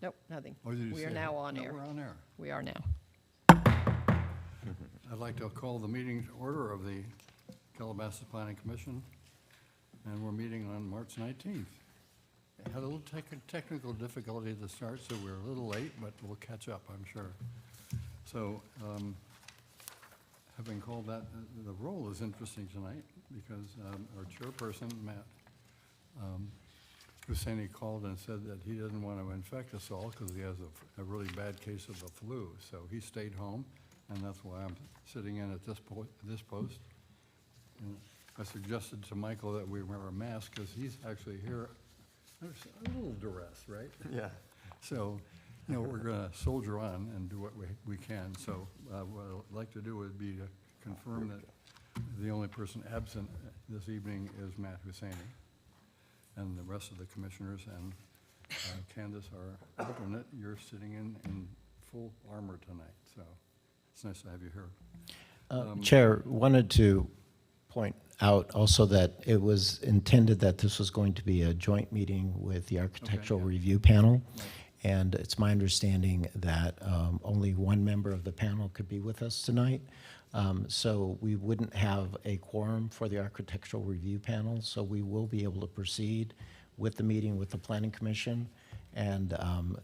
Nope, nothing. Oh, did you We are say- now on No, air. we're on air. We are now. I'd like to call the meeting to order of the Calabasas Planning Commission, and we're meeting on March 19th. Had a little technical difficulty at the start, so we're a little late, but we'll catch up, I'm sure. So, having called that, the roll is interesting tonight, because our chairperson, Matt Husseini, called and said that he didn't want to infect us all because he has a really bad case of the flu. So he stayed home, and that's why I'm sitting in at this post. And I suggested to Michael that we wear a mask because he's actually here. There's a little duress, right? Yeah. So, you know, we're going to soldier on and do what we can. So what I'd like to do would be to confirm that the only person absent this evening is Matt Husseini, and the rest of the commissioners, and Candace, our alternate, you're sitting in full armor tonight, so it's nice to have you here. Chair, wanted to point out also that it was intended that this was going to be a joint meeting with the Architectural yeah. Review Panel. Right. And it's my understanding that only one member of the panel could be with us tonight. So we wouldn't have a quorum for the Architectural Review Panel, so we will be able to proceed with the meeting with the Planning Commission. And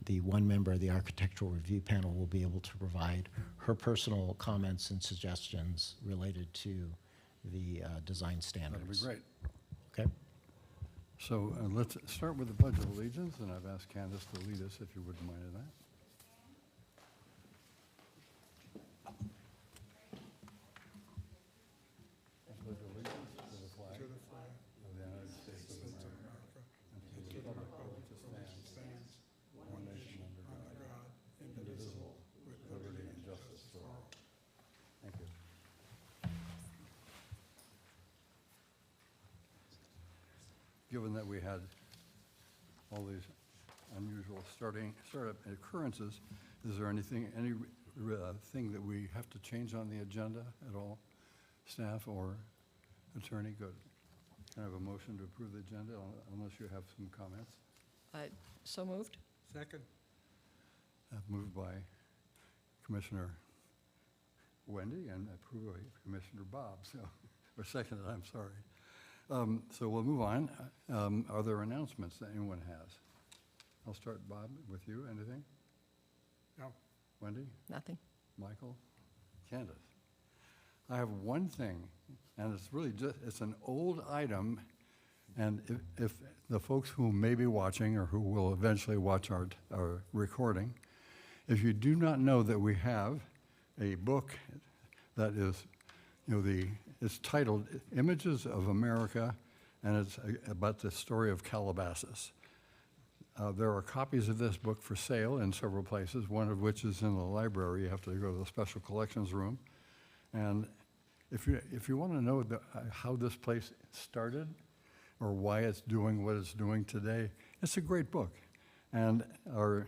the one member of the Architectural Review Panel will be able to provide her personal comments and suggestions related to the design standards. That'd be great. Okay? So let's start with the Pledge of Allegiance, and I've asked Candace to lead us, if you wouldn't mind of that. I pledge allegiance to the flag of the United States of America and to the republic for which it stands, one nation under God, indivisible, with liberty and justice for all. Thank you. Given that we had all these unusual startup occurrences, is there any thing that we have to change on the agenda at all? Staff or attorney? Good. Can I have a motion to approve the agenda, unless you have some comments? So moved? Second. Moved by Commissioner Wendy and approved by Commissioner Bob, so, or seconded, I'm sorry. So we'll move on. Are there announcements that anyone has? I'll start, Bob, with you. Anything? No. Wendy? Nothing. Michael? Candace? I have one thing, and it's really just, it's an old item, and if the folks who may be watching or who will eventually watch our recording, if you do not know that we have a book that is, you know, it's titled Images of America, and it's about the story of Calabasas. There are copies of this book for sale in several places, one of which is in the library. You have to go to the special collections room. And if you want to know how this place started or why it's doing what it's doing today, it's a great book. And our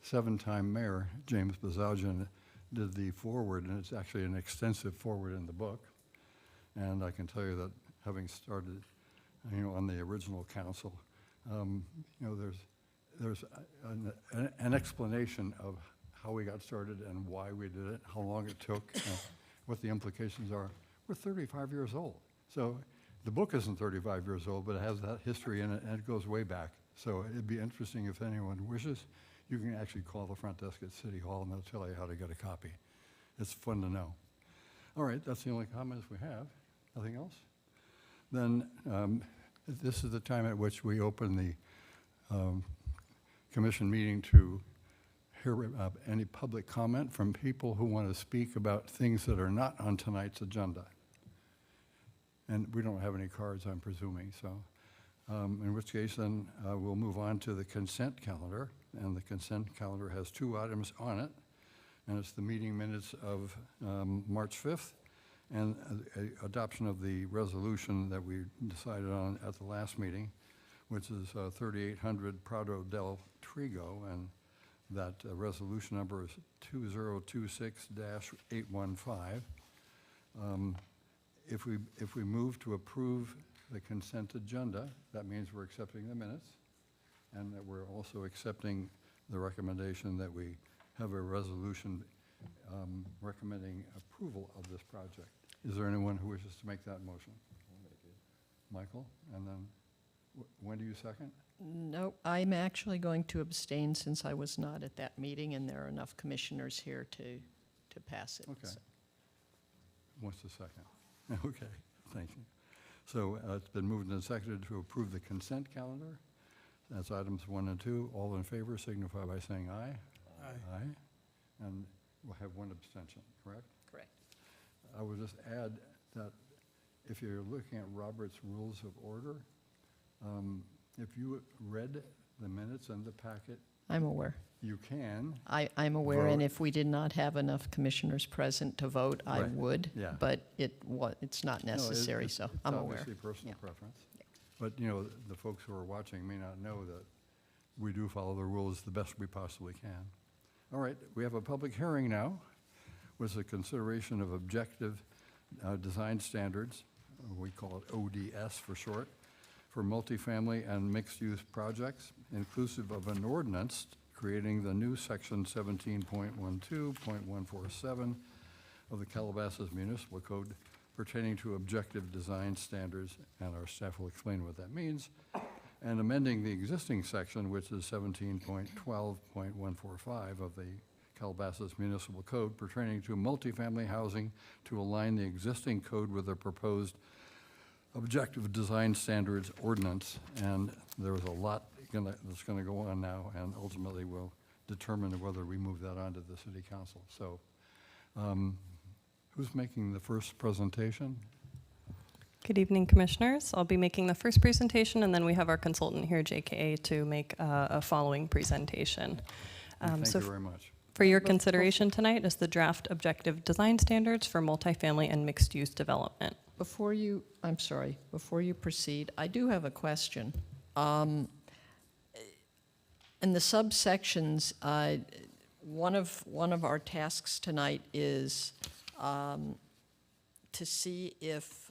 7-time mayor, James Bazalgin, did the foreword, and it's actually an extensive foreword in the book. And I can tell you that having started, you know, on the original council, you know, there's an explanation of how we got started and why we did it, how long it took, what the implications are. We're 35 years old. So the book isn't 35 years old, but it has that history in it, and it goes way back. So it'd be interesting if anyone wishes. You can actually call the front desk at City Hall, and they'll tell you how to get a copy. It's fun to know. All right, that's the only comments we have. Nothing else? Then this is the time at which we open the commission meeting to hear any public comment from people who want to speak about things that are not on tonight's agenda. And we don't have any cards, I'm presuming, so in which case then we'll move on to the consent calendar. And the consent calendar has 2 items on it, and it's the meeting minutes of March 5th and adoption of the resolution that we decided on at the last meeting, which is 3800 Prado del Trigo, and that resolution number is 2026-815. If we move to approve the consent agenda, that means we're accepting the minutes. and that we're also accepting the recommendation that we have a resolution recommending approval of this project. Is there anyone who wishes to make that motion? Michael, and then, when do you second? No, I'm actually going to abstain since I was not at that meeting, and there are enough commissioners here to pass it. Okay. so. What's the second? Okay, thank you. So it's been moved and seconded to approve the consent calendar. That's items 1 and 2. All in favor signify by saying aye. Aye. Aye. And we'll have one abstention, correct? Correct. I would just add that if you're looking at Robert's Rules of Order, if you read the minutes in the packet, I'm aware. you can. I'm aware, and Vote. if we did not have enough commissioners present to vote, I Right. would. Yeah. But it's not No, necessary, it's- so it's I'm aware. obviously personal Yeah. preference. But, the folks who are watching may not know that we do follow the rules the best we possibly can. All right, we have a public hearing now with the consideration of objective design standards, we call it ODS for short, for multifamily and mixed-use projects, inclusive of an ordinance creating the new section 17.12.147 of the Calabasas Municipal Code pertaining to objective design standards, and our staff will explain what that means, and amending the existing section, which is 17.12.145 of the Calabasas Municipal Code pertaining to multifamily housing to align the existing code with the proposed objective design standards ordinance. And there was a lot that's going to go on now, and ultimately we'll determine whether we move that on to the city council. So who's making the first presentation? Good evening, Commissioners. I'll be making the first presentation, and then we have our consultant here, JKA, to make a following presentation. Thank so you very much. for your consideration tonight is the draft objective design standards for multifamily and mixed-use development. Before you proceed, I do have a question. In the subsections, one of our tasks tonight is to see if,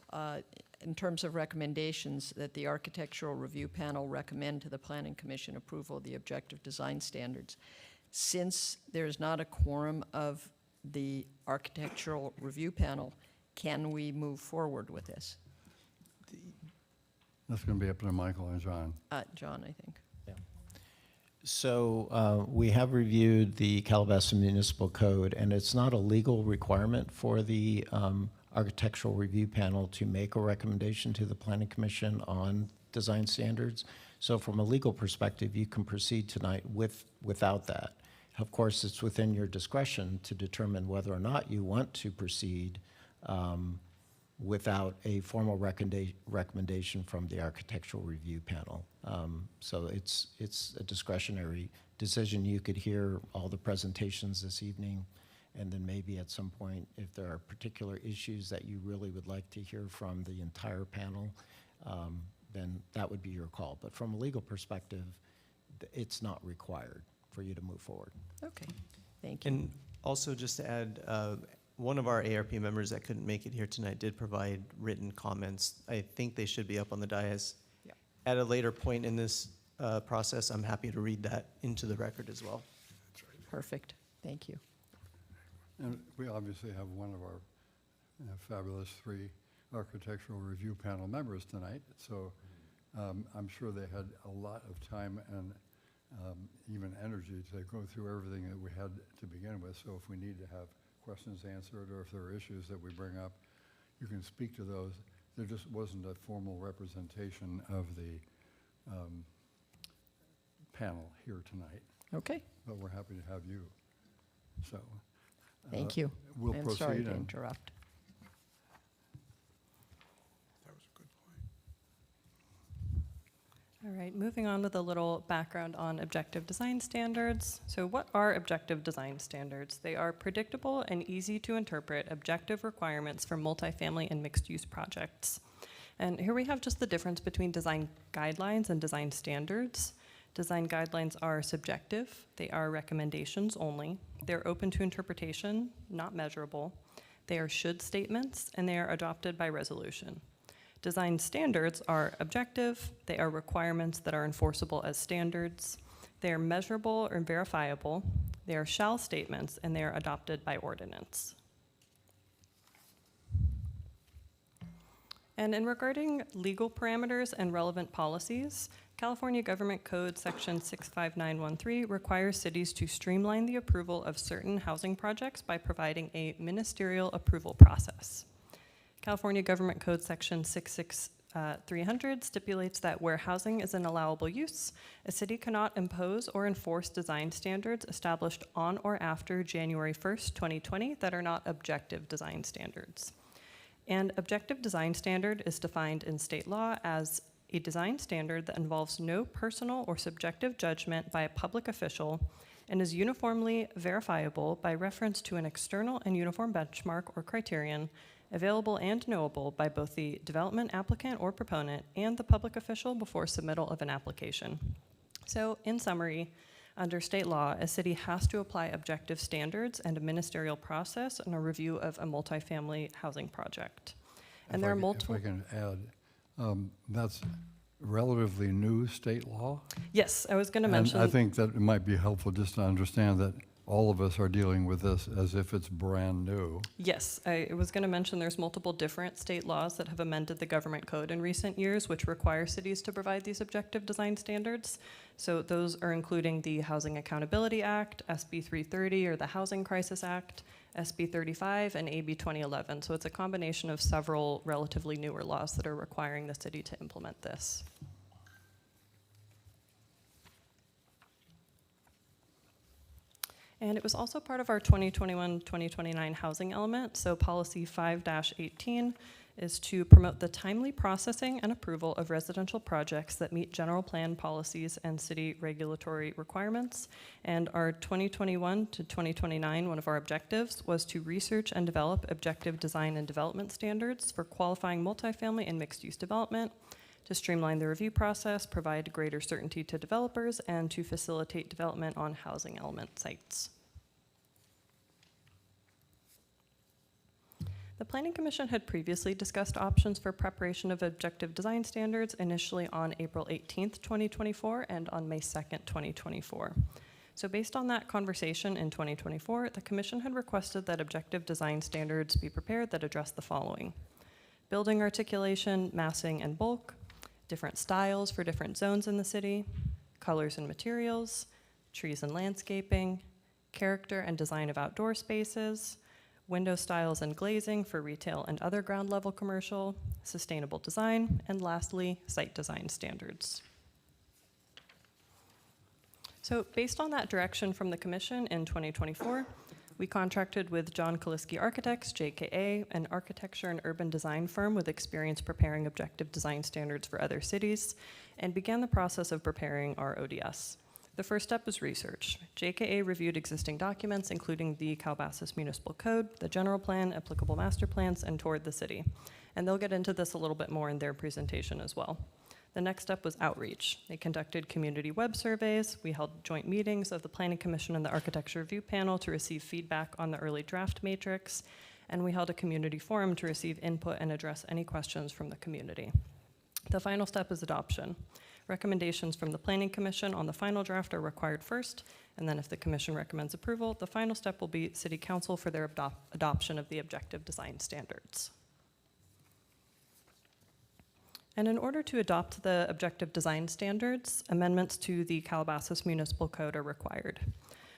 in terms of recommendations, that the Architectural Review Panel recommend to the Planning Commission approval of the objective design standards. Since there's not a quorum of the Architectural Review Panel, can we move forward with this? That's going to be up to Michael and John. John, I think. So we have reviewed the Calabasas Municipal Code, and it's not a legal requirement for the Architectural Review Panel to make a recommendation to the Planning Commission on design standards. So from a legal perspective, you can proceed tonight without that. Of course, it's within your discretion to determine whether or not you want to proceed without a formal recommendation from the Architectural Review Panel. So it's a discretionary decision. You could hear all the presentations this evening, and then maybe at some point, if there are particular issues that you really would like to hear from the entire panel, then that would be your call. But from a legal perspective, it's not required for you to move forward. Okay, thank you. And also, just to add, one of our ARP members that couldn't make it here tonight did provide written comments. I think they should be up on the dais. Yeah. At a later point in this process, I'm happy to read that into the record as well. Perfect, thank you. And we obviously have one of our fabulous 3 Architectural Review Panel members tonight, so I'm sure they had a lot of time and even energy to go through everything that we had to begin with. So if we need to have questions answered, or if there are issues that we bring up, you can speak to those. There just wasn't a formal representation of the panel here tonight, Okay, but we're happy to have you. So thank you. we'll I'm proceed. sorry to and interrupt. That was a good point. All right, moving on with a little background on objective design standards. So what are objective design standards? They are predictable and easy to interpret objective requirements for multifamily and mixed-use projects. And here we have just the difference between design guidelines and design standards. Design guidelines are subjective. They are recommendations only. They're open to interpretation, not measurable. They are should statements, and they are adopted by resolution. Design standards are objective, they are requirements that are enforceable as standards, they are measurable or verifiable, they are shall statements, and they are adopted by ordinance. And in regarding legal parameters and relevant policies, California Government Code Section 65913 requires cities to streamline the approval of certain housing projects by providing a ministerial approval process. California Government Code Section 66300 stipulates that where housing is an allowable use, a city cannot impose or enforce design standards established on or after January 1st, 2020 that are not objective design standards. And objective design standard is defined in state law as a design standard that involves no personal or subjective judgment by a public official and is uniformly verifiable by reference to an external and uniform benchmark or criterion available and knowable by both the development applicant or proponent and the public official before submittal of an application. So in summary, under state law, a city has to apply objective standards and a ministerial process in a review of a multifamily housing project. And there are multiple. If I can add, that's relatively new state law. Yes, I was going to And mention. I think that it might be helpful just to understand that all of us are dealing with this as if it's brand new. Yes, I was going to mention there's multiple different state laws that have amended the government code in recent years, which require cities to provide these objective design standards. So those are including the Housing Accountability Act, SB 330, or the Housing Crisis Act, SB 35, and AB 2011. So it's a combination of several relatively newer laws that are requiring the city to implement this. And it was also part of our 2021-2029 housing element. So policy 5-18 is to promote the timely processing and approval of residential projects that meet general plan policies and city regulatory requirements. And our 2021 to 2029, one of our objectives was to research and develop objective design and development standards for qualifying multifamily and mixed-use development, to streamline the review process, provide greater certainty to developers, and to facilitate development on housing element sites. The Planning Commission had previously discussed options for preparation of objective design standards, initially on April 18th, 2024, and on May 2nd, 2024. So based on that conversation in 2024, the Commission had requested that objective design standards be prepared that address the following: building articulation, massing, and bulk, different styles for different zones in the city, colors and materials, trees and landscaping, character and design of outdoor spaces, window styles and glazing for retail and other ground level commercial, sustainable design, and lastly, site design standards. So based on that direction from the Commission in 2024, we contracted with John Kaliski Architects, JKA, an architecture and urban design firm with experience preparing objective design standards for other cities, and began the process of preparing our ODS. The first step was research. JKA reviewed existing documents, including the Calabasas Municipal Code, the general plan, applicable master plans, and toured the city. And they'll get into this a little bit more in their presentation as well. The next step was outreach. They conducted community web surveys. We held joint meetings of the Planning Commission and the Architecture Review Panel to receive feedback on the early draft matrix. And we held a community forum to receive input and address any questions from the community. The final step is adoption. Recommendations from the Planning Commission on the final draft are required first, and then if the Commission recommends approval, the final step will be City Council for their adoption of the objective design standards. And in order to adopt the objective design standards, amendments to the Calabasas Municipal Code are required.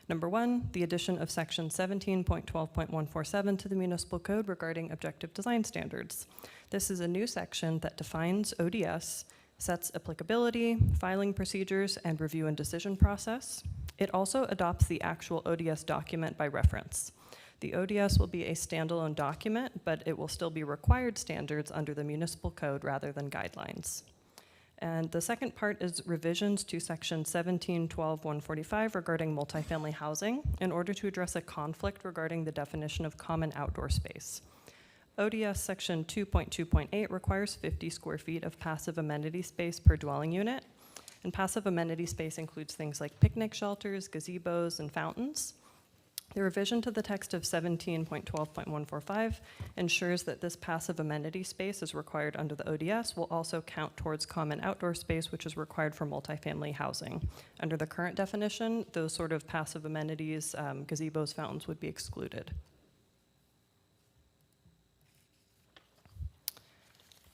Number one, the addition of section 17.12.147 to the Municipal Code regarding objective design standards. This is a new section that defines ODS, sets applicability, filing procedures, and review and decision process. It also adopts the actual ODS document by reference. The ODS will be a standalone document, but it will still be required standards under the municipal code rather than guidelines. And the second part is revisions to section 17.12.145 regarding multifamily housing in order to address a conflict regarding the definition of common outdoor space. ODS section 2.2.8 requires 50 square feet of passive amenity space per dwelling unit. And passive amenity space includes things like picnic shelters, gazebos, and fountains. The revision to the text of 17.12.145 ensures that this passive amenity space is required under the ODS will also count towards common outdoor space, which is required for multifamily housing. Under the current definition, those sort of passive amenities, gazebos, fountains, would be excluded.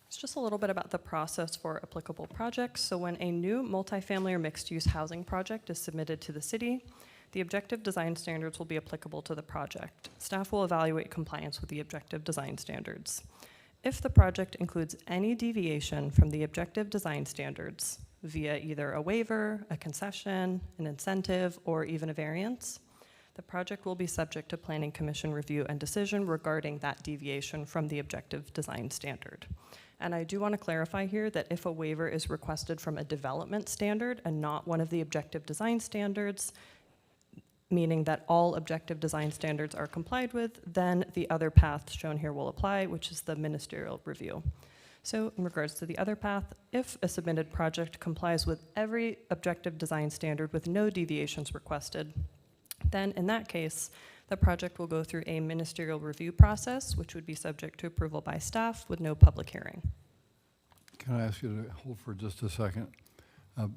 It's just a little bit about the process for applicable projects. So when a new multifamily or mixed-use housing project is submitted to the city, the objective design standards will be applicable to the project. Staff will evaluate compliance with the objective design standards. If the project includes any deviation from the objective design standards via either a waiver, a concession, an incentive, or even a variance, the project will be subject to Planning Commission review and decision regarding that deviation from the objective design standard. And I do want to clarify here that if a waiver is requested from a development standard and not one of the objective design standards, meaning that all objective design standards are complied with, then the other path shown here will apply, which is the ministerial review. So in regards to the other path, if a submitted project complies with every objective design standard with no deviations requested, then in that case, the project will go through a ministerial review process, which would be subject to approval by staff with no public hearing. Can I ask you to hold for just a second?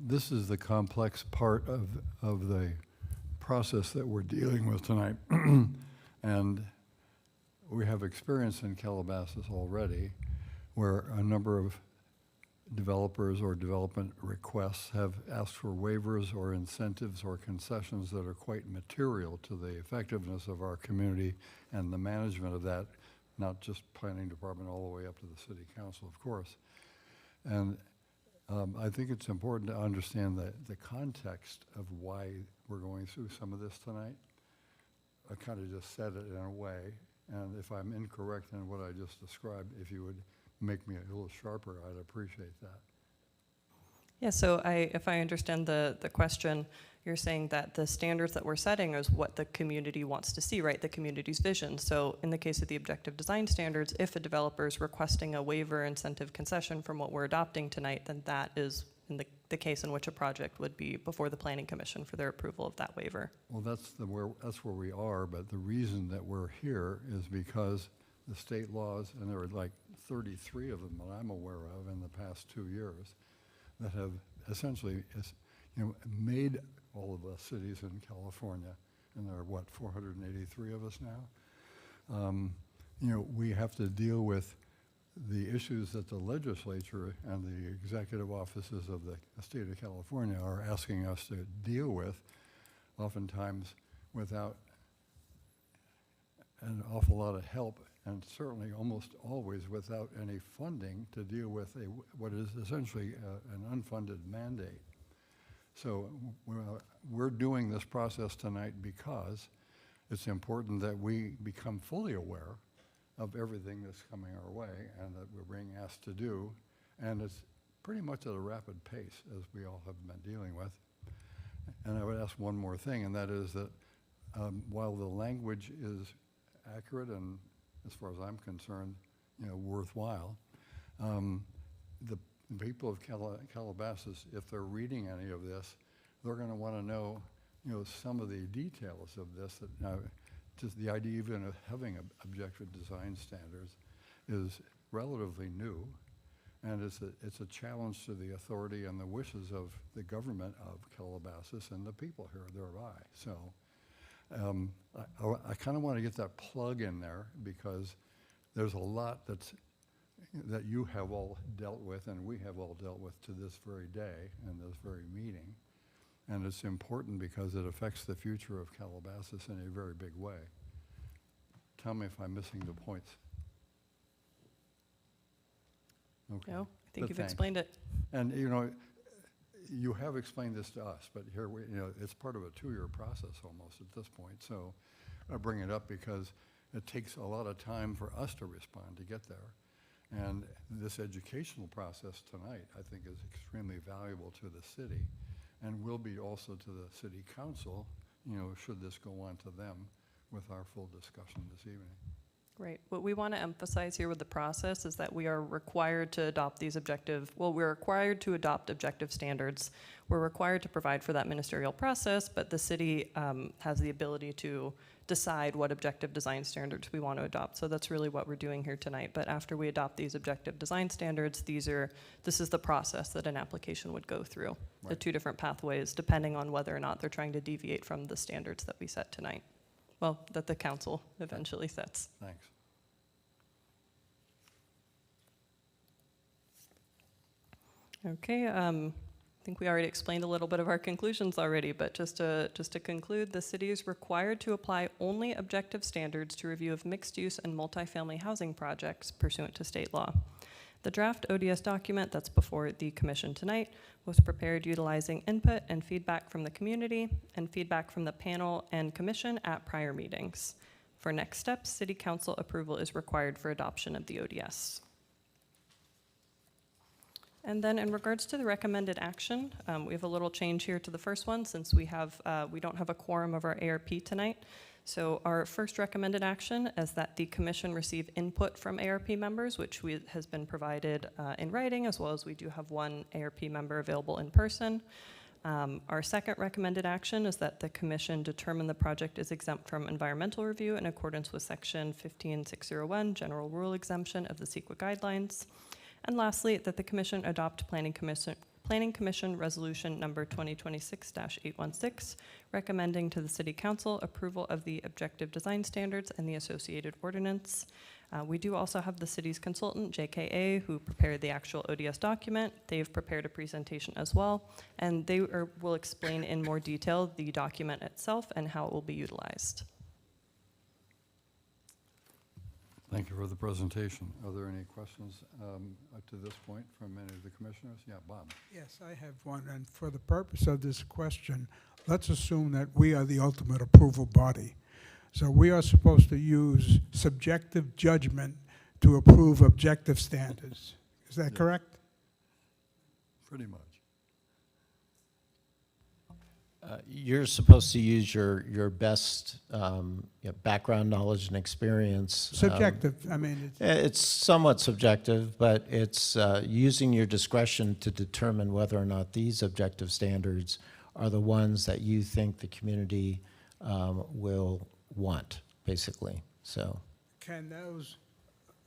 This is the complex part of the process that we're dealing with tonight. And we have experience in Calabasas already where a number of developers or development requests have asked for waivers or incentives or concessions that are quite material to the effectiveness of our community and the management of that, not just planning department all the way up to the city council, of course. And I think it's important to understand the context of why we're going through some of this tonight. I kind of just said it in a way, and if I'm incorrect in what I just described, if you would make me a little sharper, I'd appreciate that. Yeah, so if I understand the question, you're saying that the standards that we're setting is what the community wants to see, right? The community's vision. So in the case of the objective design standards, if a developer is requesting a waiver, incentive, concession from what we're adopting tonight, then that is in the case in which a project would be before the Planning Commission for their approval of that waiver. Well, that's where we are, but the reason that we're here is because the state laws, and there are like 33 of them that I'm aware of in the past 2 years, that have essentially, made all of the cities in California, and there are, what, 483 of us now? We have to deal with the issues that the legislature and the executive offices of the state of California are asking us to deal with, oftentimes without an awful lot of help, and certainly almost always without any funding to deal with what is essentially an unfunded mandate. So we're doing this process tonight because it's important that we become fully aware of everything that's coming our way and that we're being asked to do, and it's pretty much at a rapid pace, as we all have been dealing with. And I would ask one more thing, and that is that while the language is accurate and, as far as I'm concerned, worthwhile, the people of Calabasas, if they're reading any of this, they're going to want to know, some of the details of this. That just the idea even of having objective design standards is relatively new, and it's a challenge to the authority and the wishes of the government of Calabasas and the people here thereby. So I kind of want to get that plug in there because there's a lot that you have all dealt with and we have all dealt with to this very day and this very meeting. And it's important because it affects the future of Calabasas in a very big way. Tell me if I'm missing the points. Okay. No, I think But you've thanks. explained it. And you have explained this to us, but here it's part of a 2-year process almost at this point. So I bring it up because it takes a lot of time for us to respond to get there. And this educational process tonight, I think, is extremely valuable to the city and will be also to the city council, should this go on to them with our full discussion this evening. Right. What we want to emphasize here with the process is that we are required to adopt these we're required to adopt objective standards. We're required to provide for that ministerial process, but the city has the ability to decide what objective design standards we want to adopt. So that's really what we're doing here tonight. But after we adopt these objective design standards, this is the process that an application would go through. The Right. 2 different pathways, depending on whether or not they're trying to deviate from the standards that we set tonight. Well, that the council eventually sets. Thanks. Okay, I think we already explained a little bit of our conclusions already, but just to conclude, the city is required to apply only objective standards to review of mixed-use and multifamily housing projects pursuant to state law. The draft ODS document that's before the commission tonight was prepared utilizing input and feedback from the community and feedback from the panel and commission at prior meetings. For next steps, city council approval is required for adoption of the ODS. And then in regards to the recommended action, we have a little change here to the first one since we don't have a quorum of our ARP tonight. So our first recommended action is that the commission receive input from ARP members, which has been provided in writing, as well as we do have one ARP member available in person. Our second recommended action is that the commission determine the project is exempt from environmental review in accordance with section 15601, general rule exemption of the CEQA guidelines. And lastly, that the commission adopt Planning Commission Resolution number 2026-816, recommending to the City Council approval of the objective design standards and the associated ordinance. We do also have the city's consultant, JKA, who prepared the actual ODS document. They've prepared a presentation as well, and they will explain in more detail the document itself and how it will be utilized. Thank you for the presentation. Are there any questions up to this point from any of the commissioners? Yeah, Bob. Yes, I have one, and for the purpose of this question, let's assume that we are the ultimate approval body. So we are supposed to use subjective judgment to approve objective standards. Is that Yeah. correct? Pretty much. You're supposed to use your best background knowledge and experience. Subjective, I mean, It's somewhat subjective, but it's using your discretion to determine whether or not these objective standards are the ones that you think the community will want, basically. So, can those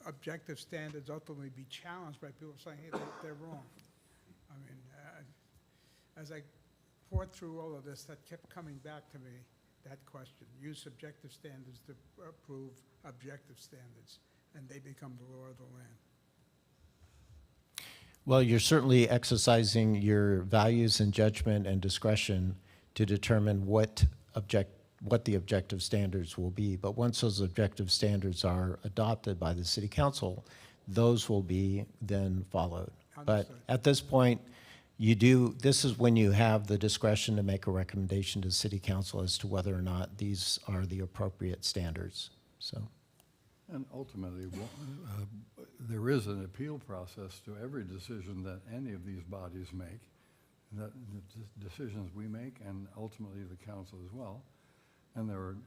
objective standards ultimately be challenged by people saying, hey, they're wrong? I mean, as I poured through all of this, that kept coming back to me, that question. Use subjective standards to approve objective standards, and they become the law of the land. well, you're certainly exercising your values and judgment and discretion to determine what the objective standards will be. But once those objective standards are adopted by the city council, those will be then followed. But Understood. at this point, this is when you have the discretion to make a recommendation to the city council as to whether or not these are the appropriate standards, so. And ultimately, there is an appeal process to every decision that any of these bodies make, that the decisions we make, and ultimately the council as well. And there are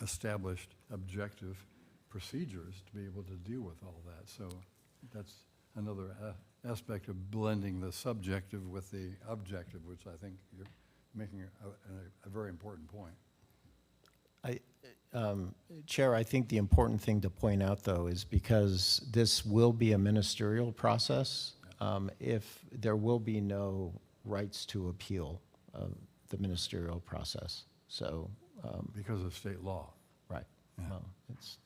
established objective procedures to be able to deal with all that. So that's another aspect of blending the subjective with the objective, which I think you're making a very important point. Chair, I think the important thing to point out, though, is because this will be a ministerial process, if there will be no rights to appeal the ministerial process. So, Because of state law. right. Yeah. Well, it's,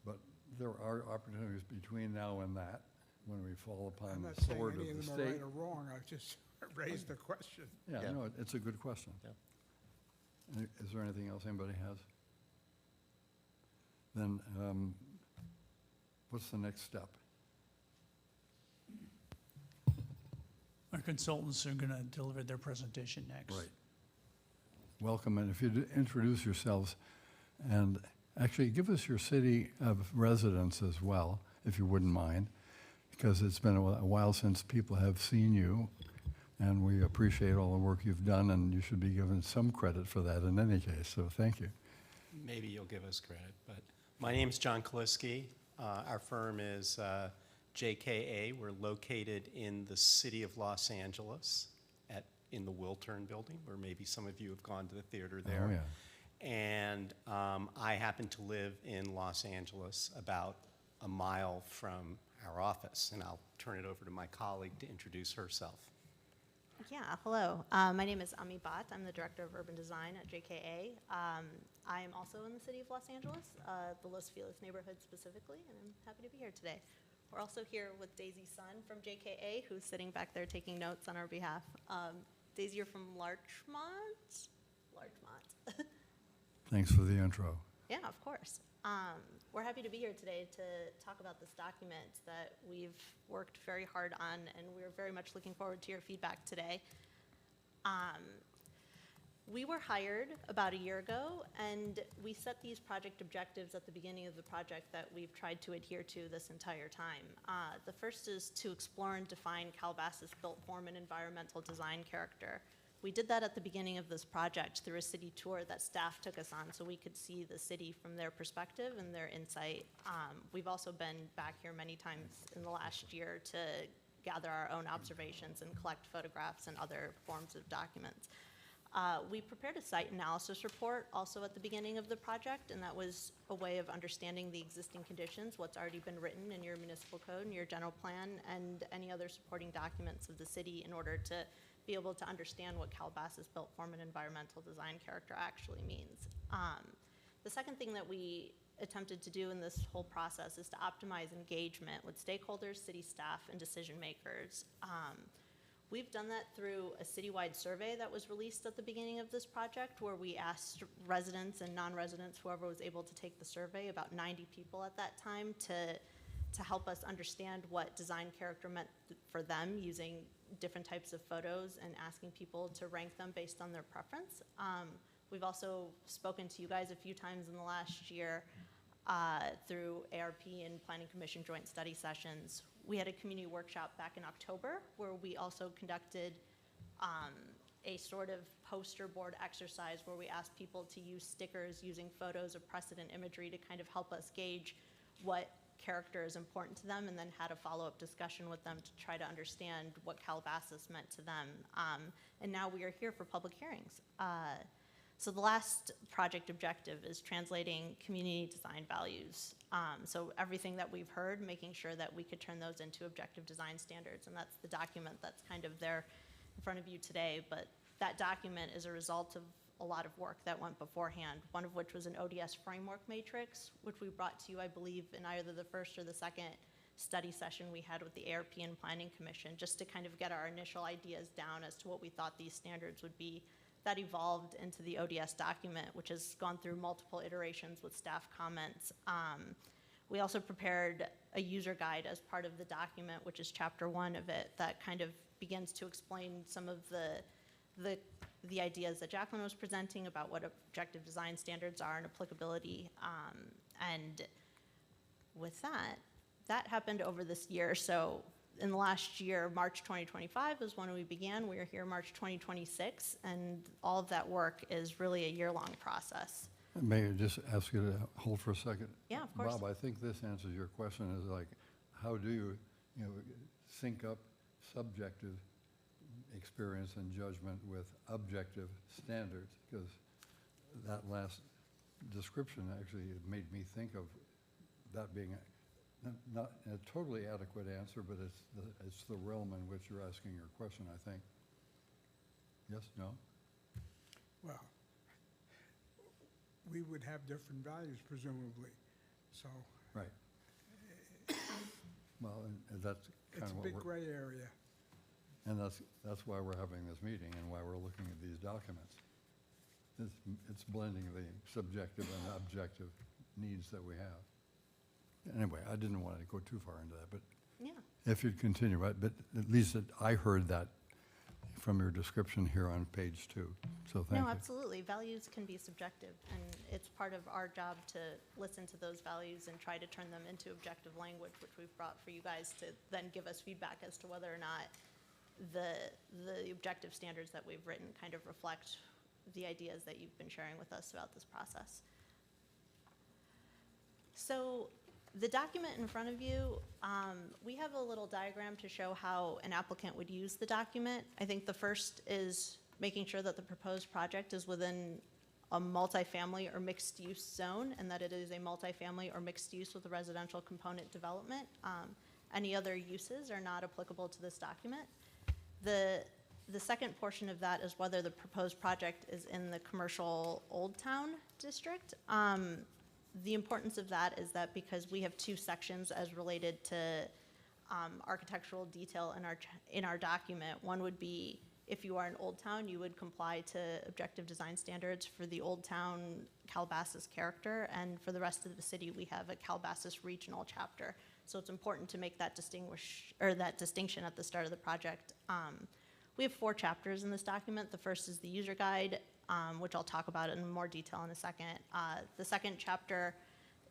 But there are opportunities between now and that, when we fall I'm upon not the saying sword any of of the them are right state. or wrong, I just raised the question. Yeah, Yeah. no, it's a good question. Yeah. Is there anything else anybody has? Then, what's the next step? Our consultants are going to deliver their presentation next. Right. Welcome, and if you'd introduce yourselves, and actually give us your city of residence as well, if you wouldn't mind, because it's been a while since people have seen you, and we appreciate all the work you've done, and you should be given some credit for that in any case, so thank you. Maybe you'll give us credit, but My name's John Kaliski. Our firm is JKA. We're located in the city of Los Angeles in the Wiltern building, where maybe some of you have gone to the theater there. Oh, yeah. And I happen to live in Los Angeles, about a mile from our office. And I'll turn it over to my colleague to introduce herself. Yeah, hello. My name is Ami Bhatt. I'm the Director of Urban Design at JKA. I am also in the city of Los Angeles, the Los Feliz neighborhood specifically, and I'm happy to be here today. We're also here with Daisy Sun from JKA, who's sitting back there taking notes on our behalf. Daisy, you're from Larchmont? Larchmont. Thanks for the intro. Yeah, of course. We're happy to be here today to talk about this document that we've worked very hard on, and we're very much looking forward to your feedback today. We were hired about a year ago, and we set these project objectives at the beginning of the project that we've tried to adhere to this entire time. The first is to explore and define Calabasas built form and environmental design character. We did that at the beginning of this project through a city tour that staff took us on so we could see the city from their perspective and their insight. We've also been back here many times in the last year to gather our own observations and collect photographs and other forms of documents. We prepared a site analysis report also at the beginning of the project, and that was a way of understanding the existing conditions, what's already been written in your municipal code and your general plan, and any other supporting documents of the city in order to be able to understand what Calabasas built form and environmental design character actually means. The second thing that we attempted to do in this whole process is to optimize engagement with stakeholders, city staff, and decision makers. We've done that through a citywide survey that was released at the beginning of this project, where we asked residents and non-residents, whoever was able to take the survey, about 90 people at that time, to help us understand what design character meant for them, using different types of photos and asking people to rank them based on their preference. We've also spoken to you guys a few times in the last year through ARP and Planning Commission joint study sessions. We had a community workshop back in October where we also conducted a sort of poster board exercise where we asked people to use stickers using photos of precedent imagery to kind of help us gauge what character is important to them, and then had a follow-up discussion with them to try to understand what Calabasas meant to them. And now we are here for public hearings. So the last project objective is translating community design values. So everything that we've heard, making sure that we could turn those into objective design standards, and that's the document that's kind of there in front of you today. But that document is a result of a lot of work that went beforehand, one of which was an ODS framework matrix, which we brought to you, I believe, in either the first or the second study session we had with the ARP and Planning Commission, just to kind of get our initial ideas down as to what we thought these standards would be. That evolved into the ODS document, which has gone through multiple iterations with staff comments. We also prepared a user guide as part of the document, which is chapter 1 of it, that kind of begins to explain some of the ideas that Jacqueline was presenting about what objective design standards are and applicability. And with that happened over this year. So in the last year, March 2025 is when we began. We are here March 2026, and all of that work is really a year-long process. May I just ask you to hold for a second? Yeah, of course. Bob, I think this answers your question, is like, how do you sync up subjective experience and judgment with objective standards? Because that last description actually made me think of that being not a totally adequate answer, but it's the realm in which you're asking your question, I think. Yes, no? Well, we would have different values presumably, so Right. Well, and that's kind it's of a what big we're, gray area. and that's why we're having this meeting and why we're looking at these documents. It's blending the subjective and objective needs that we have. Anyway, I didn't want to go too far into that, but Yeah. if you'd continue, right, but at least I heard that from your description here on page 2, so thank you. No, absolutely. Values can be subjective, and it's part of our job to listen to those values and try to turn them into objective language, which we've brought for you guys to then give us feedback as to whether or not the objective standards that we've written kind of reflect the ideas that you've been sharing with us throughout this process. So the document in front of you, we have a little diagram to show how an applicant would use the document. I think the first is making sure that the proposed project is within a multifamily or mixed-use zone, and that it is a multifamily or mixed use with a residential component development. Any other uses are not applicable to this document. The second portion of that is whether the proposed project is in the commercial Old Town district. The importance of that is that because we have two sections as related to architectural detail in our document, one would be if you are in Old Town, you would comply to objective design standards for the Old Town Calabasas character, and for the rest of the city, we have a Calabasas regional chapter. So it's important to make that distinction at the start of the project. We have 4 chapters in this document. The first is the user guide, which I'll talk about in more detail in a second. The second chapter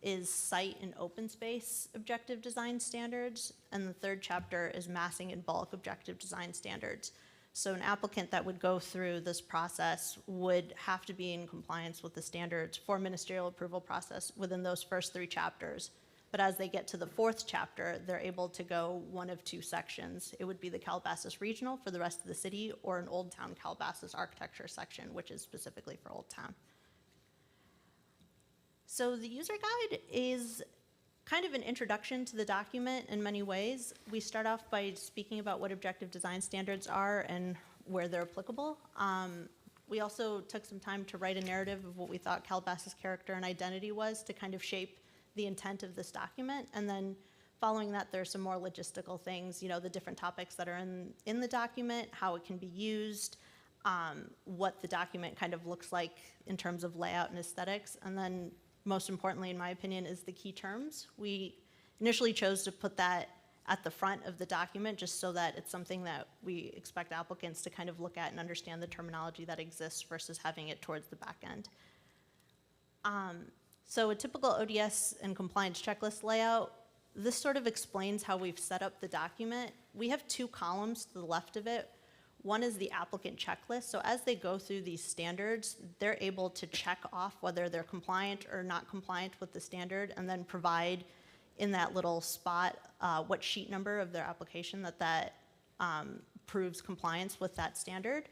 is site and open space objective design standards, and the third chapter is massing and bulk objective design standards. So an applicant that would go through this process would have to be in compliance with the standards for ministerial approval process within those first 3 chapters. But as they get to the 4th chapter, they're able to go one of 2 sections. It would be the Calabasas Regional for the rest of the city, or an Old Town Calabasas architecture section, which is specifically for Old Town. So the user guide is kind of an introduction to the document in many ways. We start off by speaking about what objective design standards are and where they're applicable. We also took some time to write a narrative of what we thought Calabasas character and identity was to kind of shape the intent of this document. And then following that, there's some more logistical things, you know, the different topics that are in the document, how it can be used, what the document kind of looks like in terms of layout and aesthetics. And then most importantly, in my opinion, is the key terms. We initially chose to put that at the front of the document just so that it's something that we expect applicants to kind of look at and understand the terminology that exists versus having it towards the back end. So a typical ODS and compliance checklist layout, this sort of explains how we've set up the document. We have 2 columns to the left of it. One is the applicant checklist. So as they go through these standards, they're able to check off whether they're compliant or not compliant with the standard, and then provide in that little spot what sheet number of their application that proves compliance with that standard.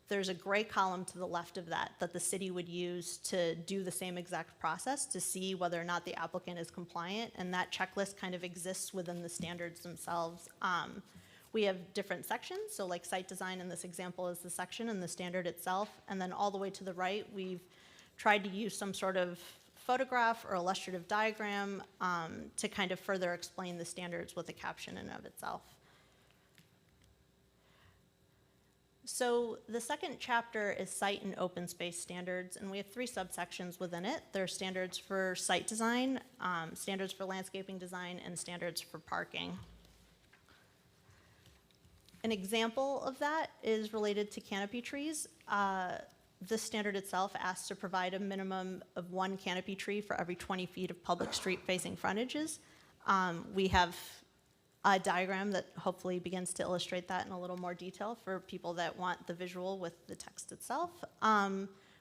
There's a gray column to the left of that the city would use to do the same exact process to see whether or not the applicant is compliant, and that checklist kind of exists within the standards themselves. We have different sections, so like site design in this example is the section and the standard itself, and then all the way to the right, we've tried to use some sort of photograph or illustrative diagram to kind of further explain the standards with a caption in and of itself. So the second chapter is site and open space standards, and we have 3 subsections within it. There are standards for site design, standards for landscaping design, and standards for parking. An example of that is related to canopy trees. This standard itself asks to provide a minimum of 1 canopy tree for every 20 feet of public street-facing frontages. We have a diagram that hopefully begins to illustrate that in a little more detail for people that want the visual with the text itself.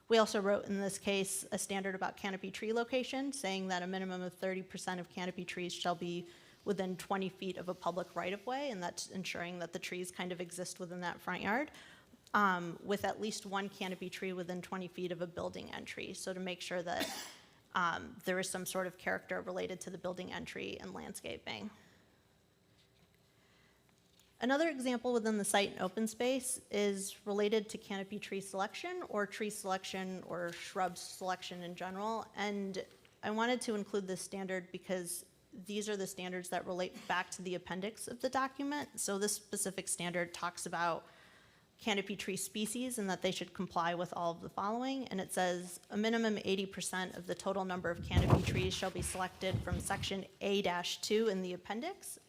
We also wrote in this case a standard about canopy tree location, saying that a minimum of 30% of canopy trees shall be within 20 feet of a public right-of-way, and that's ensuring that the trees kind of exist within that front yard, with at least 1 canopy tree within 20 feet of a building entry, so to make sure that there is some sort of character related to the building entry and landscaping. Another example within the site and open space is related to canopy tree selection or shrub selection in general, and I wanted to include this standard because these are the standards that relate back to the appendix of the document. So this specific standard talks about canopy tree species and that they should comply with all of the following. And it says a minimum 80% of the total number of canopy trees shall be selected from section A-2 in the appendix.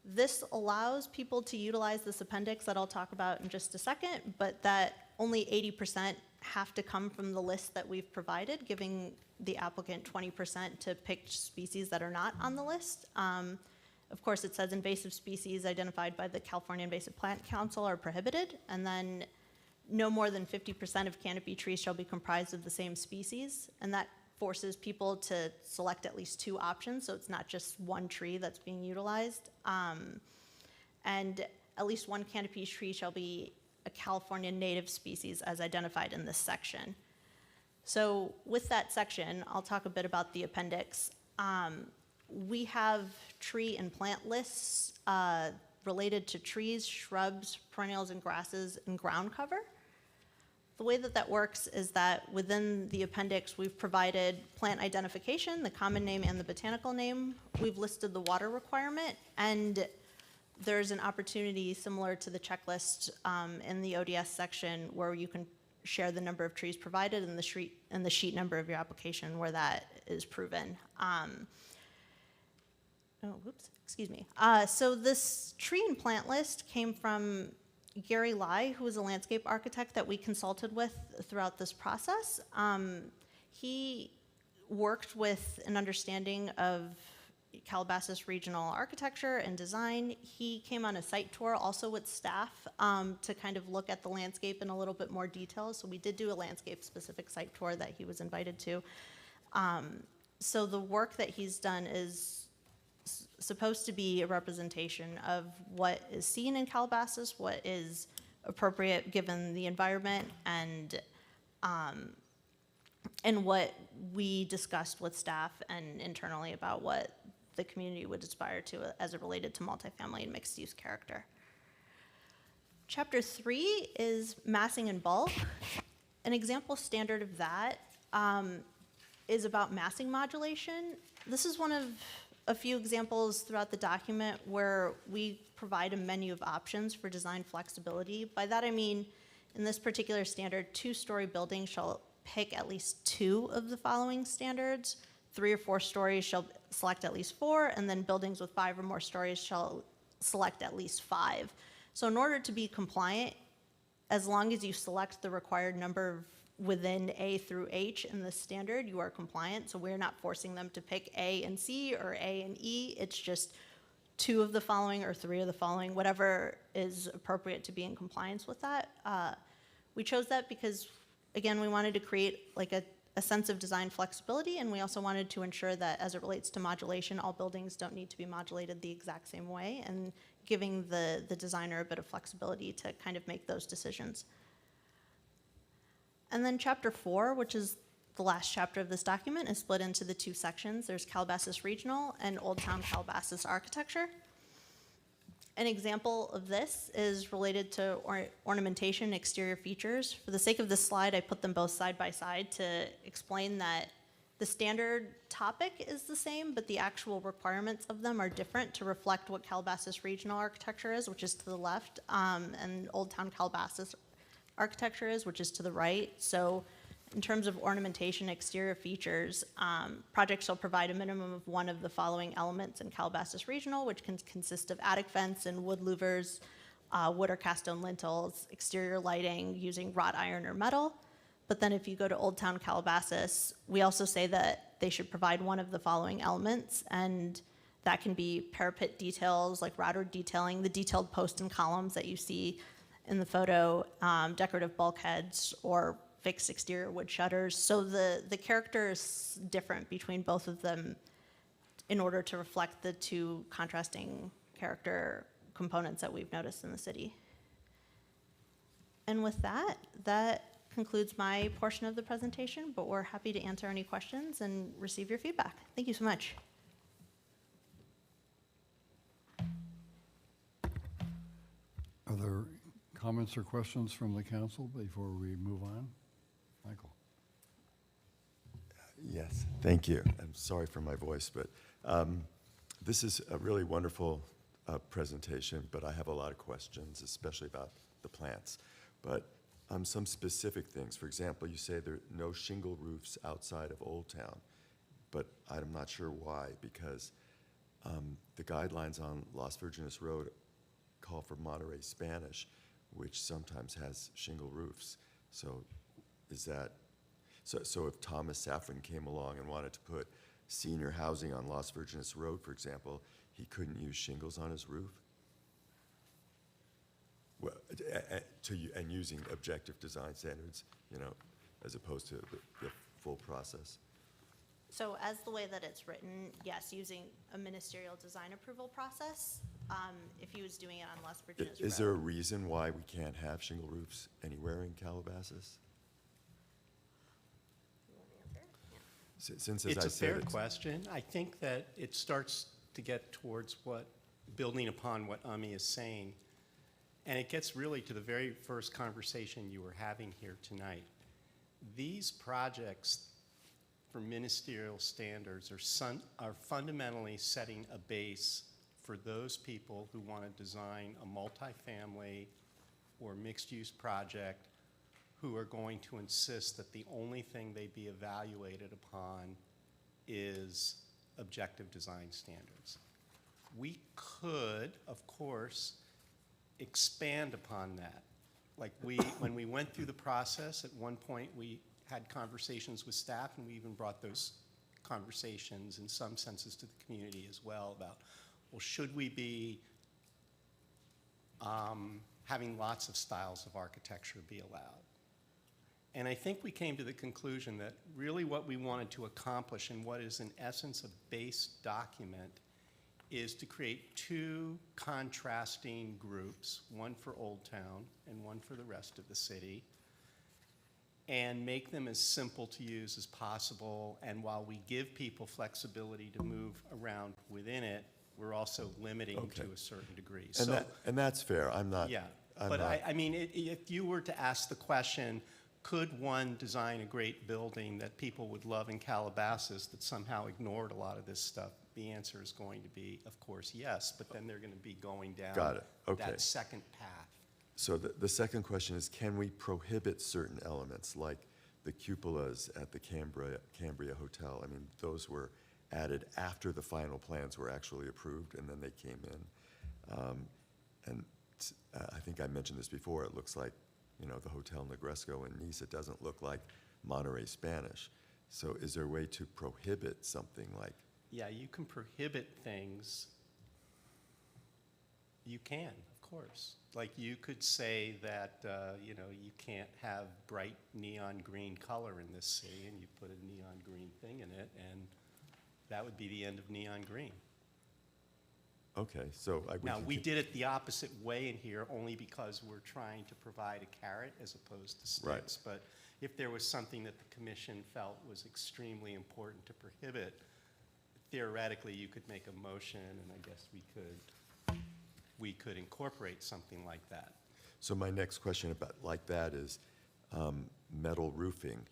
This allows people to utilize this appendix that I'll talk about in just a second, but that only 80% have to come from the list that we've provided, giving the applicant 20% to pick species that are not on the list. Of course, it says invasive species identified by the California Invasive Plant Council are prohibited, and then no more than 50% of canopy trees shall be comprised of the same species, and that forces people to select at least 2 options, so it's not just one tree that's being utilized. And at least 1 canopy tree shall be a California native species as identified in this section. So with that section, I'll talk a bit about the appendix. We have tree and plant lists related to trees, shrubs, perennials, and grasses, and ground cover. The way that that works is that within the appendix, we've provided plant identification, the common name and the botanical name. We've listed the water requirement, and there's an opportunity similar to the checklist in the ODS section where you can share the number of trees provided and the sheet number of your application where that is proven. So this tree and plant list came from Gary Lai, who was a landscape architect that we consulted with throughout this process. He worked with an understanding of Calabasas regional architecture and design. He came on a site tour also with staff to kind of look at the landscape in a little bit more detail. So we did do a landscape-specific site tour that he was invited to. So the work that he's done is supposed to be a representation of what is seen in Calabasas, what is appropriate given the environment, and what we discussed with staff and internally about what the community would aspire to as it related to multifamily and mixed-use character. Chapter 3 is massing in bulk. An example standard of that is about massing modulation. This is one of a few examples throughout the document where we provide a menu of options for design flexibility. By that I mean, in this particular standard, 2-story buildings shall pick at least 2 of the following standards. 3 or 4 stories shall select at least 4, and then buildings with 5 or more stories shall select at least 5. So in order to be compliant, as long as you select the required number within A through H in the standard, you are compliant. So we're not forcing them to pick A and C or A and E. It's just 2 of the following or 3 of the following, whatever is appropriate to be in compliance with that. We chose that because, again, we wanted to create like a sense of design flexibility, and we also wanted to ensure that as it relates to modulation, all buildings don't need to be modulated the exact same way, and giving the designer a bit of flexibility to kind of make those decisions. And then chapter 4, which is the last chapter of this document, is split into the 2 sections. There's Calabasas Regional and Old Town Calabasas Architecture. An example of this is related to ornamentation and exterior features. For the sake of this slide, I put them both side by side to explain that the standard topic is the same, but the actual requirements of them are different to reflect what Calabasas Regional Architecture is, which is to the left, and Old Town Calabasas Architecture is, which is to the right. So in terms of ornamentation exterior features, projects shall provide a minimum of 1 of the following elements in Calabasas Regional, which can consist of attic vents and wood louvers, wood or cast stone lintels, exterior lighting using wrought iron or metal. But then if you go to Old Town Calabasas, we also say that they should provide 1 of the following elements, and that can be parapet details like router detailing, the detailed posts and columns that you see in the photo, decorative bulkheads, or fixed exterior wood shutters. So the character is different between both of them in order to reflect the 2 contrasting character components that we've noticed in the city. And with that, that concludes my portion of the presentation, but we're happy to answer any questions and receive your feedback. Thank you so much. Are there comments or questions from the council before we move on? Michael. Yes, thank you. I'm sorry for my voice, but this is a really wonderful presentation, but I have a lot of questions, especially about the plants. But some specific things. For example, you say there are no shingle roofs outside of Old Town, but I'm not sure why, because the guidelines on Las Virgenes Road call for Monterey Spanish, which sometimes has shingle roofs. So is that, so if Thomas Safran came along and wanted to put senior housing on Las Virgenes Road, for example, he couldn't use shingles on his roof? Well, and using objective design standards, you know, as opposed to the full process. So as the way that it's written, yes, using a ministerial design approval process, if he was doing it on West Virginia's Is there a Road. reason why we can't have shingle roofs anywhere in Calabasas? You want to answer? Yeah. Since, as It's I a said, fair question. I think that it starts to get towards building upon what Ami is saying. And it gets really to the very first conversation you were having here tonight. These projects for ministerial standards are fundamentally setting a base for those people who want to design a multifamily or mixed-use project who are going to insist that the only thing they be evaluated upon is objective design standards. We could, of course, expand upon that. Like when we went through the process, at one point we had conversations with staff, and we even brought those conversations in some senses to the community as well about, well, should we be having lots of styles of architecture be allowed? And I think we came to the conclusion that really what we wanted to accomplish, and what is in essence a base document, is to create two contrasting groups, one for Old Town and one for the rest of the city, and make them as simple to use as possible. And while we give people flexibility to move around within it, we're also limiting Okay. to a certain degree. and that's fair. I'm not. Yeah, I'm but not- I mean, if you were to ask the question, could one design a great building that people would love in Calabasas that somehow ignored a lot of this stuff? The answer is going to be, of course, yes, but then they're going to be going down Got it. Okay. that second path. So the second question is, can we prohibit certain elements, like the cupolas at the Cambria Hotel? I mean, those were added after the final plans were actually approved, and then they came in. I think I mentioned this before, it looks like, the Hotel Negresco in Nice, it doesn't look like Monterey Spanish. So is there a way to prohibit something like? Yeah, you can prohibit things. You can, of course. Like you could say that, you can't have bright neon green color in this city, and you put a neon green thing in it, and that would be the end of neon green. Okay, so Now, can we keep- did it the opposite way in here only because we're trying to provide a carrot as opposed to sticks. Right. But if there was something that the commission felt was extremely important to prohibit, theoretically, you could make a motion, and I guess we could incorporate something like that. So my next question about like that is metal roofing.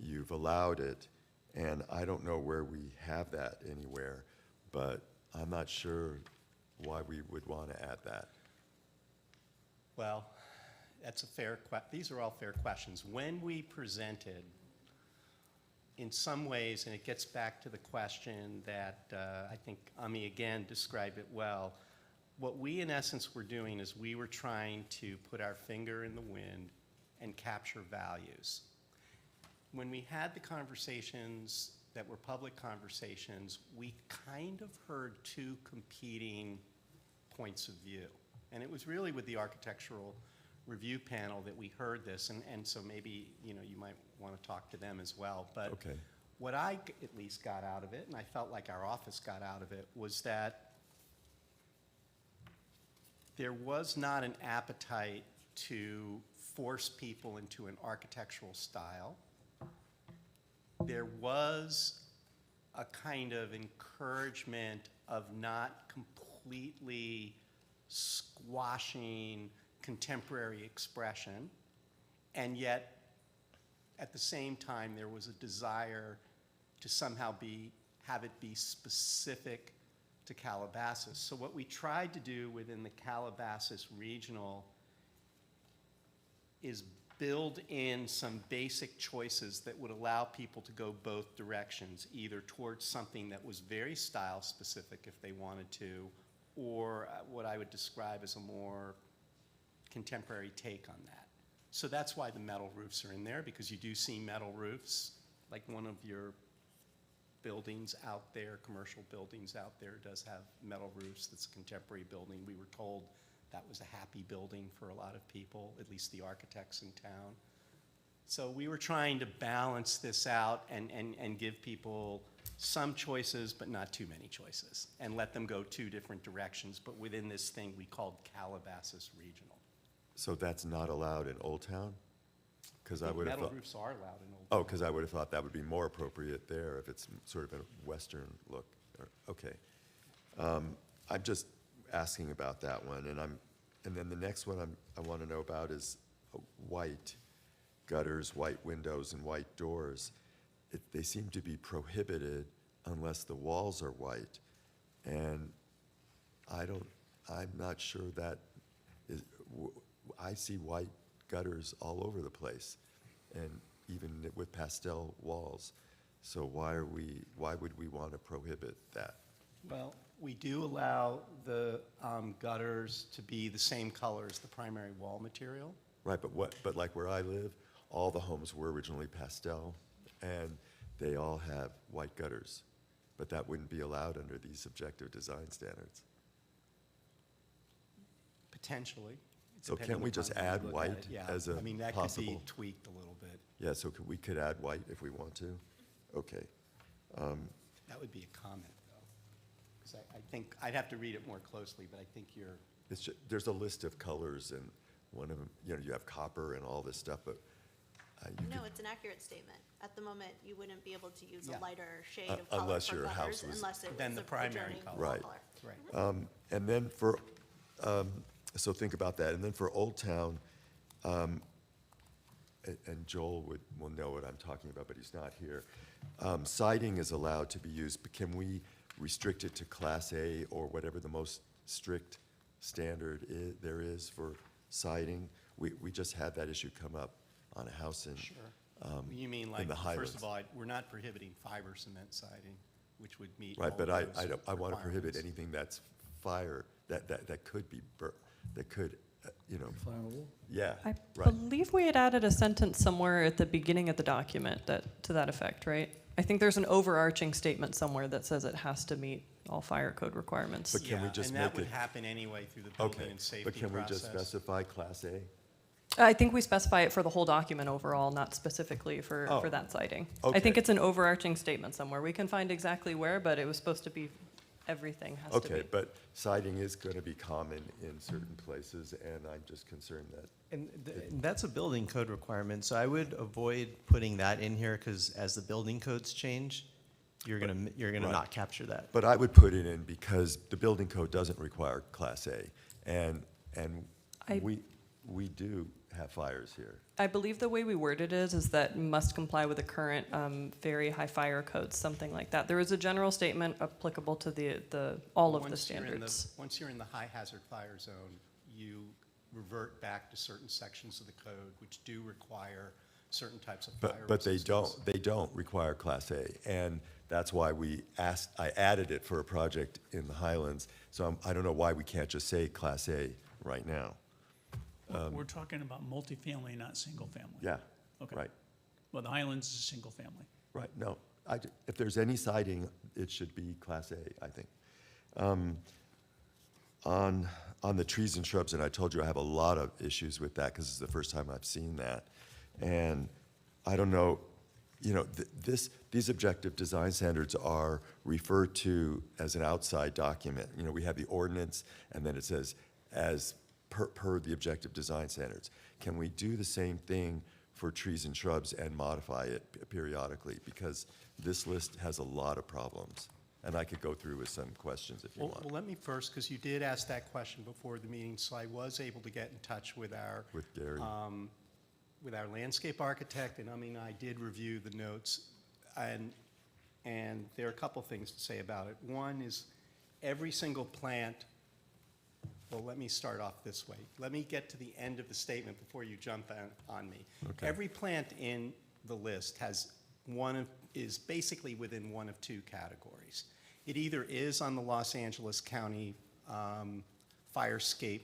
You've allowed it, and I don't know where we have that anywhere, but I'm not sure why we would want to add that. Well, that's a these are all fair questions. When we presented, in some ways, and it gets back to the question that I think Ami again described it well, what we in essence were doing is we were trying to put our finger in the wind and capture values. When we had the conversations that were public conversations, we kind of heard two competing points of view. And it was really with the architectural review panel that we heard this, and so maybe you might want to talk to them as well. But Okay. what I at least got out of it, and I felt like our office got out of it, was that there was not an appetite to force people into an architectural style. There was a kind of encouragement of not completely squashing contemporary expression, and yet at the same time there was a desire to somehow have it be specific to Calabasas. So what we tried to do within the Calabasas regional is build in some basic choices that would allow people to go both directions, either towards something that was very style specific if they wanted to, or what I would describe as a more contemporary take on that. So that's why the metal roofs are in there, because you do see metal roofs, like one of your buildings out there, commercial buildings out there does have metal roofs. That's a contemporary building. We were told that was a happy building for a lot of people, at least the architects in town. So we were trying to balance this out and give people some choices, but not too many choices, and let them go two different directions, but within this thing we called Calabasas Regional. So that's not allowed in Old Town? Because I think would have metal thought, roofs are allowed in Old oh, Town. because I would have thought that would be more appropriate there if it's sort of a western look. Okay. I'm just asking about that one, and then the next one I want to know about is white gutters, white windows, and white doors. They seem to be prohibited unless the walls are white, and I'm not sure that is, I see white gutters all over the place, and even with pastel walls. So why would we want to prohibit that? Well, we do allow the gutters to be the same color as the primary wall material. Right, but like where I live, all the homes were originally pastel, and they all have white gutters. But that wouldn't be allowed under these objective design standards. Potentially. So depending can't we upon just how you add look at white it. Yeah. as a I mean, that could be possible- tweaked a little bit. Yeah, so we could add white if we want to? Okay. That would be a comment, though. Because I think, I'd have to read it more closely, but I think you're, There's a list of colors, and one of them, you have copper and all this stuff, but you No, could- it's an accurate statement. At the moment, you wouldn't be able to use Yeah. a lighter shade of color unless for your gutters house was- unless it Then was the a primary adjoining color. wall Right. color. right. And then so think about that. And then for Old Town, and Joel will know what I'm talking about, but he's not here. Siding is allowed to be used, but can we restrict it to Class A or whatever the most strict standard there is for siding? We just had that issue come up on a house in. Sure. You mean like, the first Highlands. of all, we're not prohibiting fiber cement siding, which would meet all Right, but I those want to prohibit requirements. anything that's fire, that could be, that could, Flammable? yeah, I right. believe we had added a sentence somewhere at the beginning of the document to that effect, right? I think there's an overarching statement somewhere that says it has to meet all fire code requirements. But can we Yeah, just and that make would it- happen anyway through the building Okay, and safety but process. can we just specify Class A? I think we specify it for the whole document overall, not specifically for Oh, that citing. I think okay. it's an overarching statement somewhere. We can find exactly where, but it was supposed to be, everything has to be. Okay, but siding is going to be common in certain places, and I'm just concerned that, And that's a building code requirement, so I would avoid putting that in here, because as the building codes change, you're gonna Right. not capture that. but I would put it in because the building code doesn't require Class A, and I- we do have fires here. I believe the way we word it is that must comply with the current very high fire codes, something like that. There is a general statement applicable to all of the Once you're in standards. Once you're in the high hazard fire zone, you revert back to certain sections of the code which do require certain types of fire But they resistance. don't require Class A, and that's why I added it for a project in the Highlands, so I don't know why we can't just say Class A right now. We're talking about multifamily, not single-family. Yeah, Okay. right, Well, the Highlands is a single-family. right, no, if there's any siding, it should be Class A, I think. On the trees and shrubs, and I told you I have a lot of issues with that, because it's the first time I've seen that. And I don't know, these objective design standards are referred to as an outside document. We have the ordinance, and then it says, as per the objective design standards. Can we do the same thing for trees and shrubs and modify it periodically? Because this list has a lot of problems, and I could go through with some questions if you Well, want. let me first, because you did ask that question before the meeting, so I was able to get in touch with our With Gary. with our landscape architect, and I did review the notes, and there are a couple things to say about it. One is every single plant, well, let me start off this way. Let me get to the end of the statement before you jump on me. Okay. Every plant in the list is basically within one of two categories. It either is on the Los Angeles County Firescape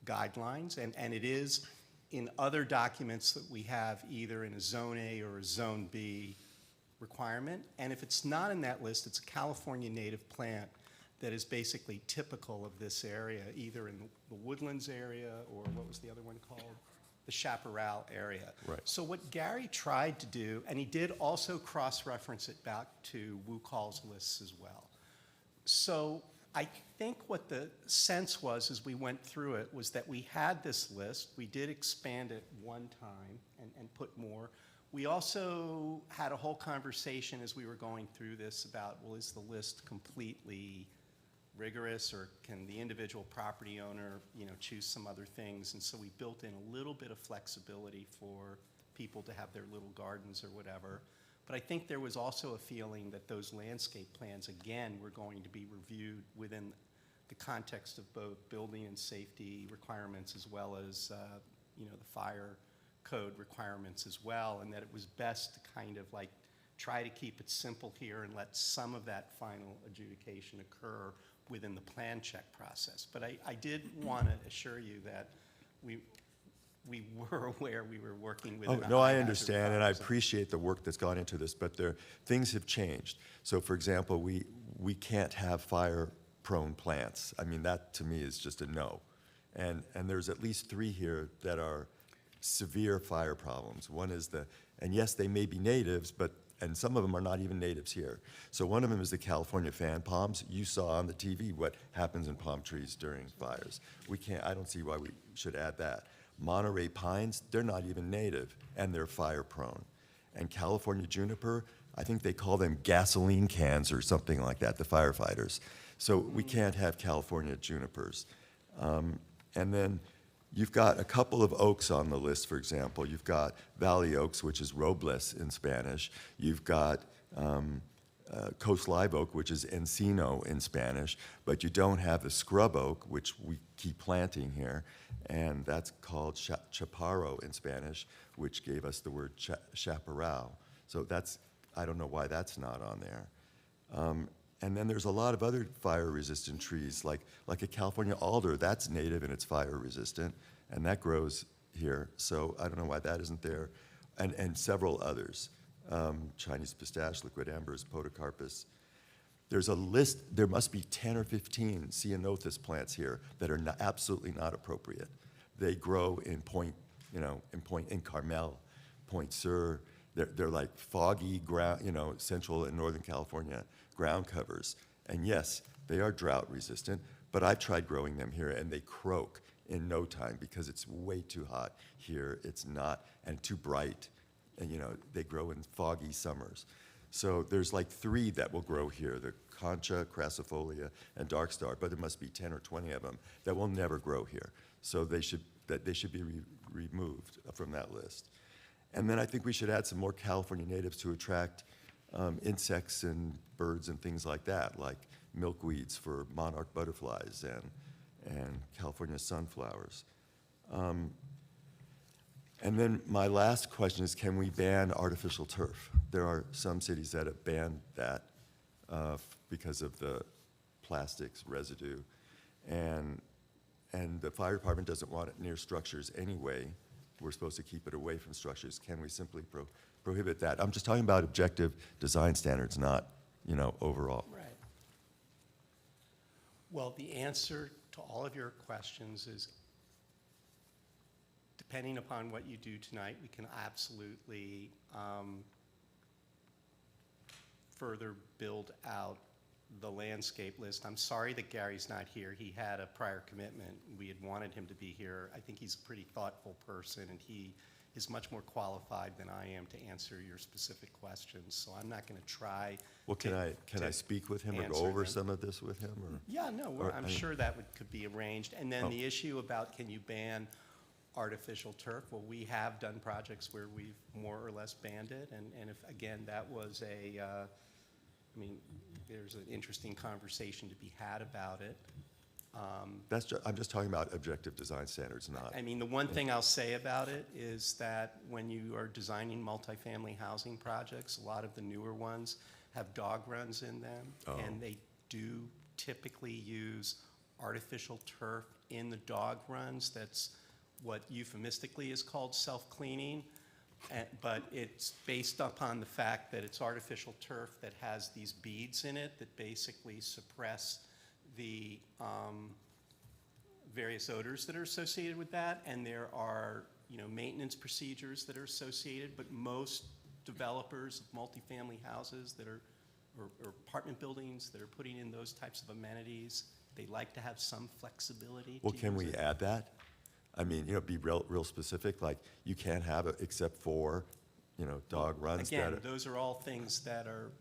guidelines, and it is in other documents that we have either in a Zone A or a Zone B requirement. And if it's not in that list, it's a California native plant that is basically typical of this area, either in the Woodlands area or what was the other one called? the chaparral area. Right. So what Gary tried to do, and he did also cross-reference it back to Wu Call's lists as well. So I think what the sense was as we went through it was that we had this list. We did expand it one time and put more. We also had a whole conversation as we were going through this about, well, is the list completely rigorous, or can the individual property owner, choose some other things? And so we built in a little bit of flexibility for people to have their little gardens or whatever. But I think there was also a feeling that those landscape plans, again, were going to be reviewed within the context of both building and safety requirements as well as, the fire code requirements as well, and that it was best to kind of like try to keep it simple here and let some of that final adjudication occur within the plan check process. But I did want to assure you that we were aware we were working with. Oh, no, I understand, and I appreciate the work that's gone into this, but things have changed. So, for example, we can't have fire-prone plants. I mean, that to me is just a no. And there's at least 3 here that are severe fire problems. One is and yes, they may be natives, and some of them are not even natives here. So one of them is the California fan palms. You saw on the TV what happens in palm trees during fires. I don't see why we should add that. Monterey pines, they're not even native, and they're fire prone. And California juniper, I think they call them gasoline cans or something like that, the firefighters. So we can't have California junipers. And then you've got a couple of oaks on the list, for example. You've got valley oaks, which is robles in Spanish. You've got coast live oak, which is encino in Spanish, but you don't have the scrub oak, which we keep planting here, and that's called chaparro in Spanish, which gave us the word chaparral. So I don't know why that's not on there. And then there's a lot of other fire-resistant trees, like a California alder. That's native and it's fire-resistant, and that grows here. So I don't know why that isn't there, and several others. Chinese pistache, liquid ambers, podocarpus. There's a list. There must be 10 or 15 ceanothus plants here that are absolutely not appropriate. They grow in Carmel, Point Sur. They're like foggy ground, Central and Northern California ground covers. And yes, they are drought resistant, but I've tried growing them here and they croak in no time because it's way too hot here. It's not, and too bright. And they grow in foggy summers. So there's like 3 that will grow here, the concha, crassifolia, and dark star, but there must be 10 or 20 of them that will never grow here. So they should be removed from that list. And then I think we should add some more California natives to attract insects and birds and things like that, like milkweeds for monarch butterflies and California sunflowers. And then my last question is, can we ban artificial turf? There are some cities that have banned that because of the plastics residue. And the fire department doesn't want it near structures anyway. We're supposed to keep it away from structures. Can we simply prohibit that? I'm just talking about objective design standards, not, overall. Right. Well, the answer to all of your questions is, depending upon what you do tonight, we can absolutely further build out the landscape list. I'm sorry that Gary's not here. He had a prior commitment. We had wanted him to be here. I think he's a pretty thoughtful person, and he is much more qualified than I am to answer your specific questions. So I'm not going to try. Well, can I speak with him or go over some of this with him? Or? Yeah, no, I'm sure that could be arranged. And then the issue about can you ban artificial turf? Well, we have done projects where we've more or less banned it, and if, again, that was there's an interesting conversation to be had about it. I'm just talking about objective design standards, not. The one thing I'll say about it is that when you are designing multifamily housing projects, a lot of the newer ones have dog runs in them, and they do typically use artificial turf in the dog runs. That's what euphemistically is called self-cleaning, but it's based upon the fact that it's artificial turf that has these beads in it that basically suppress the various odors that are associated with that, and there are maintenance procedures that are associated, but most developers of multifamily houses that are, or apartment buildings that are putting in those types of amenities, they like to have some flexibility Well, to can use we it. add that? I mean, be real specific, like you can't have it except for, dog runs. Again, those are all things that are,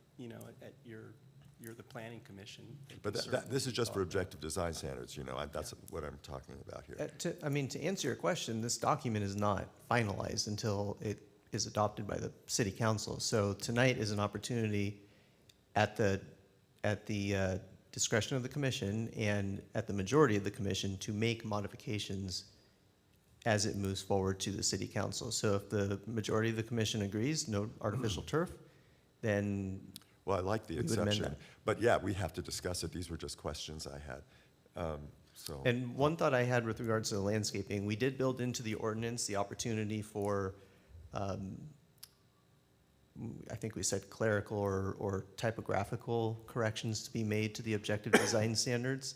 at you're the planning commission. They can But this certainly is just for talk about objective design standards, that's what I'm talking about here. To answer your question, this document is not finalized until it is adopted by the city council. So tonight is an opportunity at the discretion of the commission and at the majority of the commission to make modifications as it moves forward to the city council. So if the majority of the commission agrees, no artificial turf, then Well, I like the we would amend exception, that. but yeah, we have to discuss it. These were just questions I had. So, And one thought I had with regards to the landscaping, we did build into the ordinance the opportunity for, I think we said clerical or typographical corrections to be made to the objective design standards.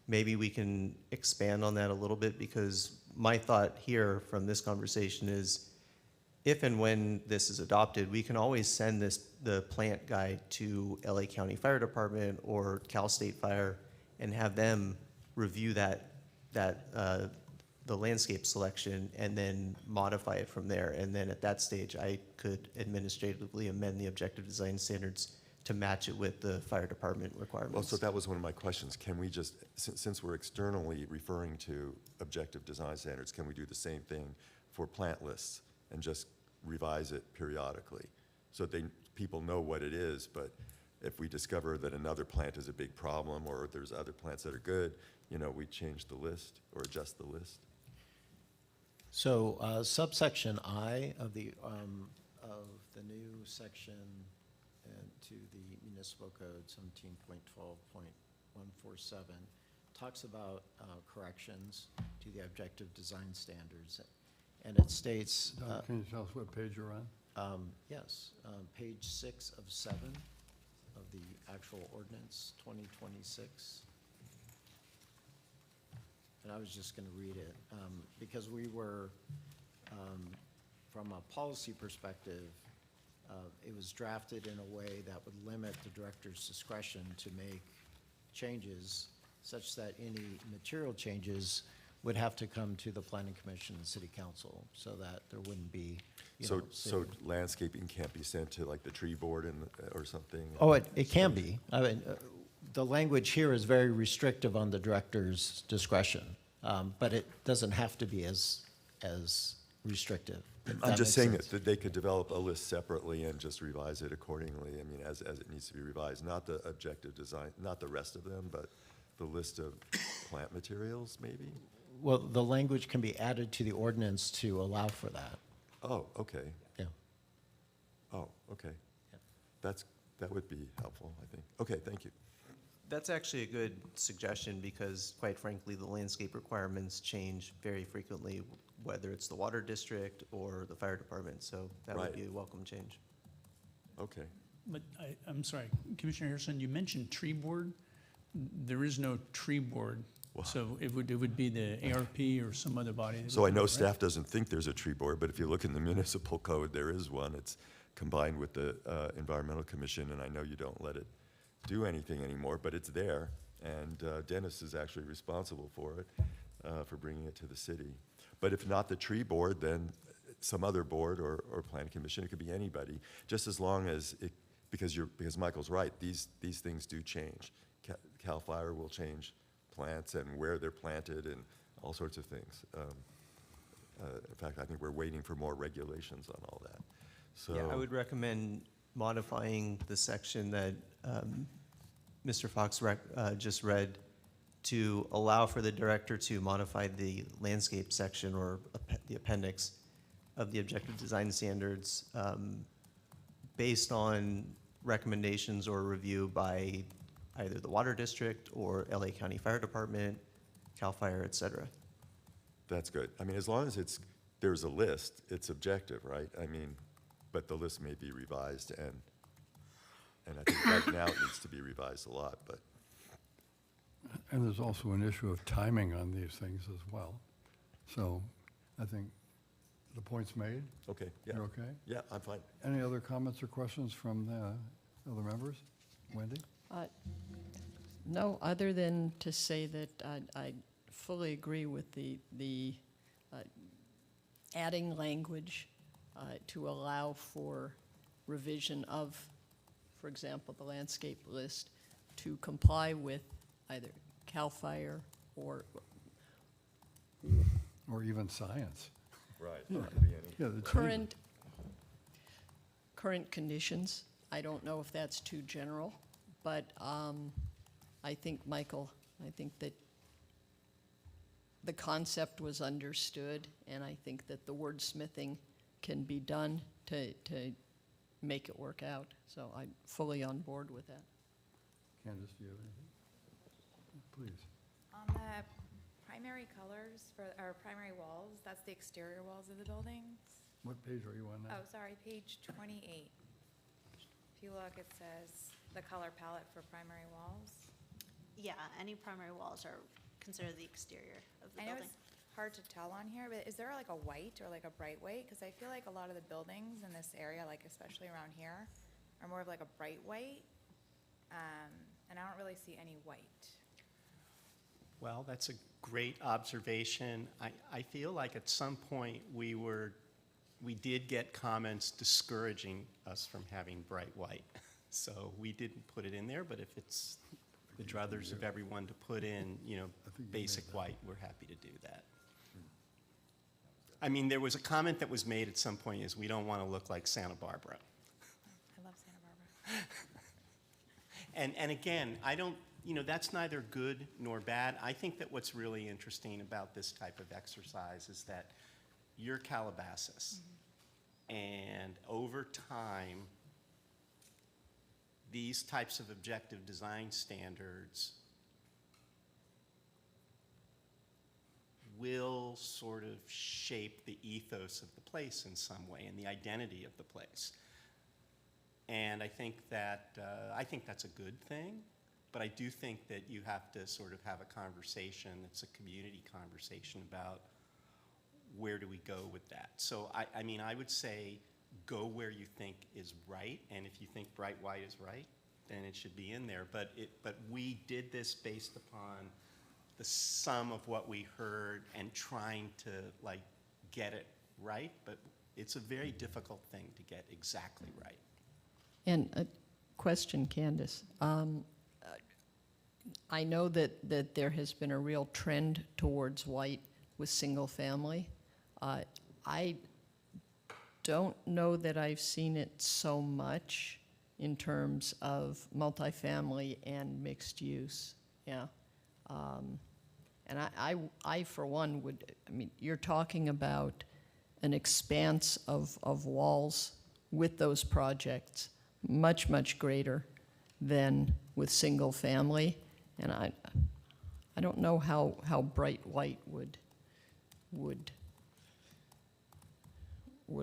Maybe we can expand on that a little bit, because my thought here from this conversation is if and when this is adopted, we can always send the plant guide to LA County Fire Department or Cal State Fire and have them review the landscape selection and then modify it from there. And then at that stage, I could administratively amend the objective design standards to match it with the fire department requirements. well, so that was one of my questions. Can we just, since we're externally referring to objective design standards, can we do the same thing for plant lists and just revise it periodically? So people know what it is, but if we discover that another plant is a big problem or there's other plants that are good, we change the list or adjust the list. So subsection I of the new section to the municipal code 17.12.147 talks about corrections to the objective design standards. And it states, Can you tell us what page you're on? yes, page 6 of 7 of the actual ordinance 2026. And I was just going to read it, because we were, from a policy perspective, it was drafted in a way that would limit the director's discretion to make changes such that any material changes would have to come to the planning commission and city council, so that there wouldn't be, So landscaping can't be sent to like the tree board or something? Oh, it can be. I mean, the language here is very restrictive on the director's discretion, but it doesn't have to be as restrictive. if I'm that just makes saying sense. that they could develop a list separately and just revise it accordingly, as it needs to be revised, not the objective design, not the rest of them, but the list of plant materials, maybe? Well, the language can be added to the ordinance to allow for that, Oh, okay. yeah. Oh, okay. Yeah. That would be helpful, I think. Okay, thank you. That's actually a good suggestion, because quite frankly, the landscape requirements change very frequently, whether it's the water district or the fire department, so that would Right. be a welcome change. Okay. But I'm sorry, Commissioner Harrison, you mentioned tree board. There is no tree board, Wow. so it would be the ARP or some other body. that So would I do know it, right? staff doesn't think there's a tree board, but if you look in the municipal code, there is one. It's combined with the Environmental Commission, and I know you don't let it do anything anymore, but it's there. And Dennis is actually responsible for it, for bringing it to the city. But if not the tree board, then some other board or planning commission, it could be anybody, just as long as it, because Michael's right, these things do change. CAL FIRE will change plants and where they're planted and all sorts of things. In fact, I think we're waiting for more regulations on all that. So Yeah, I would recommend modifying the section that Mr. Fox just read to allow for the director to modify the landscape section or the appendix of the objective design standards based on recommendations or review by either the water district or LA County Fire Department, CAL FIRE, et cetera. that's good. I mean, as long as there's a list, it's objective, right? I mean, but the list may be revised, and I think right now it needs to be revised a lot, but And there's also an issue of timing on these things as well. So I think The point's made? Okay, yeah. You okay? Yeah, I'm fine. Any other comments or questions from the other members? Wendy? No, other than to say that I fully agree with the adding language to allow for revision of, for example, the landscape list to comply with either CAL FIRE or Or even science? Right, there could be any. Yeah, the changes. current conditions. I don't know if that's too general, but I think, Michael, I think that the concept was understood, and I think that the wordsmithing can be done to make it work out. So I'm fully on board with that. Candace, do you have anything? Please. On the primary colors for, or primary walls, that's the exterior walls of the buildings. What page are you on now? Oh, sorry, page 28. If you look, it says the color palette for primary walls. Yeah, any primary walls are considered the exterior of the I know building. it's hard to tell on here, but is there like a white or like a bright white? Because I feel like a lot of the buildings in this area, like especially around here, are more of like a bright white. And I don't really see any white. Well, that's a great observation. I feel like at some point we did get comments discouraging us from having bright white. So we didn't put it in there, but if it's the druthers of everyone to put in, I think you made basic that. white, we're happy to do that. I mean, there was a comment that was made at some point is we don't want to look like Santa Barbara. I love Santa Barbara. And again, I don't, that's neither good nor bad. I think that what's really interesting about this type of exercise is that you're Calabasas. And over time, these types of objective design standards will sort of shape the ethos of the place in some way and the identity of the place. And I think that's a good thing, but I do think that you have to sort of have a conversation that's a community conversation about where do we go with that. So I mean, I would say go where you think is right, and if you think bright white is right, then it should be in there. But we did this based upon the sum of what we heard and trying to like get it right, but it's a very difficult thing to get exactly right. And a question, Candace. I know that there has been a real trend towards white with single family. I don't know that I've seen it so much in terms of multifamily and mixed use. Yeah. And I for one would, I mean, you're talking about an expanse of walls with those projects, much, much greater than with single family. And I don't know how bright white would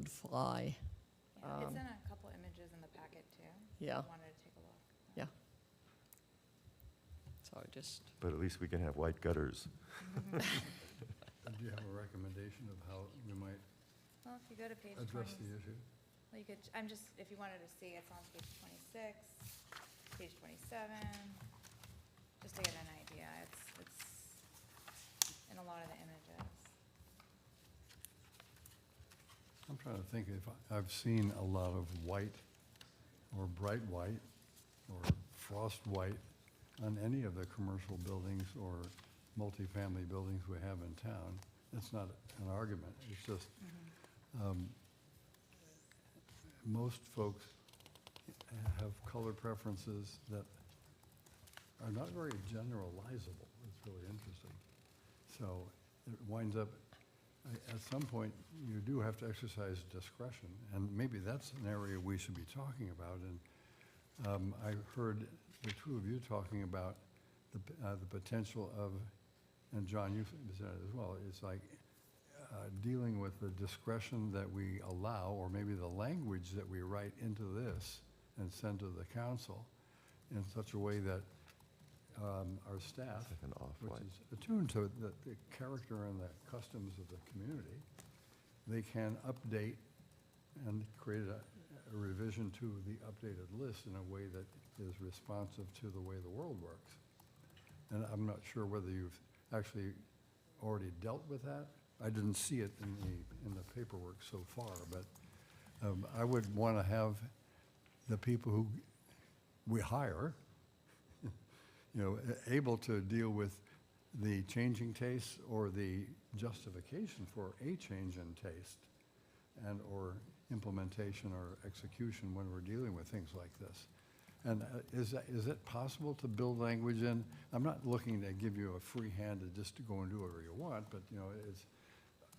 fly. Yeah, it's in a couple images in the packet too. Yeah. If you wanted to take a look. Yeah. So I just, But at least we can have white gutters. Do you have a recommendation of how we might Well, if you go to page 20. address the issue? Well, you could, if you wanted to see, it's on page 26, page 27, just to get an idea. It's in a lot of the images. I'm trying to think if I've seen a lot of white or bright white or frost white on any of the commercial buildings or multifamily buildings we have in town. It's not an argument, it's just, most folks have color preferences that are not very generalizable. It's really interesting. So it winds up, at some point, you do have to exercise discretion, and maybe that's an area we should be talking about. And I heard the two of you talking about the potential of, and John, you said it as well, it's like dealing with the discretion that we allow, or maybe the language that we write into this and send to the council in such a way that our staff, Like an which off-white. is attuned to the character and the customs of the community, they can update and create a revision to the updated list in a way that is responsive to the way the world works. And I'm not sure whether you've actually already dealt with that. I didn't see it in the paperwork so far, but I would want to have the people who we hire, able to deal with the changing tastes or the justification for a change in taste and or implementation or execution when we're dealing with things like this. And is it possible to build language in? I'm not looking to give you a free hand to just to go and do whatever you want, but it's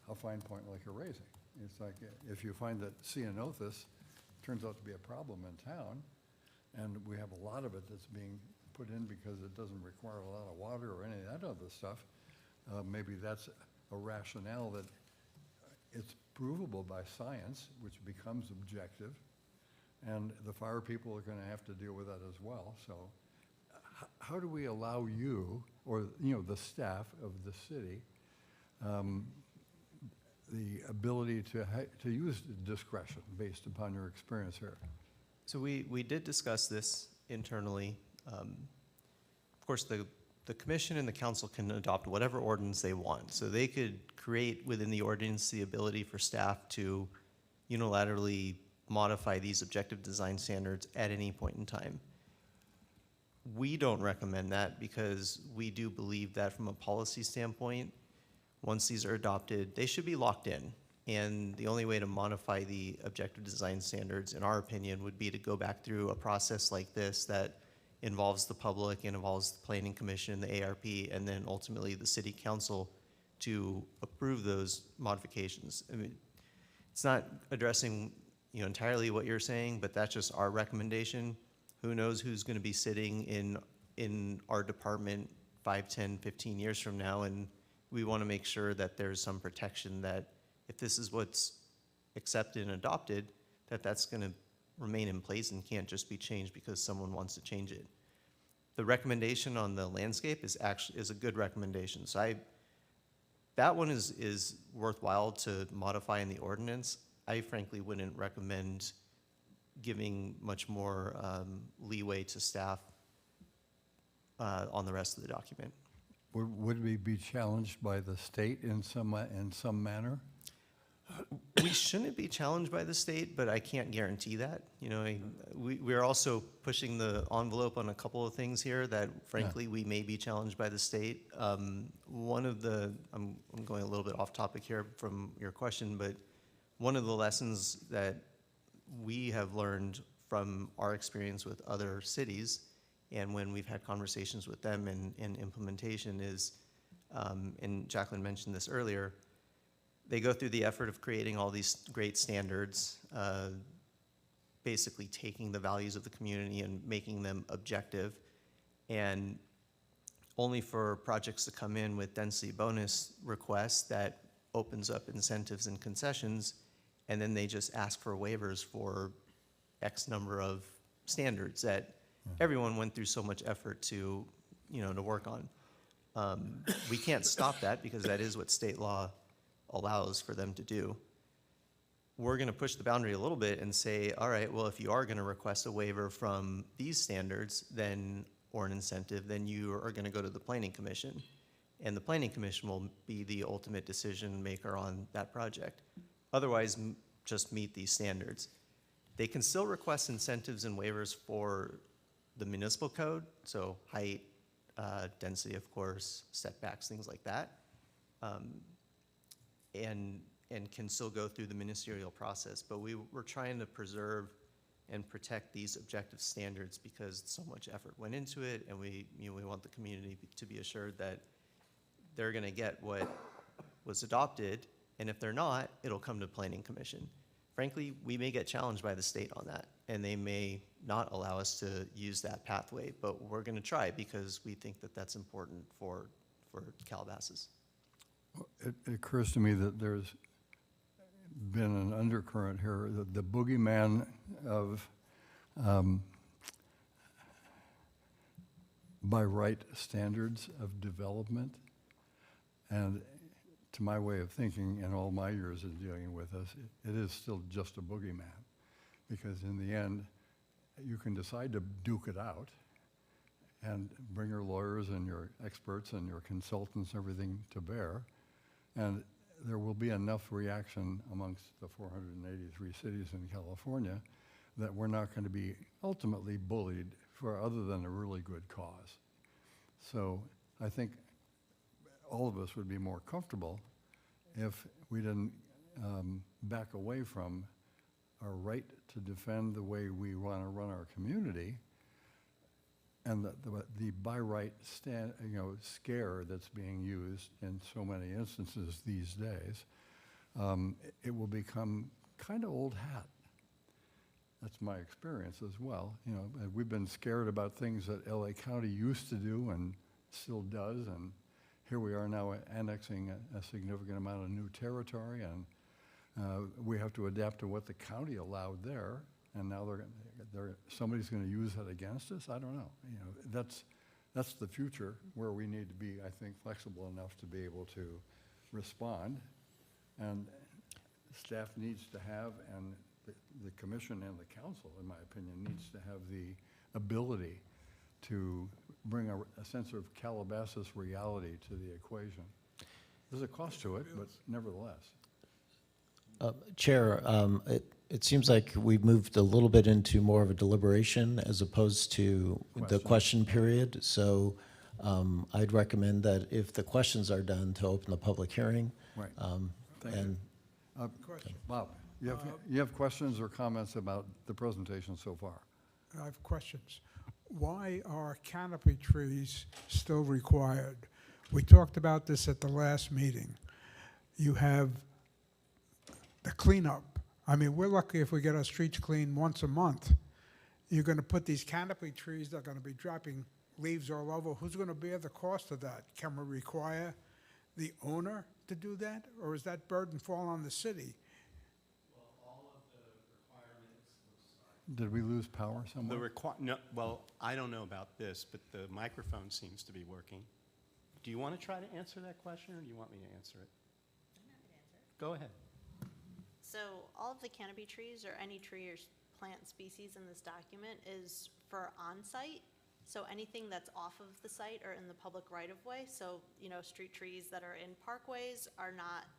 a fine point like erasing. It's like if you find that ceanothus turns out to be a problem in town, and we have a lot of it that's being put in because it doesn't require a lot of water or any of that other stuff, maybe that's a rationale that it's provable by science, which becomes objective, and the fire people are going to have to deal with that as well. So how do we allow you, or the staff of the city, the ability to use discretion based upon your experience here? So we did discuss this internally. Of course, the commission and the council can adopt whatever ordinance they want. So they could create within the ordinance the ability for staff to unilaterally modify these objective design standards at any point in time. We don't recommend that because we do believe that from a policy standpoint, once these are adopted, they should be locked in. And the only way to modify the objective design standards, in our opinion, would be to go back through a process like this that involves the public and involves the Planning Commission, the ARP, and then ultimately the City Council to approve those modifications. I mean, it's not addressing entirely what you're saying, but that's just our recommendation. Who knows who's going to be sitting in our department 5, 10, 15 years from now, and we want to make sure that there's some protection that if this is what's accepted and adopted, that's going to remain in place and can't just be changed because someone wants to change it. The recommendation on the landscape is a good recommendation. So that one is worthwhile to modify in the ordinance. I frankly wouldn't recommend giving much more leeway to staff on the rest of the document. Would we be challenged by the state in some manner? We shouldn't be challenged by the state, but I can't guarantee that. We're also pushing the envelope on a couple of things here that, frankly, we may be challenged by the state. One of the, I'm going a little bit off topic here from your question, but one of the lessons that we have learned from our experience with other cities and when we've had conversations with them in implementation is, and Jacqueline mentioned this earlier, they go through the effort of creating all these great standards, basically taking the values of the community and making them objective, and only for projects to come in with density bonus requests that opens up incentives and concessions, and then they just ask for waivers for X number of standards that everyone went through so much effort to work on. We can't stop that because that is what state law allows for them to do. We're going to push the boundary a little bit and say, all right, well, if you are going to request a waiver from these standards, then or an incentive, then you are going to go to the Planning Commission, and the Planning Commission will be the ultimate decision maker on that project. Otherwise, just meet these standards. They can still request incentives and waivers for the municipal code, so height, density, of course, setbacks, things like that. And can still go through the ministerial process. But we're trying to preserve and protect these objective standards because so much effort went into it, and we want the community to be assured that they're going to get what was adopted, and if they're not, it'll come to Planning Commission. Frankly, we may get challenged by the state on that, and they may not allow us to use that pathway, but we're going to try because we think that that's important for Calabasas. It occurs to me that there's been an undercurrent here, the boogeyman of by right standards of development. And to my way of thinking and all my years of dealing with this, it is still just a boogeyman. Because in the end, you can decide to duke it out and bring your lawyers and your experts and your consultants, everything to bear, and there will be enough reaction amongst the 483 cities in California that we're not going to be ultimately bullied for other than a really good cause. So I think all of us would be more comfortable if we didn't back away from our right to defend the way we want to run our community, and the by right scare that's being used in so many instances these days. It will become kind of old hat. That's my experience as well. You know, we've been scared about things that LA County used to do and still does, and here we are now annexing a significant amount of new territory, and we have to adapt to what the county allowed there, and now somebody's going to use that against us. I don't know. You know, that's the future where we need to be, I think, flexible enough to be able to respond, and staff needs to have, and the commission and the council, in my opinion, needs to have the ability to bring a sense of Calabasas reality to the equation. There's a cost to it, but nevertheless. Chair, it seems like we've moved a little bit into more of a deliberation as opposed to the question period. So I'd recommend that if the questions are done, to open the public hearing. Right. Thank And you. Question. Bob, you have questions or comments about the presentation so far? I have questions. Why are canopy trees still required? We talked about this at the last meeting. You have the cleanup. I mean, we're lucky if we get our streets cleaned once a month. You're going to put these canopy trees that are going to be dropping leaves all over. Who's going to bear the cost of that? Can we require the owner to do that, or is that burden fall on the city? Did we lose power somewhere? No, well, I don't know about this, but the microphone seems to be working. Do you want to try to answer that question, or do you want me to answer it? I'm happy to answer it. Go ahead. So all of the canopy trees or any tree or plant species in this document is for on-site. So anything that's off of the site or in the public right-of-way, so, you know, street trees that are in parkways are not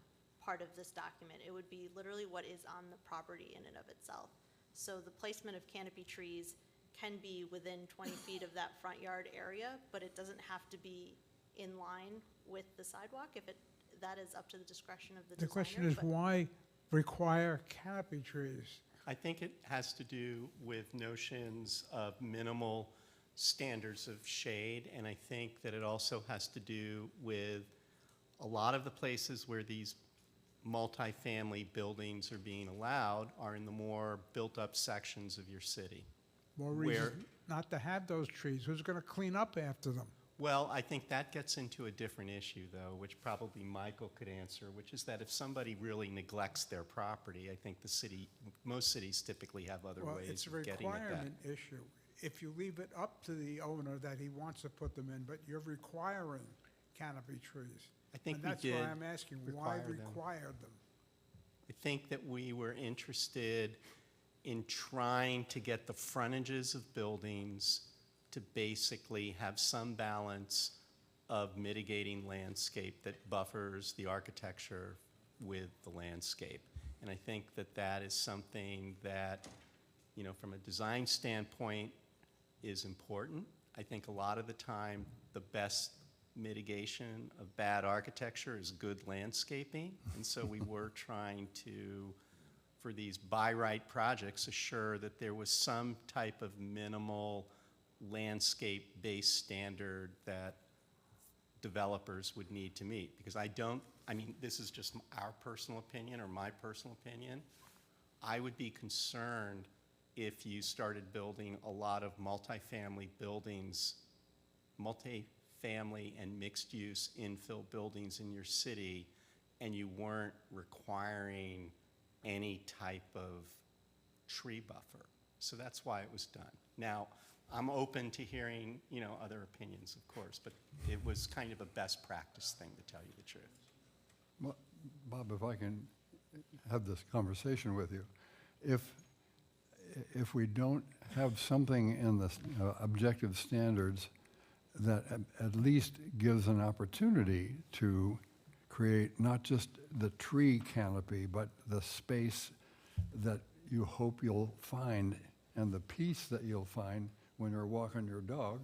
part of this document. It would be literally what is on the property in and of itself. So the placement of canopy trees can be within 20 feet of that front yard area, but it doesn't have to be in line with the sidewalk. That is up to the discretion of the designer. The question is, why require canopy trees? I think it has to do with notions of minimal standards of shade, and I think that it also has to do with a lot of the places where these multifamily buildings are being allowed are in the more built-up sections of your city. More reason not to have those trees. Who's going to clean up after them? Well, I think that gets into a different issue, though, which probably Michael could answer, which is that if somebody really neglects their property, I think most cities typically have other Well, ways it's a of getting at that. requirement issue. If you leave it up to the owner that he wants to put them in, but you're requiring canopy trees. I think And we that's did why I'm asking, why require them. require them? I think that we were interested in trying to get the frontages of buildings to basically have some balance of mitigating landscape that buffers the architecture with the landscape. And I think that that is something that, you know, from a design standpoint is important. I think a lot of the time the best mitigation of bad architecture is good landscaping. And so we were trying to, for these by right projects, assure that there was some type of minimal landscape-based standard that developers would need to meet. Because I mean, this is just our personal opinion or my personal opinion. I would be concerned if you started building a lot of multifamily buildings, multifamily and mixed-use infill buildings in your city, and you weren't requiring any type of tree buffer. So that's why it was done. Now, I'm open to hearing, you know, other opinions, of course, but it was kind of a best practice thing, to tell you the truth. Well, Bob, if I can have this conversation with you, if we don't have something in the objective standards that at least gives an opportunity to create not just the tree canopy, but the space that you hope you'll find and the peace that you'll find when you're walking your dog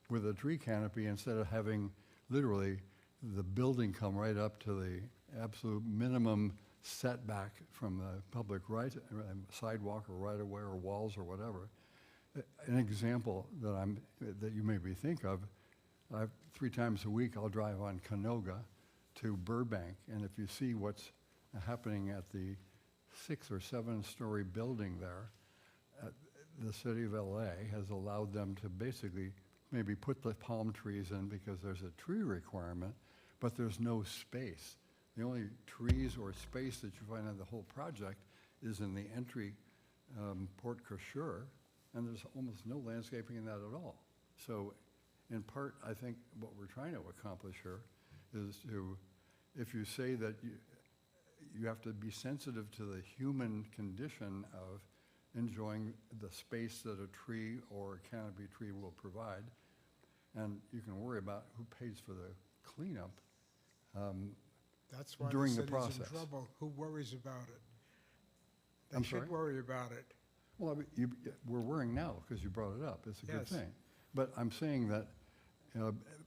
with a tree canopy, instead of having literally the building come right up to the absolute minimum setback from the public right, sidewalk or right of way or walls or whatever. An example that you maybe think of, 3 times a week I'll drive on Canoga to Burbank, and if you see what's happening at the 6 or 7 story building there, the city of LA has allowed them to basically maybe put the palm trees in because there's a tree requirement, but there's no space. The only trees or space that you find in the whole project is in the entry Port Couture, and there's almost no landscaping in that at all. So in part, I think what we're trying to accomplish here is to, if you say that you have to be sensitive to the human condition of enjoying the space that a tree or a canopy tree will provide, and you can worry about who pays for the cleanup. That's why the During the city's process. in trouble. Who worries about it? They I'm should sorry? worry about it. Well, I mean, we're worrying now because you brought it up. It's a good Yes. thing. But I'm saying that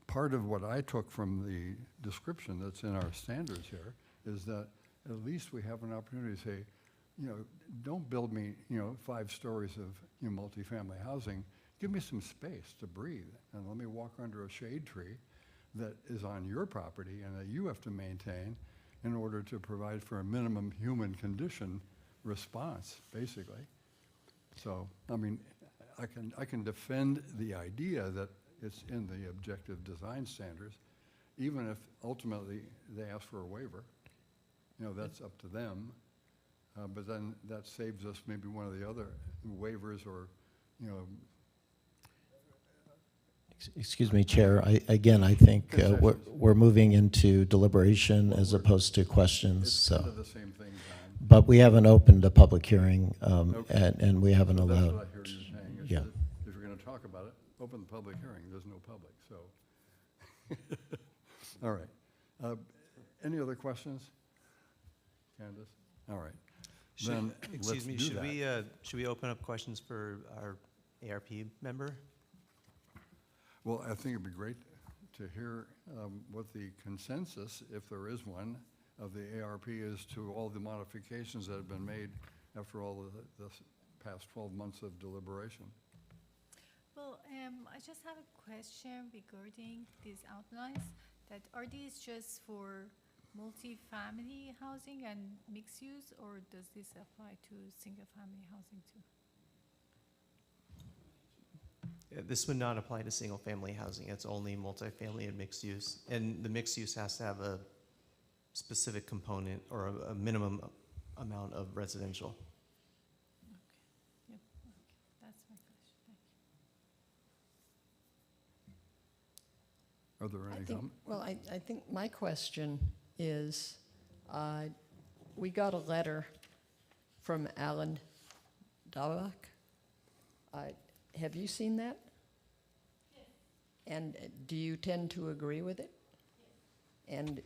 part of what I took from the description that's in our standards here is that at least we have an opportunity to say, don't build me, 5 stories of multifamily housing. Give me some space to breathe, and let me walk under a shade tree that is on your property and that you have to maintain in order to provide for a minimum human condition response, basically. So, I mean, I can defend the idea that it's in the objective design standards, even if ultimately they ask for a waiver. That's up to them. But then that saves us maybe one of the other waivers or, Excuse me, Chair. I think Concessions. we're moving into deliberation as opposed to questions, it's kind so. of the same thing, John. But we haven't opened a public hearing, Okay. and we haven't So that's allowed. what I heard you saying. is Yeah. that If you're going to talk about it, open the public hearing. There's no public, so. All right. Any other questions? Candace? All right. Then Excuse let's me, do that. should we open up questions for our ARP member? Well, I think it'd be great to hear what the consensus, if there is one, of the ARP is to all the modifications that have been made after all of the past 12 months of deliberation. Well, I just have a question regarding these outlines, that are these just for multi-family housing and mixed use, or does this apply to single-family housing too? This would not apply to single-family housing. It's only multifamily and mixed use. And the mixed use has to have a specific component or a minimum amount of residential. Yep, okay, that's my question, thank you. Are there any comments? Well, I think my question is, we got a letter from Alan Dabak. Have you seen that? Yes. And do you tend to agree with it? Yes. And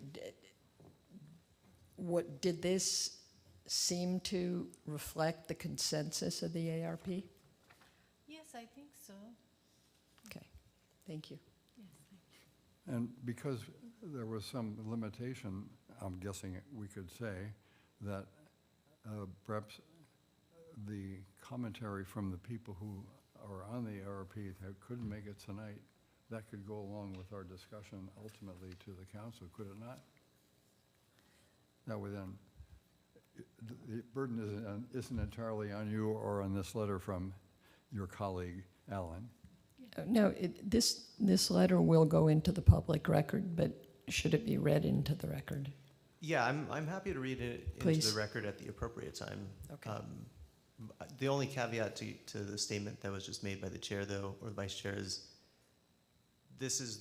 what did this seem to reflect the consensus of the ARP? Yes, I think so. Okay, thank you. Yes, thank you. And because there was some limitation, I'm guessing we could say that perhaps the commentary from the people who are on the ARP that couldn't make it tonight, that could go along with our discussion ultimately to the council, could it not? That way then, the burden isn't entirely on you or on this letter from your colleague, Alan. No, this letter will go into the public record, but should it be read into the record? Yeah, I'm happy to read it into Please. the record at the appropriate time. Okay. The only caveat to the statement that was just made by the chair, though, or the vice chair, is this is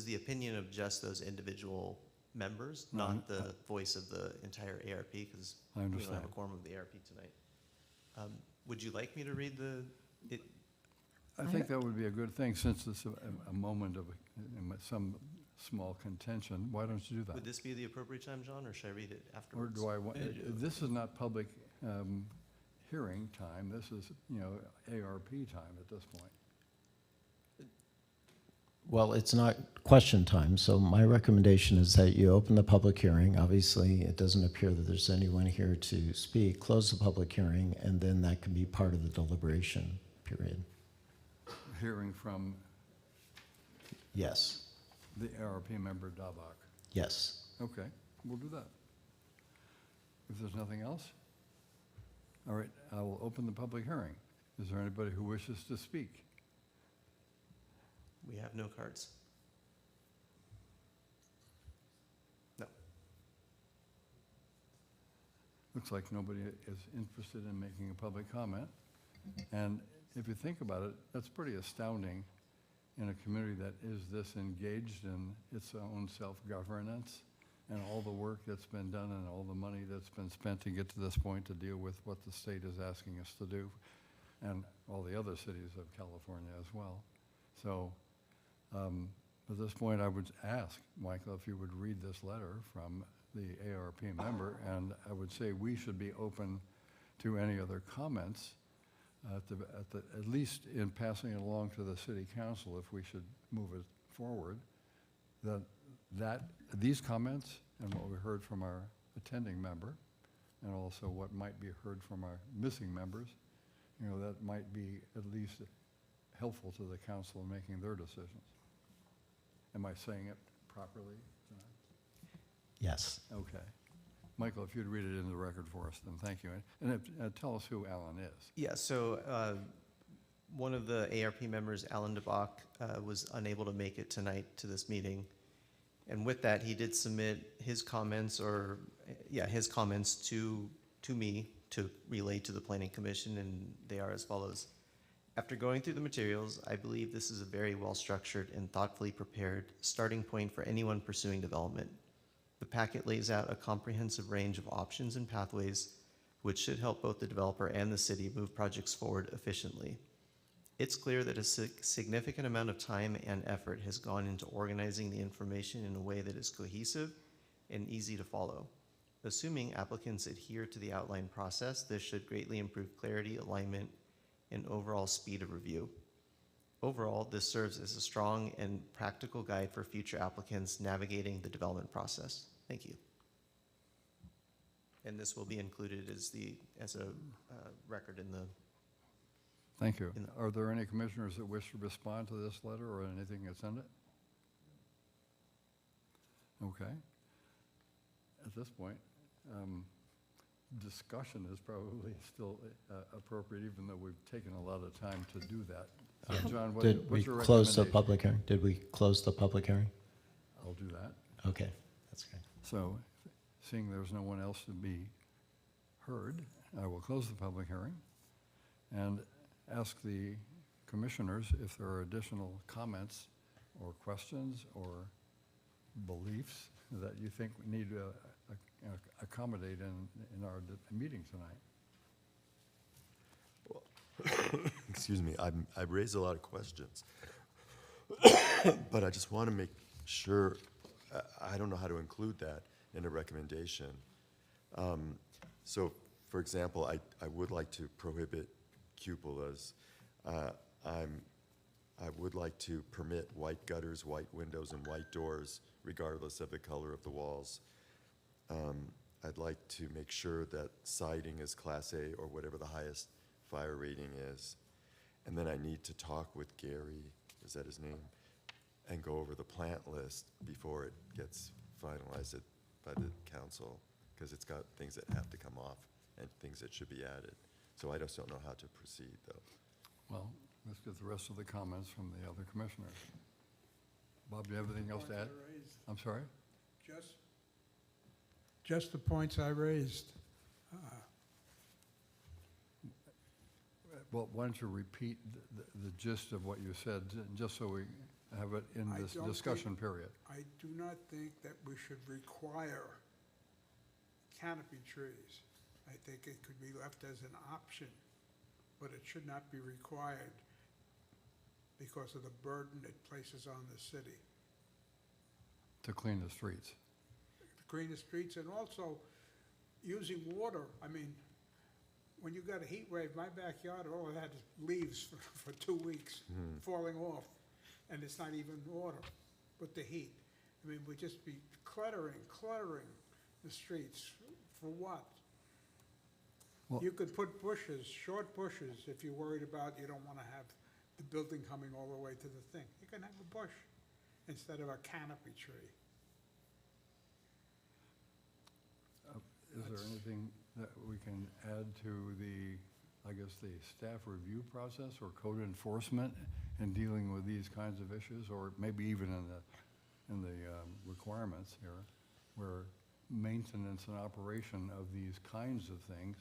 the opinion of just those individual members, No, not the voice of the entire ARP, because I we don't understand. have a quorum of the ARP tonight. Would you like me to read I think that would be a good thing, since it's a moment of some small contention. Why don't you do that? would this be the appropriate time, John, or should I read it Or afterwards? do I want, this is not public hearing time, this is, ARP time at this point. Well, it's not question time, so my recommendation is that you open the public hearing. Obviously, it doesn't appear that there's anyone here to speak. Close the public hearing, and then that can be part of the deliberation period. Hearing from Yes, the ARP member Dabak. yes. Okay, we'll do that. If there's nothing else, all right, I will open the public hearing. Is there anybody who wishes to speak? We have no cards. No. Looks like nobody is interested in making a public comment. And if you think about it, that's pretty astounding in a community that is this engaged in its own self-governance and all the work that's been done and all the money that's been spent to get to this point to deal with what the state is asking us to do, and all the other cities of California as well. So at this point, I would ask, Michael, if you would read this letter from the ARP member, and I would say we should be open to any other comments, at least in passing it along to the city council, if we should move it forward, that these comments and what we heard from our attending member, and also what might be heard from our missing members, that might be at least helpful to the council in making their decisions. Am I saying it properly tonight? Yes. Okay. Michael, if you'd read it into the record for us, then thank you. And tell us who Alan is. Yeah, so one of the ARP members, Alan DeBach, was unable to make it tonight to this meeting. And with that, he did submit his comments, his comments to me to relay to the Planning Commission, and they are as follows. After going through the materials, I believe this is a very well-structured and thoughtfully prepared starting point for anyone pursuing development. The packet lays out a comprehensive range of options and pathways which should help both the developer and the city move projects forward efficiently. It's clear that a significant amount of time and effort has gone into organizing the information in a way that is cohesive and easy to follow. Assuming applicants adhere to the outline process, this should greatly improve clarity, alignment, and overall speed of review. Overall, this serves as a strong and practical guide for future applicants navigating the development process. Thank you. And this will be included as a record in the. Thank you. Are there any commissioners that wish to respond to this letter or anything that's in it? Okay. At this point, discussion is probably still appropriate, even though we've taken a lot of time to do that. So John, Did we what's your close the recommendation? public hearing? Did we close the public hearing? I'll do that. Okay, that's great. So, seeing there's no one else to be heard, I will close the public hearing and ask the commissioners if there are additional comments or questions or beliefs that you think we need to accommodate in our meeting tonight. Excuse me, I've raised a lot of questions. But I just want to make sure, I don't know how to include that in a recommendation. So, for example, I would like to prohibit cupolas. I would like to permit white gutters, white windows, and white doors, regardless of the color of the walls. I'd like to make sure that siding is Class A or whatever the highest fire rating is. And then I need to talk with Gary, is that his name, and go over the plant list before it gets finalized by the council, because it's got things that have to come off and things that should be added. So I just don't know how to proceed, though. Well, let's get the rest of the comments from the other commissioners. Bob, do you have anything else to add? I'm sorry? Just the points I raised. Well, why don't you repeat the gist of what you said, just so we have it in I this don't discussion period. I do not think that we should require canopy trees. I think it could be left as an option, but it should not be required because of the burden it places on the city. To clean the streets. To clean the streets and also using water. I mean, when you got a heat wave, my backyard, all it had is leaves for 2 weeks falling off, and it's not even water, but the heat. I mean, we'd just be cluttering the streets. For what? Well- You could put bushes, short bushes, if you're worried about, you don't want to have the building coming all the way to the thing. You can have a bush instead of a canopy tree. Is there anything that we can add to the, I guess, the staff review process or code enforcement in dealing with these kinds of issues? Or maybe even in the requirements here, where maintenance and operation of these kinds of things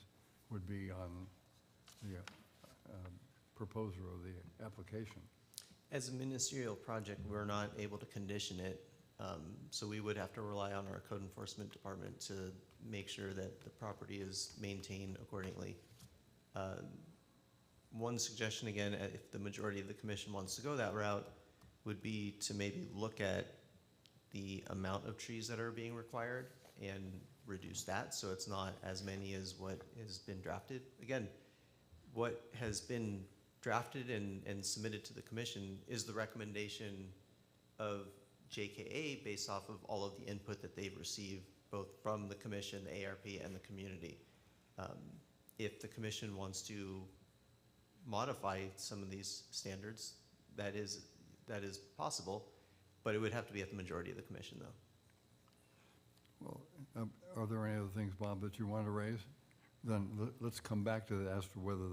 would be on the proposer of the application? As a ministerial project, we're not able to condition it, so we would have to rely on our code enforcement department to make sure that the property is maintained accordingly. One suggestion, again, if the majority of the commission wants to go that route, would be to maybe look at the amount of trees that are being required and reduce that, so it's not as many as what has been drafted. Again, what has been drafted and submitted to the commission is the recommendation of JKA based off of all of the input that they've received, both from the commission, the ARP, and the community. If the commission wants to modify some of these standards, that is possible, but it would have to be at the majority of the commission, though. Well, are there any other things, Bob, that you want to raise? Then let's come back to as to whether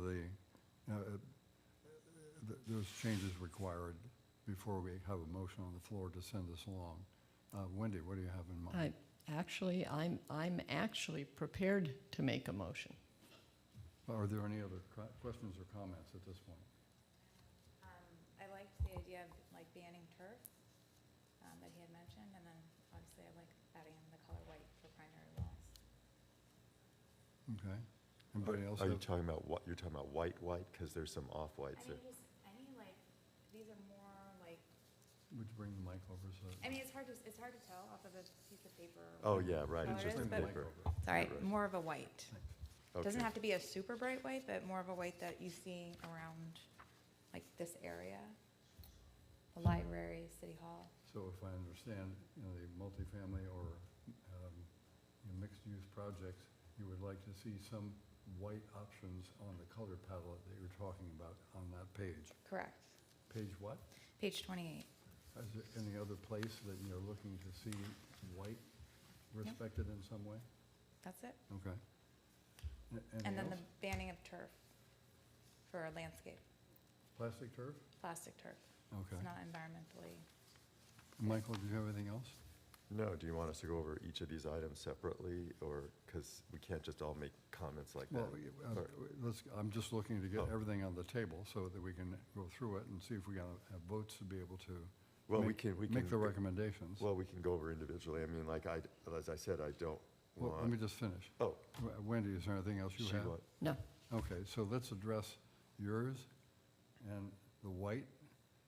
there's changes required before we have a motion on the floor to send this along. Wendy, what do you have in mind? I'm actually prepared to make a motion. Are there any other questions or comments at this point? I liked the idea of like banning turf that he had mentioned, and then obviously I like adding in the color white for primary walls. Okay. Anybody else? Are you have- talking about what, you're talking about white, because there's some off-whites I there? mean, just any like, these are more like, Would you bring the mic over so? I mean, it's hard to tell off of a piece of paper. Oh, yeah, right, color it's it just is, a but- paper. Sorry, Right. more of a white. Doesn't Okay. have to be a super bright white, but more of a white that you see around like this area, the library, city hall. So if I understand, the multifamily or mixed-use projects, you would like to see some white options on the color palette that you're talking about on that page. Correct. Page what? Page 28. Is there any other place that you're looking to see white respected in some way? That's it. Okay. And then the Anything else? banning of turf for landscape, Plastic turf? plastic turf. Okay. It's not environmentally. Michael, do you have anything else? No, do you want us to go over each of these items separately, or, because we can't just all make comments like that? Well, Or- I'm just looking to get Oh. everything on the table so that we can go through it and see if we have votes to be able to Well, we make can the go- recommendations. Well, we can go over individually. I mean, like, as I said, I don't Well, let me want. just finish. Oh, Wendy, is there anything else you she have? want, No. Okay, so let's address yours and the white,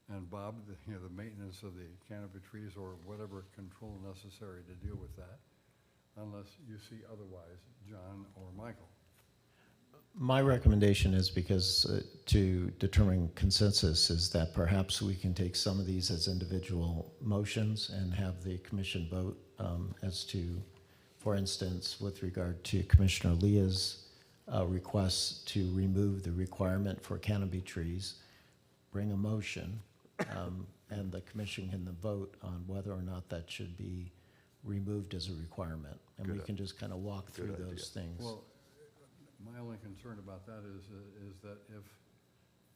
and Bob, the maintenance of the canopy trees or whatever control necessary to deal with that, unless you see otherwise, John or Michael. My recommendation is, because to determine consensus, is that perhaps we can take some of these as individual motions and have the commission vote as to, for instance, with regard to Commissioner Leah's request to remove the requirement for canopy trees, bring a motion, and the commission can then vote on whether or not that should be removed as a requirement. And we Good- can just kind of walk good through idea. those things. Well, my only concern about that is that if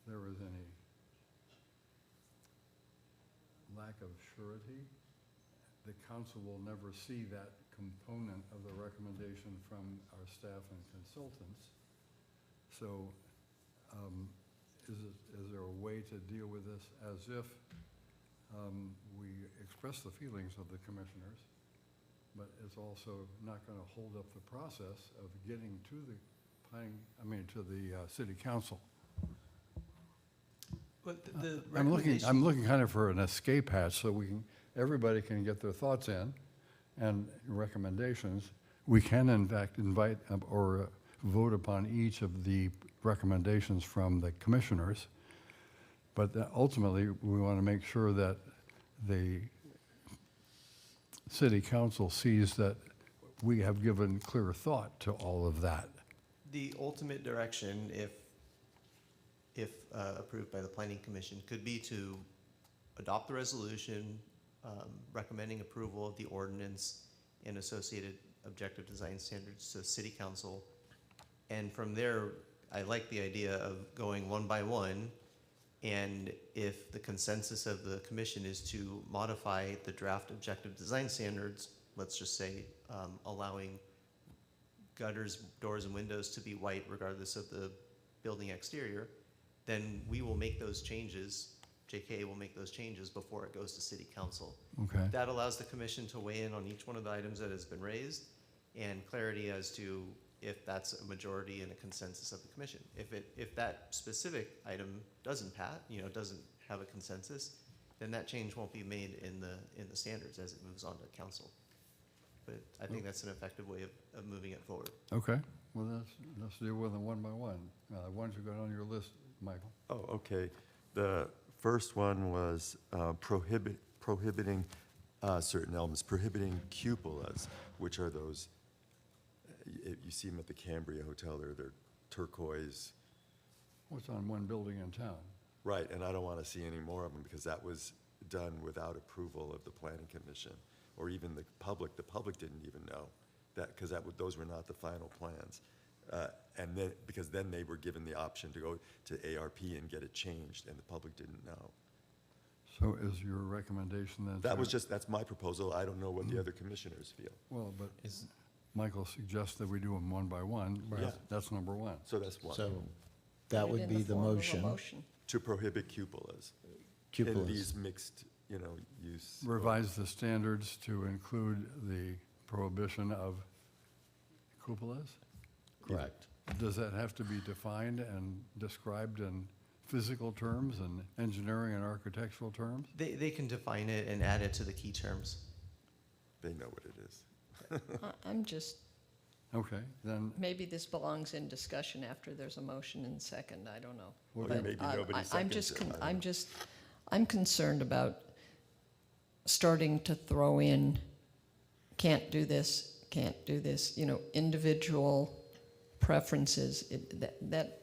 there is any lack of surety, the council will never see that component of the recommendation from our staff and consultants. So, is there a way to deal with this as if we express the feelings of the commissioners, but it's also not going to hold up the process of getting to the to the city council. But the I'm recommendation, looking kind of for an escape hatch so everybody can get their thoughts in and recommendations. We can in fact invite or vote upon each of the recommendations from the commissioners, but ultimately we want to make sure that the city council sees that we have given clear thought to all of that. the ultimate direction, if approved by the planning commission, could be to adopt the resolution recommending approval of the ordinance and associated objective design standards to city council. And from there, I like the idea of going one by one. And if the consensus of the commission is to modify the draft objective design standards, let's just say allowing gutters, doors, and windows to be white regardless of the building exterior, then we will make those changes. JKA will make those changes before it goes to city council. Okay. That allows the commission to weigh in on each one of the items that has been raised and clarity as to if that's a majority and a consensus of the commission. If that specific item doesn't doesn't have a consensus, then that change won't be made in the standards as it moves on to council. But I think that's an effective way of moving it forward. Okay. Well, let's deal with them one by one. Why don't you go down your list, Michael? Oh, okay. The first one was prohibiting certain elements, prohibiting cupolas, which are those, you see them at the Cambria Hotel, they're turquoise. What's on one building in town? Right, and I don't want to see any more of them because that was done without approval of the planning commission or even the public. The public didn't even know that because those were not the final plans. And then, because then they were given the option to go to ARP and get it changed, and the public didn't know. So is your recommendation then? That's my proposal. I don't know what the other commissioners feel. Well, but Michael suggests that we do them one by one. Yeah. That's number one. So that's one. So that Put it would in be the form of a motion. motion. To prohibit cupolas. In Cupolas. these mixed, use. Revise the standards to include the prohibition of cupolas? Correct. Does that have to be defined and described in physical terms and engineering and architectural terms? They can define it and add it to the key terms. They know what it is. I'm just, Okay, then, maybe this belongs in discussion after there's a motion and second, I don't know. Well, But maybe nobody I'm seconds just it, I don't know. I'm concerned about starting to throw in, can't do this, individual preferences. That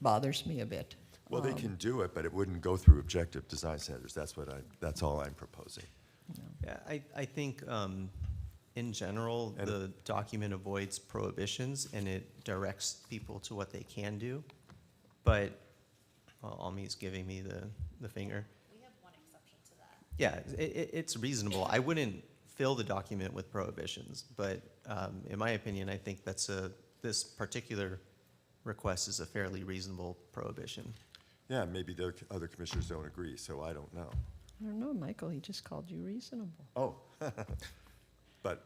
bothers me a bit. Well, they can do it, but it wouldn't go through objective design standards. That's all I'm proposing. Yeah, I think in general, And- the document avoids prohibitions and it directs people to what they can do. But, well, Almi's giving me the finger. We have one exception to that. Yeah, it's reasonable. I wouldn't fill the document with prohibitions, but in my opinion, I think this particular request is a fairly reasonable prohibition. Yeah, maybe the other commissioners don't agree, so I don't know. I don't know, Michael, he just called you reasonable. Oh, but,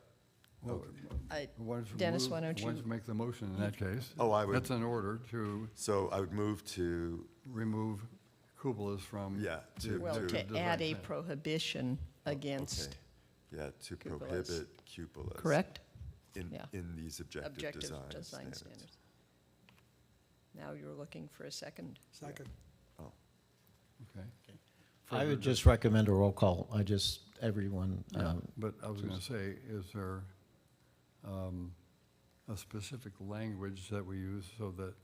well, I- why don't you Dennis, move- why don't you- make the motion in that case? Oh, I would- That's in order to so I would move to, remove cupolas from. Yeah, the- Well, the to design add a standard. prohibition against, okay, yeah, to cupolas. prohibit cupolas. correct? In, Yeah. in these objective Objective design design standards. standards. Now you're looking for a second. Second. Okay. I would just recommend a roll call. Everyone, Yeah, but I was going to say, is there a specific language that we use so that,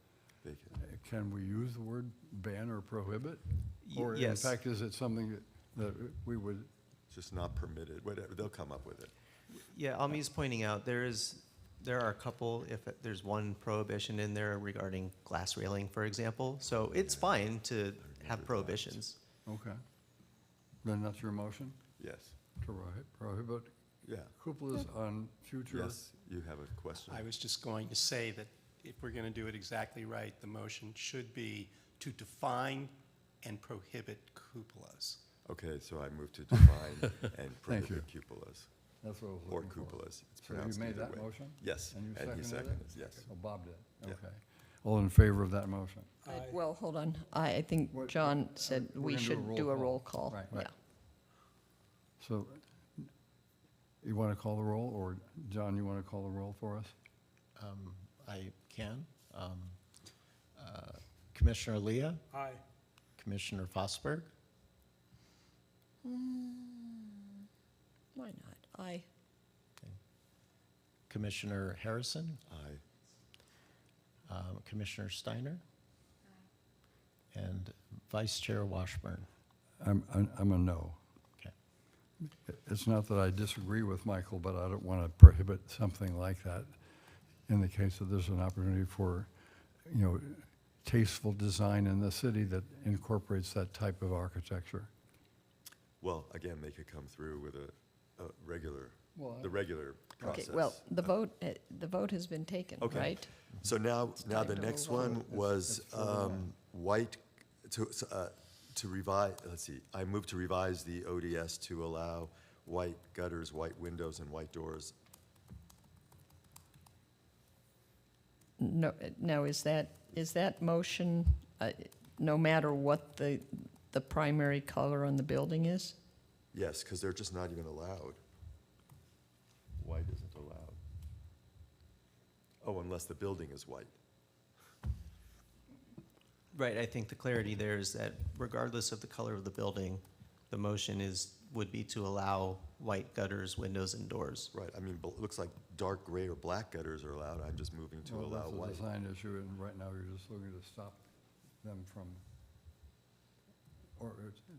They can- can we use the word ban or prohibit? Y- Or in yes. fact, is it something that we would, Just not permitted, whatever, they'll come up with it. Yeah, Almi's pointing out there are a couple, if there's one prohibition in there regarding glass railing, for example. So it's fine to have prohibitions. okay. Then that's your motion, Yes, to prohibit yeah, cupolas on future? yes, you have a question? I was just going to say that if we're going to do it exactly right, the motion should be to define and prohibit cupolas. Okay, so I move to define and prohibit you. cupolas, That's what I was or looking for. cupolas. It's So you pronounced made either that way. motion? Yes, And you and he seconded seconded it? it, yes. Oh, Bob did, Yeah. okay. All in favor of that motion? Well, hold on. I think What- John said we're we gonna should do a roll call. Right, Yeah. right. So, you want to call the roll, or John, you want to call the roll for us? I can. Commissioner Leah, Aye. Commissioner Fosberg, Why not? Aye. Commissioner Harrison, Aye. Commissioner Steiner, and Vice Chair Washburn. I'm a no. Okay. It's not that I disagree with Michael, but I don't want to prohibit something like that in the case that there's an opportunity for, tasteful design in the city that incorporates that type of architecture. Well, again, they could come through with a regular, Well, the regular Okay, process. well, the vote has been taken, Okay. right? So now time the to next move on. one was It's 4-1. white, to revise, let's see, I move to revise the ODS to allow white gutters, white windows, and white doors. No, now, is that motion, no matter what the primary color on the building is? Yes, because they're just not even allowed. White isn't allowed. Oh, unless the building is white. Right, I think the clarity there is that regardless of the color of the building, the motion would be to allow white gutters, windows, and doors. Right, I mean, it looks like dark gray or black gutters are allowed. I'm just moving to Well, allow that's a white. design issue, and right now you're just looking to stop them from, or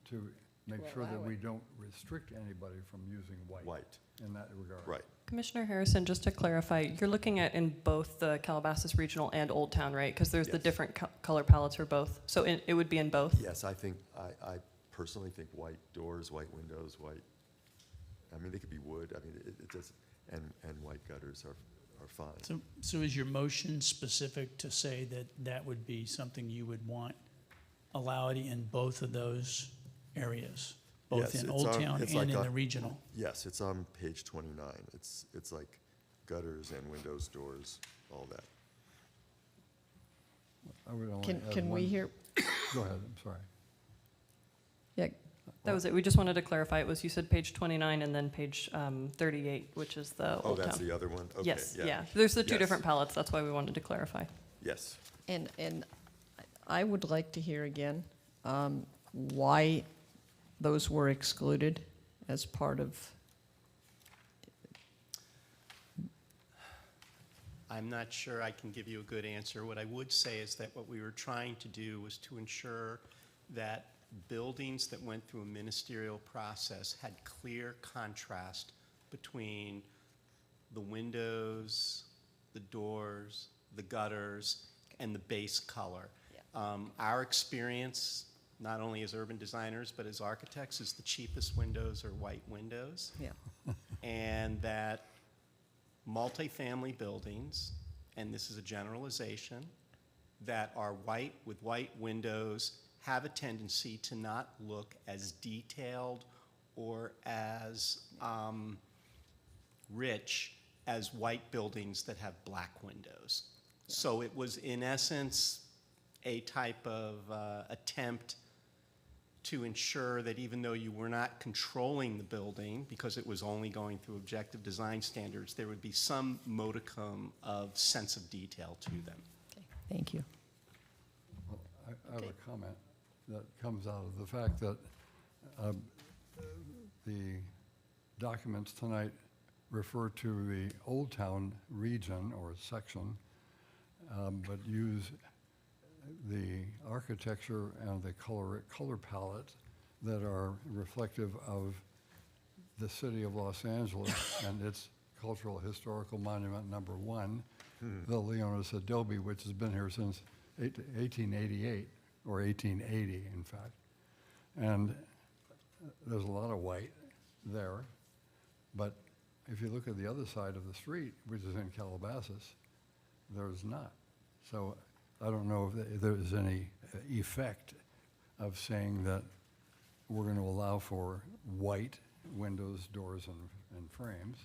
to make To sure that allow we it. don't restrict anybody from using white. White, In that regard. right. Commissioner Harrison, just to clarify, you're looking at in both the Calabasas Regional and Old Town, right? Because there's the Yes. different color palettes for both. So it would be in both? Yes, I think, I personally think white doors, white windows, white, I mean, they could be wood, I mean, it does, and white gutters are fine. So is your motion specific to say that that would be something you would want allowed in both of those areas? Both Yes, in it's Old on- Town it's and like in a- the regional? Yes, it's on page 29. It's like gutters and windows, doors, all that. I would only add Can we one- hear, Go ahead, I'm sorry. yeah, That was it. We just wanted to clarify. It was, you said page 29 and then page 38, which is the Oh, Old that's Town. the other one? Okay, Yes, yeah. There's the two Yes. different palettes. That's why we wanted to clarify. Yes. and I would like to hear again why those were excluded as part of, I'm not sure I can give you a good answer. What I would say is that what we were trying to do was to ensure that buildings that went through a ministerial process had clear contrast between the windows, the doors, the gutters, and the base color. Our experience, not only as urban designers, but as architects, is the cheapest windows are white windows. yeah. And that multifamily buildings, and this is a generalization, that are white with white windows have a tendency to not look as detailed or as rich as white buildings that have black windows. So it was, in essence, a type of attempt to ensure that even though you were not controlling the building, because it was only going through objective design standards, there would be some modicum of sense of detail to them. Okay, thank you. Well, I have Okay. a comment that comes out of the fact that the documents tonight refer to the Old Town region or section, but use the architecture and the color palette that are reflective of the city of Los Angeles and its cultural historical monument number 1, the Leonis Adobe, which has been here since 1888, or 1880, in fact. And there's a lot of white there, but if you look at the other side of the street, which is in Calabasas, there's not. So I don't know if there is any effect of saying that we're going to allow for white windows, doors, and frames.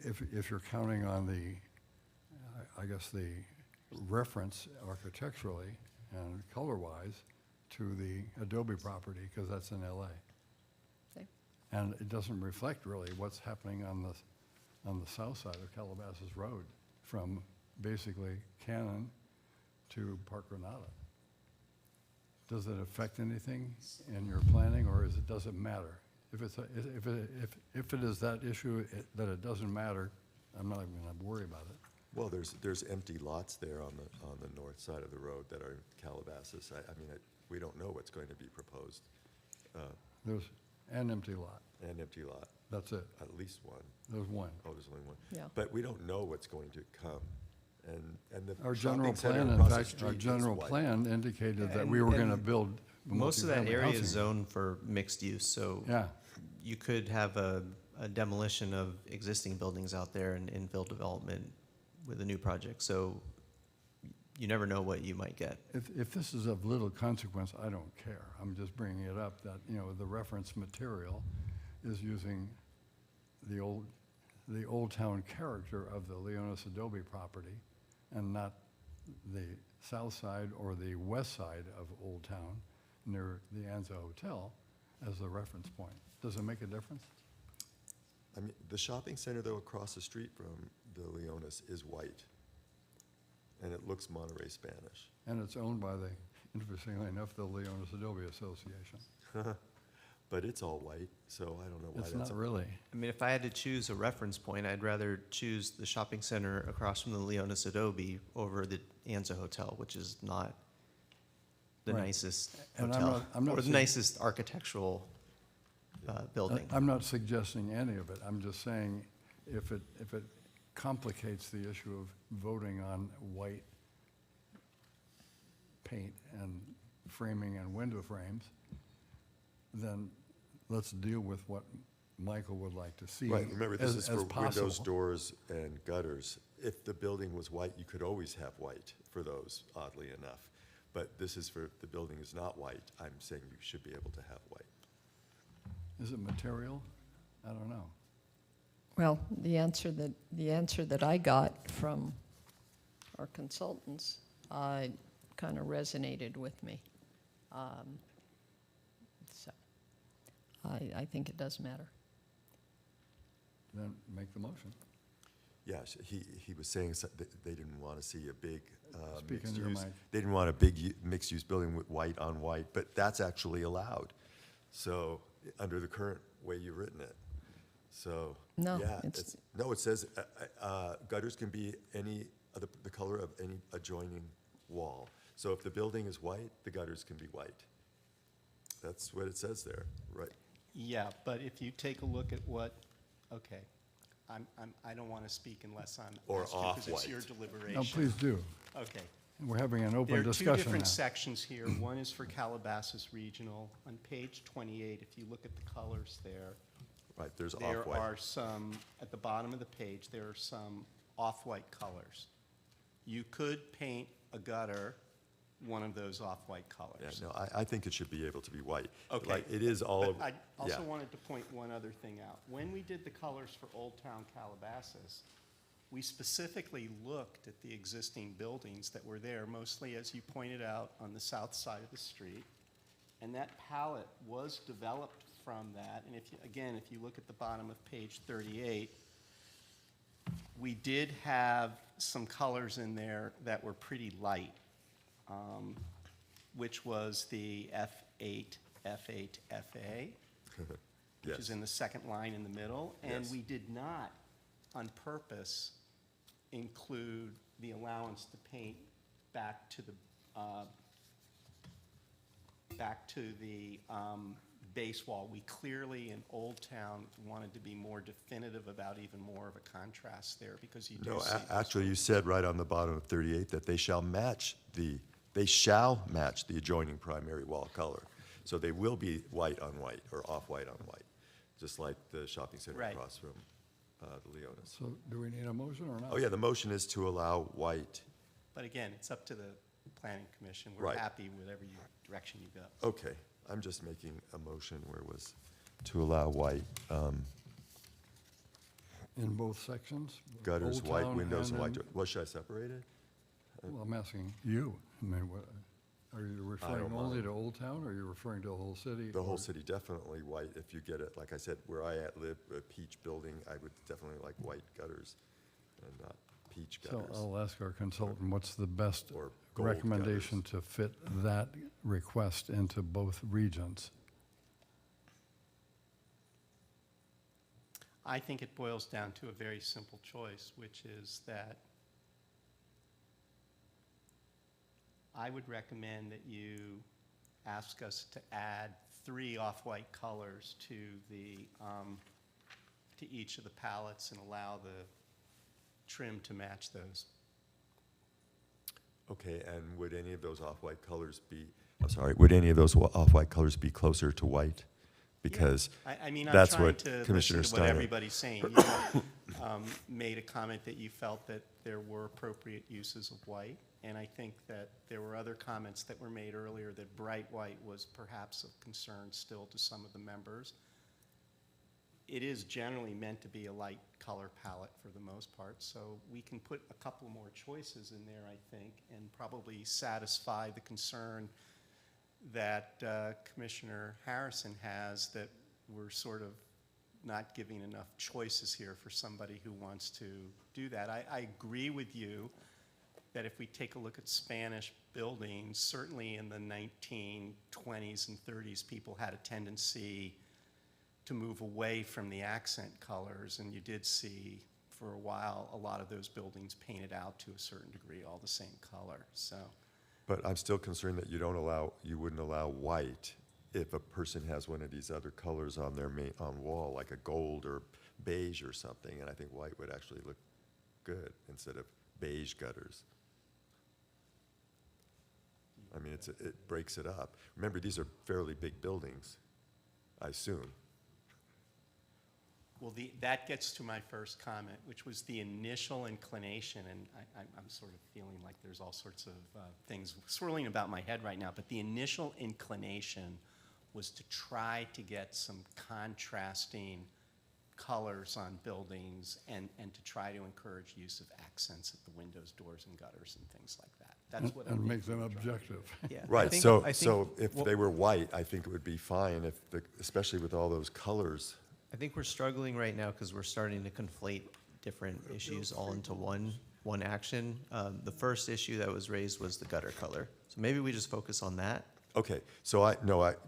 If you're counting on the, I guess, the reference architecturally and color-wise to the Adobe property, because that's in LA. Okay. And it doesn't reflect really what's happening on the south side of Calabasas Road, from basically Cannon to Park Granada. Does it affect anything in your planning, or does it matter? If it is that issue that it doesn't matter, I'm not even going to worry about it. Well, there's empty lots there on the north side of the road that are Calabasas. I mean, we don't know what's going to be proposed. There's an empty lot. An empty lot, That's it. at least one. There's one. Oh, there's only one. Yeah. But we don't know what's going to come. And the Our shopping general center plan, in across the fact, our street is general white. plan indicated that And- we were going to and build Most of that multifamily area is housing. zoned for mixed use, so Yeah, you could have a demolition of existing buildings out there and infill development with a new project. So you never know what you might get. if this is of little consequence, I don't care. I'm just bringing it up that, the reference material is using the old town character of the Leonis Adobe property and not the south side or the west side of Old Town near the Anza Hotel as the reference point. Does it make a difference? I mean, the shopping center, though, across the street from the Leonis is white. And it looks Monterey Spanish. And it's owned by the, interestingly enough, the Leonis Adobe Association. But it's all white, so I don't know why It's that's. not really. I mean, if I had to choose a reference point, I'd rather choose the shopping center across from the Leonis Adobe over the Anza Hotel, which is not the Right. nicest And hotel, I'm not or the saying- nicest architectural building. I'm not suggesting any of it. I'm just saying if it complicates the issue of voting on white paint and framing and window frames, then let's deal with what Michael would like to see Right, remember, this is as for windows, possible. doors, and gutters. If the building was white, you could always have white for those, oddly enough. But this is for, if the building is not white, I'm saying you should be able to have white. Is it material? I don't know. Well, the answer that I got from our consultants kind of resonated with me. So I think it does matter. Then make the motion. Yes, he was saying that they didn't want to see a big Speak mixed into your use. mic. They didn't want a big mixed-use building with white on white, but that's actually allowed. So, under the current way you've written it. So, No, yeah, it's- no, it says gutters can be any, the color of any adjoining wall. So if the building is white, the gutters can be white. That's what it says there, right? Yeah, but if you take a look at what, okay, I don't want to speak unless I'm Or asked to, because it's off-white. your deliberation. No, please do. Okay. We're having an There open are two discussion different now. sections here. One is for Calabasas Regional. On page 28, if you look at the colors there, Right, there's there off-white. are some, at the bottom of the page, there are some off-white colors. You could paint a gutter one of those off-white Yeah, colors. no, I think it should be able to be white. Okay. Like, it is all, But I also yeah. wanted to point one other thing out. When we did the colors for Old Town Calabasas, we specifically looked at the existing buildings that were there, mostly, as you pointed out, on the south side of the street. And that palette was developed from that. And if you, again, if you look at the bottom of page 38, we did have some colors in there that were pretty light, which was the F8, F8, FA, which is Yes. in the second line in the middle. And Yes. we did not, on purpose, include the allowance to paint back to the base wall. We clearly, in Old Town, wanted to be more definitive about even more of a contrast there, because you do No, see. actually, you said right on the bottom of 38 that they shall match the adjoining primary wall color. So they will be white on white or off-white on white, just like the shopping center Right. across from the Leonis. So do we need a motion or not? Oh, yeah, the motion is to allow white. But again, it's up to the planning commission. We're Right. happy with every direction you go. Okay, I'm just making a motion where it was to allow white In both sections? gutters, Old white Town windows, and white, in- what, should I separate it? Well, I'm asking you. I mean, what, are you referring don't only mind. to Old Town, or are you referring to the whole city? The whole or- city, definitely white, if you get it, like I said, where I live, a peach building, I would definitely like white gutters and not peach So gutters. I'll ask our consultant, what's the best Or gold recommendation gutters. to fit that request into both regions? I think it boils down to a very simple choice, which is that I would recommend that you ask us to add 3 off-white colors to the, to each of the palettes and allow the trim to match those. Okay, and would any of those off-white colors be, I'm sorry, would any of those off-white colors be closer to white? Because I mean, I'm that's trying what to listen Commissioner to what Steiner- everybody's saying. You made a comment that you felt that there were appropriate uses of white, and I think that there were other comments that were made earlier that bright white was perhaps of concern still to some of the members. It is generally meant to be a light color palette for the most part, so we can put a couple more choices in there, I think, and probably satisfy the concern that Commissioner Harrison has, that we're sort of not giving enough choices here for somebody who wants to do that. I agree with you that if we take a look at Spanish buildings, certainly in the 1920s and 30s, people had a tendency to move away from the accent colors, and you did see for a while a lot of those buildings painted out to a certain degree all the same color. So. But I'm still concerned that you wouldn't allow white if a person has one of these other colors on their on wall, like a gold or beige or something, and I think white would actually look good instead of beige gutters. I mean, it breaks it up. Remember, these are fairly big buildings, I assume. Well, that gets to my first comment, which was the initial inclination, and I'm sort of feeling like there's all sorts of things swirling about my head right now, but the initial inclination was to try to get some contrasting colors on buildings and to try to encourage use of accents at the windows, doors, and gutters and things like that. That's what I And think make them we were trying to do. objective. Yeah, I Right, think- so I think so if what- they were white, I think it would be fine, especially with all those colors. I think we're struggling right now because we're starting to conflate different issues all into one action. The first issue that was raised was the gutter color. So maybe we just focus on that. Okay, so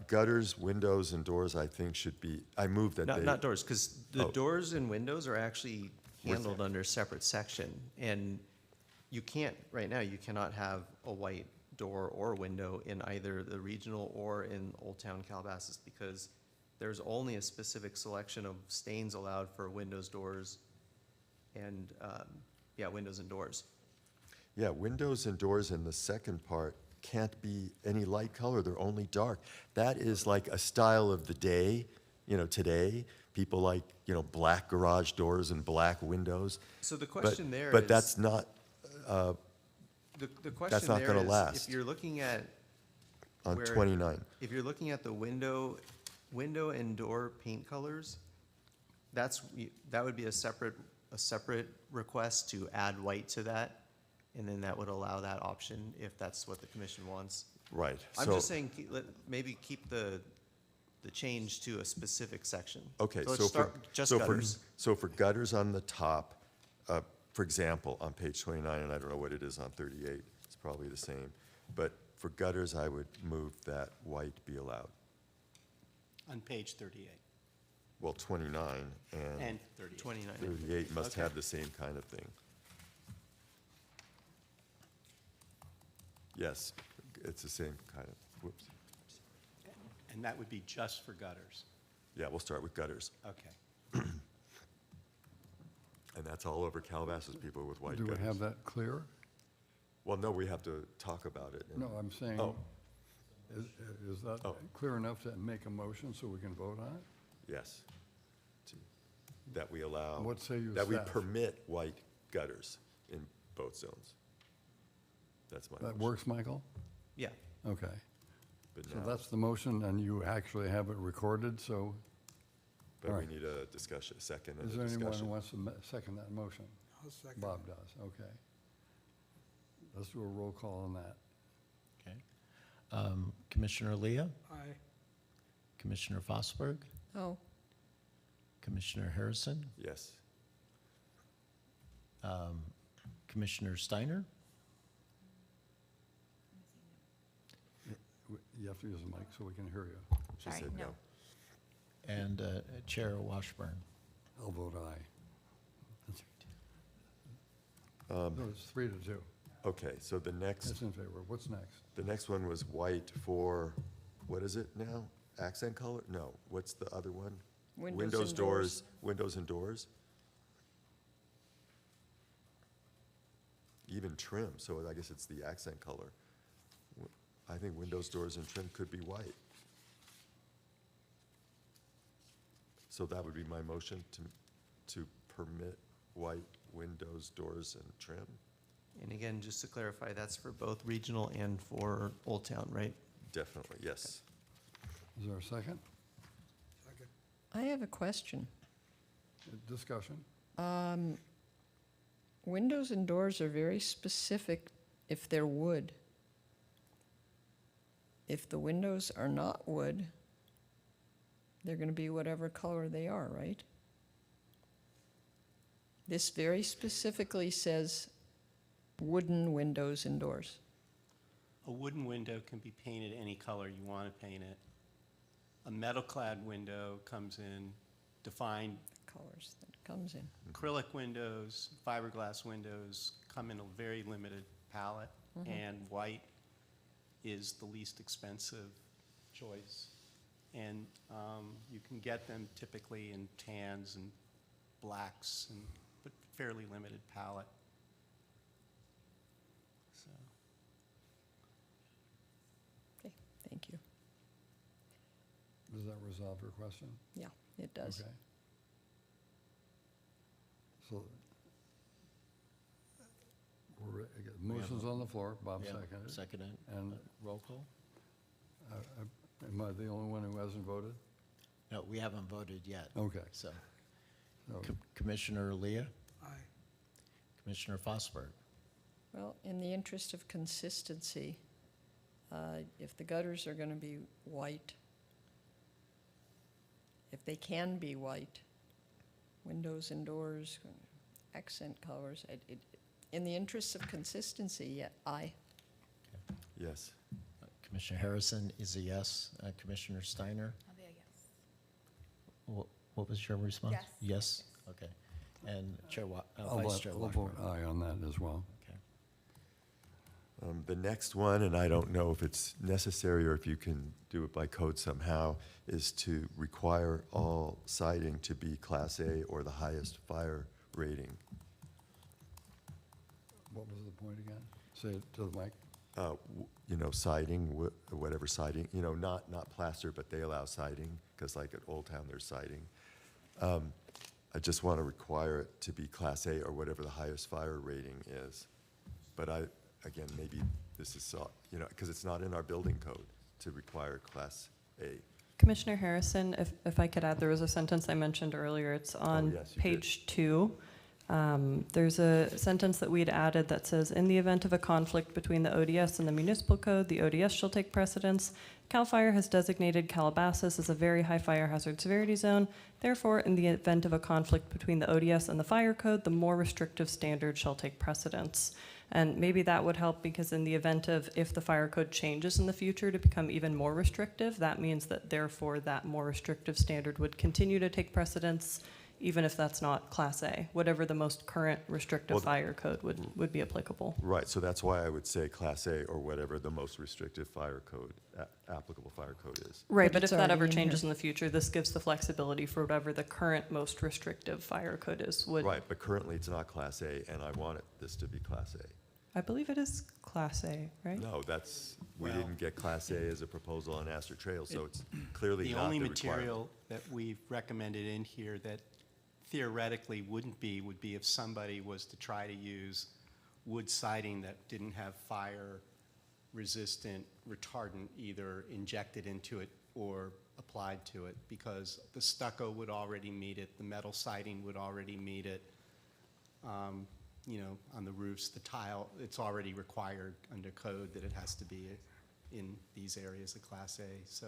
gutters, windows, and doors, I think should be, I move that they. Not doors, because the Oh. doors and windows are actually handled Within. under separate section. And you can't, right now, you cannot have a white door or window in either the regional or in Old Town Calabasas because there's only a specific selection of stains allowed for windows, doors, and, windows and doors. Yeah, windows and doors in the second part can't be any light color, they're only dark. That is like a style of the day, today. People like, black garage doors and black windows. So the question there is. But that's not The question not there gonna is, last. if you're looking at on where- 29. If you're looking at the window and door paint colors, that would be a separate request to add white to that, and then that would allow that option if that's what the commission wants. Right. I'm so- just saying, maybe keep the change to a specific section. Okay, So let's so start just for gutters. gutters on the top, for example, on page 29, and I don't know what it is on 38, it's probably the same, but for gutters, I would move that white be allowed. On page 38 Well, 29 and and 38. 29. 38 must Okay. have the same kind of thing. Yes, it's the same kind of, whoops. And that would be just for gutters. Yeah, we'll start with gutters. Okay. And that's all over Calabasas, people with white Do gutters. we have that clear? Well, no, we have to talk about it. and- No, I'm saying, Oh. is that Oh. clear enough to make a motion so we can vote on it? Yes. That we allow. What say you, That we staff? permit white gutters in both zones. That's my That motion. works, Michael? Yeah. Okay. But So now, that's the motion, and you actually have it recorded, so but we alright. need a discussion, a second and is a there anyone who discussion. wants to second that motion? I'll second. Bob does, okay. Let's do a roll call on that. Okay. Commissioner Leah, Aye. Commissioner Fosberg, Oh, Commissioner Harrison, Yes. Commissioner Steiner, You have to use the mic so we can hear you. She Sorry, said no. no. and Chair Washburn. I'll vote aye. No, it's 3-2. Okay, so the next, That's in favor. What's next? the next one was white for, what is it now? Accent color? No, what's the other one? Windows and doors. Windows and doors? Even trim, so I guess it's the accent color. I think windows, doors, and trim could be white. So that would be my motion to permit white windows, doors, and trim. And again, just to clarify, that's for both regional and for Old Town, right? Definitely, yes. Is there a second? Second. I have a question. Discussion? Windows and doors are very specific if they're wood. If the windows are not wood, they're going to be whatever color they are, right? This very specifically says wooden windows and doors. A wooden window can be painted any color you want to paint it. A metal-clad window comes in defined. Colors that it comes in. Acrylic windows, fiberglass windows come in a very limited palette, and white is the least expensive choice. And you can get them typically in tans and blacks, but fairly limited palette. So. Okay, thank you. Does that resolve your question? Yeah, it does. Okay. So, motion's on the floor, Bob Yeah, seconded. Seconded. And Roll call? am I the only one who hasn't voted? No, we haven't voted yet. Okay. So So, Commissioner Leah, Aye. Commissioner Fosberg. Well, in the interest of consistency, if the gutters are going to be white, if they can be white, windows and doors, accent colors, in the interest of consistency, yeah, aye. Yes. Commissioner Harrison is a yes. Commissioner Steiner, I'll be a yes. what was your response? Yes. Yes? Okay. And I'll Vice Chair vote Washburn. aye on that as well. Okay. The next one, and I don't know if it's necessary or if you can do it by code somehow, is to require all siding to be Class A or the highest fire rating. What was the point again? Say it to the mic. Siding, whatever siding, not plaster, but they allow siding, because like at Old Town, there's siding. I just want to require it to be Class A or whatever the highest fire rating is. But again, maybe this is, because it's not in our building code to require Class A. Commissioner Harrison, if I could add, there was a sentence I mentioned earlier. It's on yes, you did. page 2. There's a sentence that we'd added that says, in the event of a conflict between the ODS and the municipal code, the ODS shall take precedence. CAL FIRE has designated Calabasas as a very high fire hazard severity zone. Therefore, in the event of a conflict between the ODS and the fire code, the more restrictive standard shall take precedence. And maybe that would help, because in the event of if the fire code changes in the future to become even more restrictive, that means that therefore that more restrictive standard would continue to take precedence, even if that's not Class A. Whatever the most current restrictive Well, fire code would be applicable. Right, so that's why I would say Class A or whatever the most restrictive fire code, applicable fire code is. Right, But but if it's that already ever in changes here. in the future, this gives the flexibility for whatever the current most restrictive fire code is. Right, but currently it's not Class A, and I want this to be Class A. I believe it is Class A, right? No, we Well- didn't get Class A as a proposal on Astor Trail, so it's clearly The not the only requirement. material that we've recommended in here that theoretically would be if somebody was to try to use wood siding that didn't have fire resistant retardant either injected into it or applied to it, because the stucco would already meet it, the metal siding would already meet it. You know, on the roofs, the tile, it's already required under code that it has to be in these areas of Class A, so.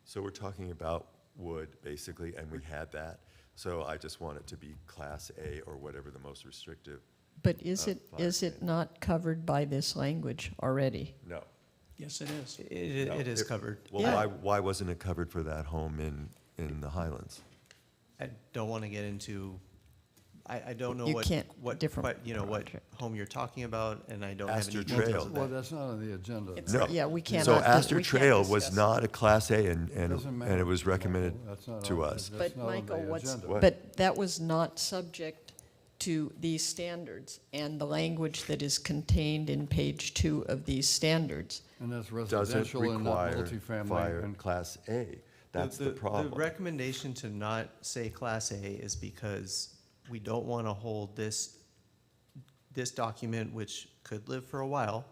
So we're talking about wood, basically, and we had that. So I just want it to be Class A or whatever the most restrictive. But is fire it standard. not covered by this language already? No. Yes, it is. It is covered. Well, Yeah. why wasn't it covered for that home in the Highlands? I don't want to get into, I don't know You what, can't- what, different what, you know, what project. home you're talking about, and I don't have Astor any details Trail. of Well, that. that's not on the agenda. It's- No. Yeah, we cannot. So dis- Astor we can't Trail was discuss not a Class A, and Doesn't and matter, it was recommended Michael. That's not to on- us. that's But not on the Michael, agenda. What? but that was not subject to these standards and the language that is contained in page 2 of these standards. And that's Doesn't residential and not require multifamily. fire And Class A. That's the The problem. recommendation to not say Class A is because we don't want to hold this document, which could live for a while,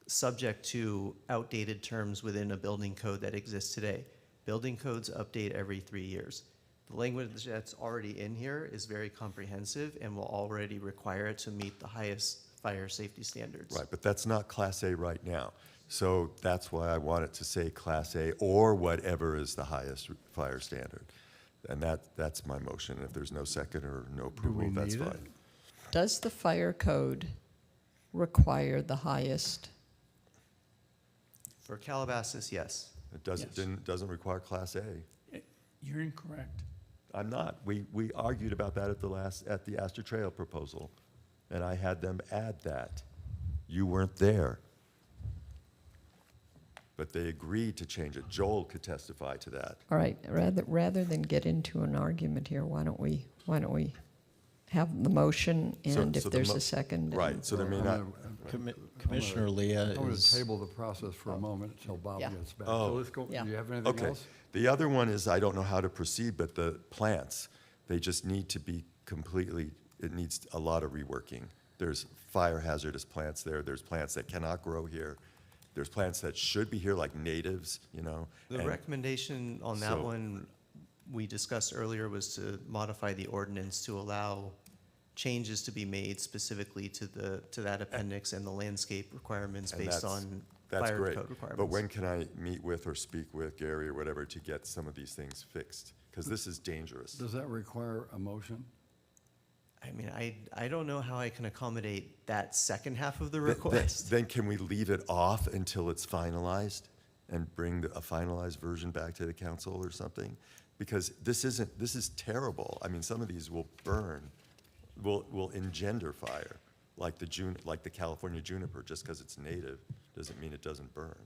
subject to outdated terms within a building code that exists today. Building codes update every 3 years. The language that's already in here is very comprehensive and will already require it to meet the highest fire safety standards. Right, but that's not Class A right now. So that's why I want it to say Class A or whatever is the highest fire standard. And that's my motion. If there's no second or no approval, that's need it? fine. Does the fire code require the highest? For Calabasas, yes. It doesn't, Yes. doesn't require Class A. You're incorrect. I'm not. We argued about that at the Astor Trail proposal, and I had them add that. You weren't there. But they agreed to change it. Joel could testify to that. All right, rather than get into an argument here, why don't we have the motion, So- and if so the there's mo- a second? Right, so there may I'm not, gonna- Commissioner Leah I'm going to is, table the process for a moment until Bob Yeah. gets back. Oh. So let's go, Yeah. do you have anything okay. else? The other one is, I don't know how to proceed, but the plants, they just need to be completely, it needs a lot of reworking. There's fire hazardous plants there, there's plants that cannot grow here, there's plants that should be here, like natives, you know? The and- recommendation on that so- one we discussed earlier was to modify the ordinance to allow changes to be made specifically to that appendix and the landscape requirements And based that's- on That's fire great. code requirements. But when can I meet with or speak with Gary or whatever to get some of these things fixed? Because this is dangerous. Does that require a motion? I mean, I don't know how I can accommodate that second half of the Th- th- request. Then can we leave it off until it's finalized and bring a finalized version back to the council or something? Because this is terrible. I mean, some of these will burn, will engender fire, like the California juniper. Just because it's native doesn't mean it doesn't burn.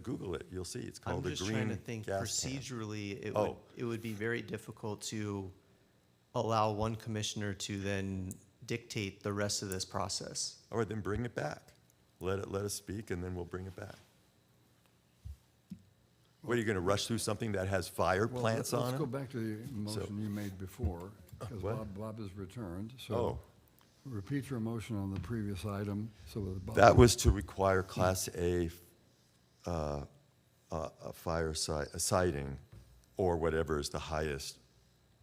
Google it, you'll see. It's I'm called a just trying to green think gas can. procedurally, Oh. it would be very difficult to allow one commissioner to then dictate the rest of this process. All right, then bring it back. Let us speak, and then we'll bring it back. What, are you going to rush through something that has fire Well, plants on Let's it? go back to the motion you made before, because What? Bob has returned. Oh. So repeat your motion on the previous item so that Bob. That was to require Class A fire siding, or whatever is the highest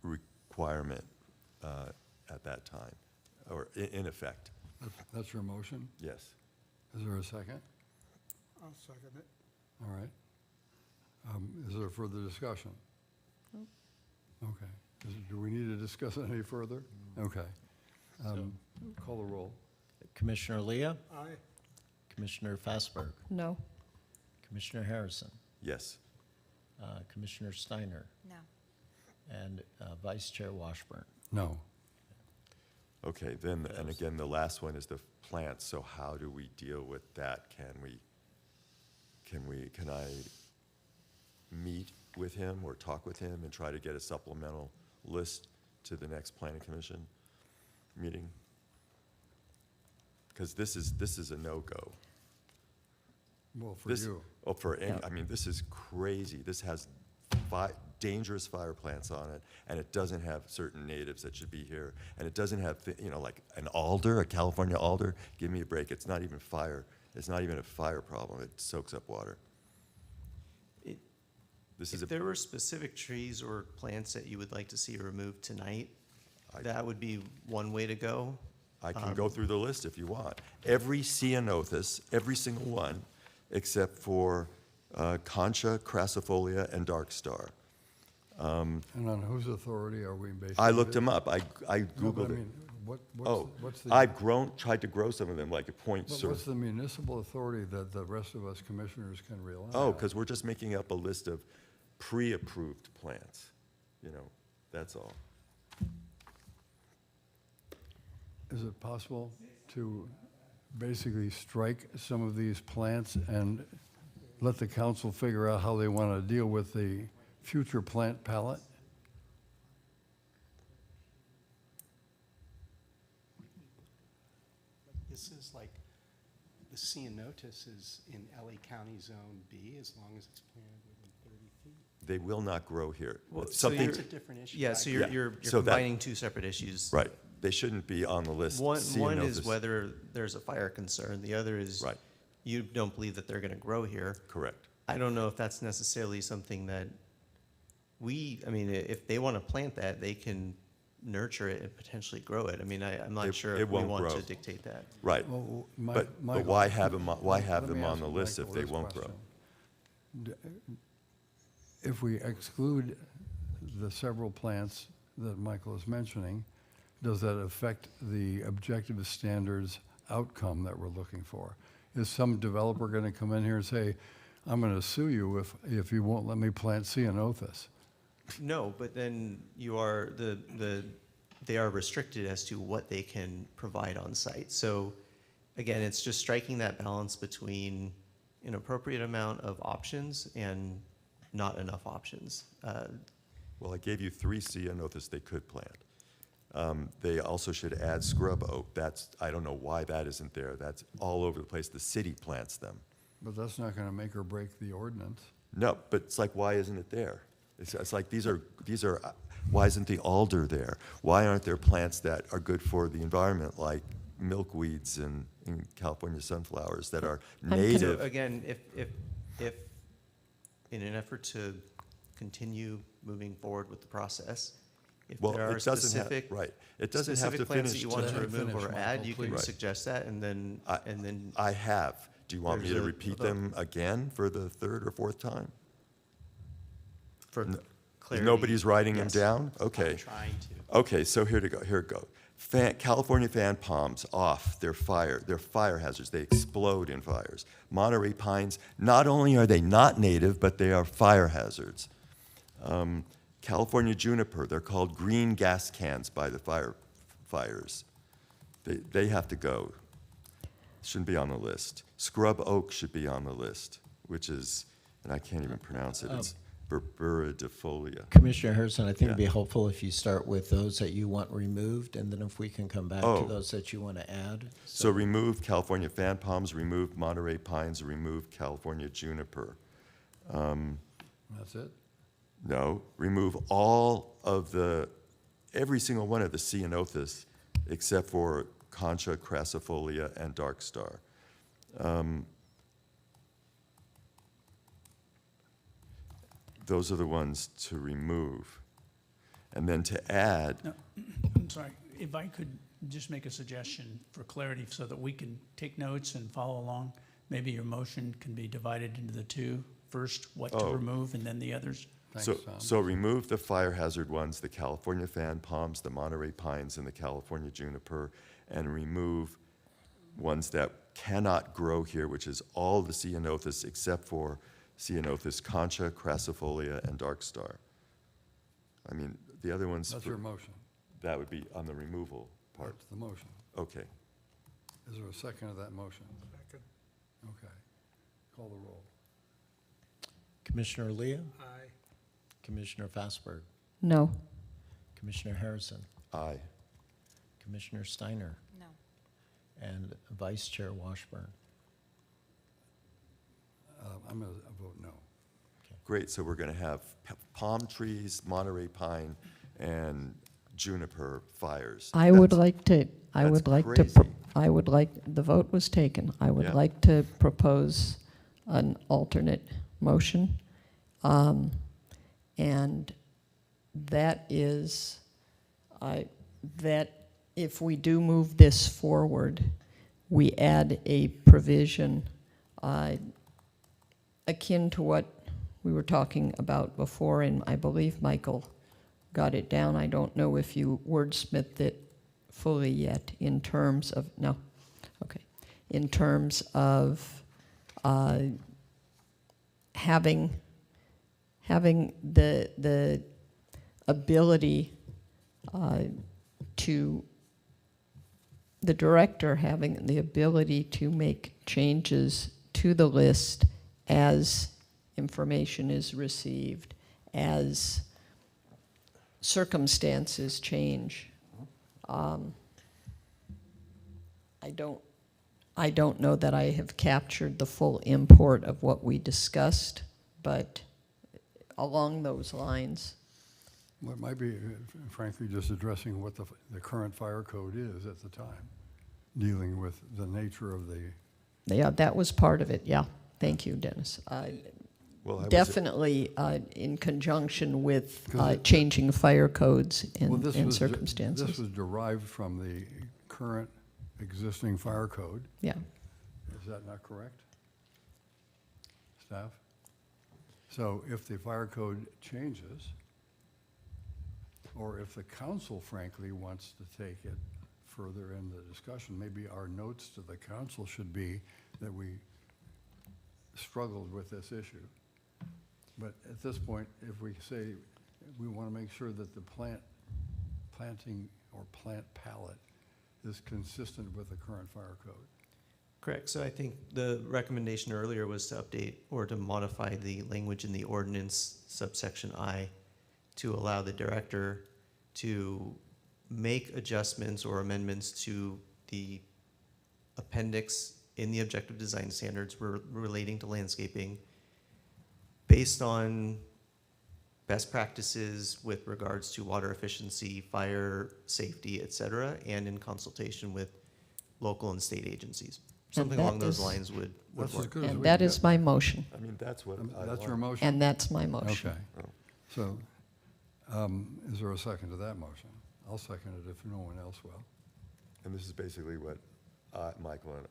requirement at that time, or in effect, That's your motion? yes. Is there a second? I'll second it. All right. Is there further discussion? Okay. Do we need to discuss it any further? Okay. Call the roll. Commissioner Leah, Aye. Commissioner Fastberg, No? Commissioner Harrison, Yes. Commissioner Steiner, No. and Vice Chair Washburn. No. Okay, then, and again, the last one is the plants, so how do we deal with that? Can I meet with him or talk with him and try to get a supplemental list to the next planning commission meeting? Because this is a no-go. Well, for This- you. Oh, for any, Yeah. I mean, this is crazy. This has dangerous fire plants on it, and it doesn't have certain natives that should be here, and it doesn't have, like an alder, a California alder. Give me a break. It's not even fire. It's not even a fire problem. It soaks up water. This is If there were specific trees or plants that you would like to see removed tonight, that would be one way to go. I can go through the list if you want. Every ceanothus, every single one, except for concha, crassifolia, and dark star. And on whose authority are we basing I looked it? them up. I No, but Googled I it. mean, Oh, what's the? I've tried to grow some of them, like a point But sur- what's the municipal authority that the rest of us commissioners can rely on? Oh, because we're just making up a list of pre-approved plants, that's all. Is it possible to basically strike some of these plants and let the council figure out how they want to deal with the future plant palette? This is like, the ceanothus is in LA County Zone B, as long as it's planted within 30 feet. They will not grow here. Well, It's so something, That's a different issue. Yeah, so Yeah. you're So that- combining two separate issues. right, they shouldn't be on the list. One is Ceanothus- whether there's a fire concern, the other is Right. you don't believe that they're gonna grow here. Correct. I don't know if that's necessarily something that if they wanna plant that, they can nurture it and potentially grow it. I'm not sure it if we won't want grow. to dictate that. Right, Well, but Michael, why have them, why have let me them on ask the list if Michael they this won't grow? question. If we exclude the several plants that Michael is mentioning, does that affect the objective standards outcome that we're looking for? Is some developer going to come in here and say, I'm going to sue you if you won't let me plant ceanothus? No, but then they are restricted as to what they can provide on site. So again, it's just striking that balance between an appropriate amount of options and not enough options. Well, I gave you 3 ceanothus they could plant. They also should add scrub oak. I don't know why that isn't there. That's all over the place. The city plants them. But that's not going to make or break the ordinance. No, but it's like, why isn't it there? It's like, these are, why isn't the alder there? Why aren't there plants that are good for the environment, like milkweeds and California sunflowers that are So native? again, if in an effort to continue moving forward with the process, if Well, there it are doesn't have, specific right, it doesn't have specific to plants finish that you want to tonight. Let him remove or finish, add, Michael, you can please. suggest that, and then I have. Do you want me There's to a repeat vote. them again for the 3rd or 4th time? for clarity. Nobody's writing them yes. down? Okay. I'm trying to. Okay, so here it goes. California fan palms off, they're fire hazards, they explode in fires. Monterey pines, not only are they not native, but they are fire hazards. California juniper, they're called green gas cans by the fires. They have to go. Shouldn't be on the list. Scrub oak should be on the list, which is, and I can't even pronounce it, it's Burburidifolia. Commissioner Harrison, I think it'd be Yeah. helpful if you start with those that you want removed, and then if we can come back Oh. to those that you want to add. So remove California fan palms, remove Monterey pines, remove California juniper. That's it? No, remove every single one of the ceanothus except for concha, crassifolia, and dark star. Those are the ones to remove. And then to add, No, I'm sorry, if I could just make a suggestion for clarity so that we can take notes and follow along. Maybe your motion can be divided into the 2. First, what to Oh. remove, and then the others. Thanks, so, Tom. so remove the fire hazard ones, the California fan palms, the Monterey pines, and the California juniper, and remove ones that cannot grow here, which is all the ceanothus except for ceanothus concha, crassifolia, and dark star. I mean, the other ones, That's your motion. that would be on the removal part. That's the motion. Okay. Is there a second of that motion? Second. Okay. Call the roll. Commissioner Leah, Aye. Commissioner Fassberg, No. Commissioner Harrison, Aye. Commissioner Steiner, No. and Vice Chair Washburn. I'm going to vote no. Okay. great, so we're going to have palm trees, Monterey pine, and juniper fires. I would That's- like to, that's crazy. I would like, the vote was taken. I would Yeah. like to propose an alternate motion. And that is, that if we do move this forward, we add a provision akin to what we were talking about before, and I believe Michael got it down. I don't know if you wordsmithed it fully yet in terms of, no, okay, in terms of having the ability to, the director having the ability to make changes to the list as information is received, as circumstances change. I don't know that I have captured the full import of what we discussed, but along those lines. Well, it might be, frankly, just addressing what the current fire code is at the time, dealing with the nature of the, Yeah, that was part of it, yeah. Thank you, Dennis. Well, I was- Definitely in conjunction with 'Cause it- changing fire codes well, and this and was, circumstances. this was derived from the current existing fire code. Yeah. Is that not correct? Staff? So if the fire code changes, or if the council frankly wants to take it further in the discussion, maybe our notes to the council should be that we struggled with this issue. But at this point, if we say we want to make sure that the planting or plant palette is consistent with the current fire code. Correct. So I think the recommendation earlier was to update or to modify the language in the ordinance subsection I to allow the director to make adjustments or amendments to the appendix in the objective design standards relating to landscaping based on best practices with regards to water efficiency, fire safety, et cetera, and in consultation with local and state agencies. Something that along those is- lines would That's as work. good as we And can that get. is my motion, I mean, that's what I That's your want. motion? and that's my motion. Okay. Oh. So, is there a second to that motion? I'll second it if no one else will. And this is basically what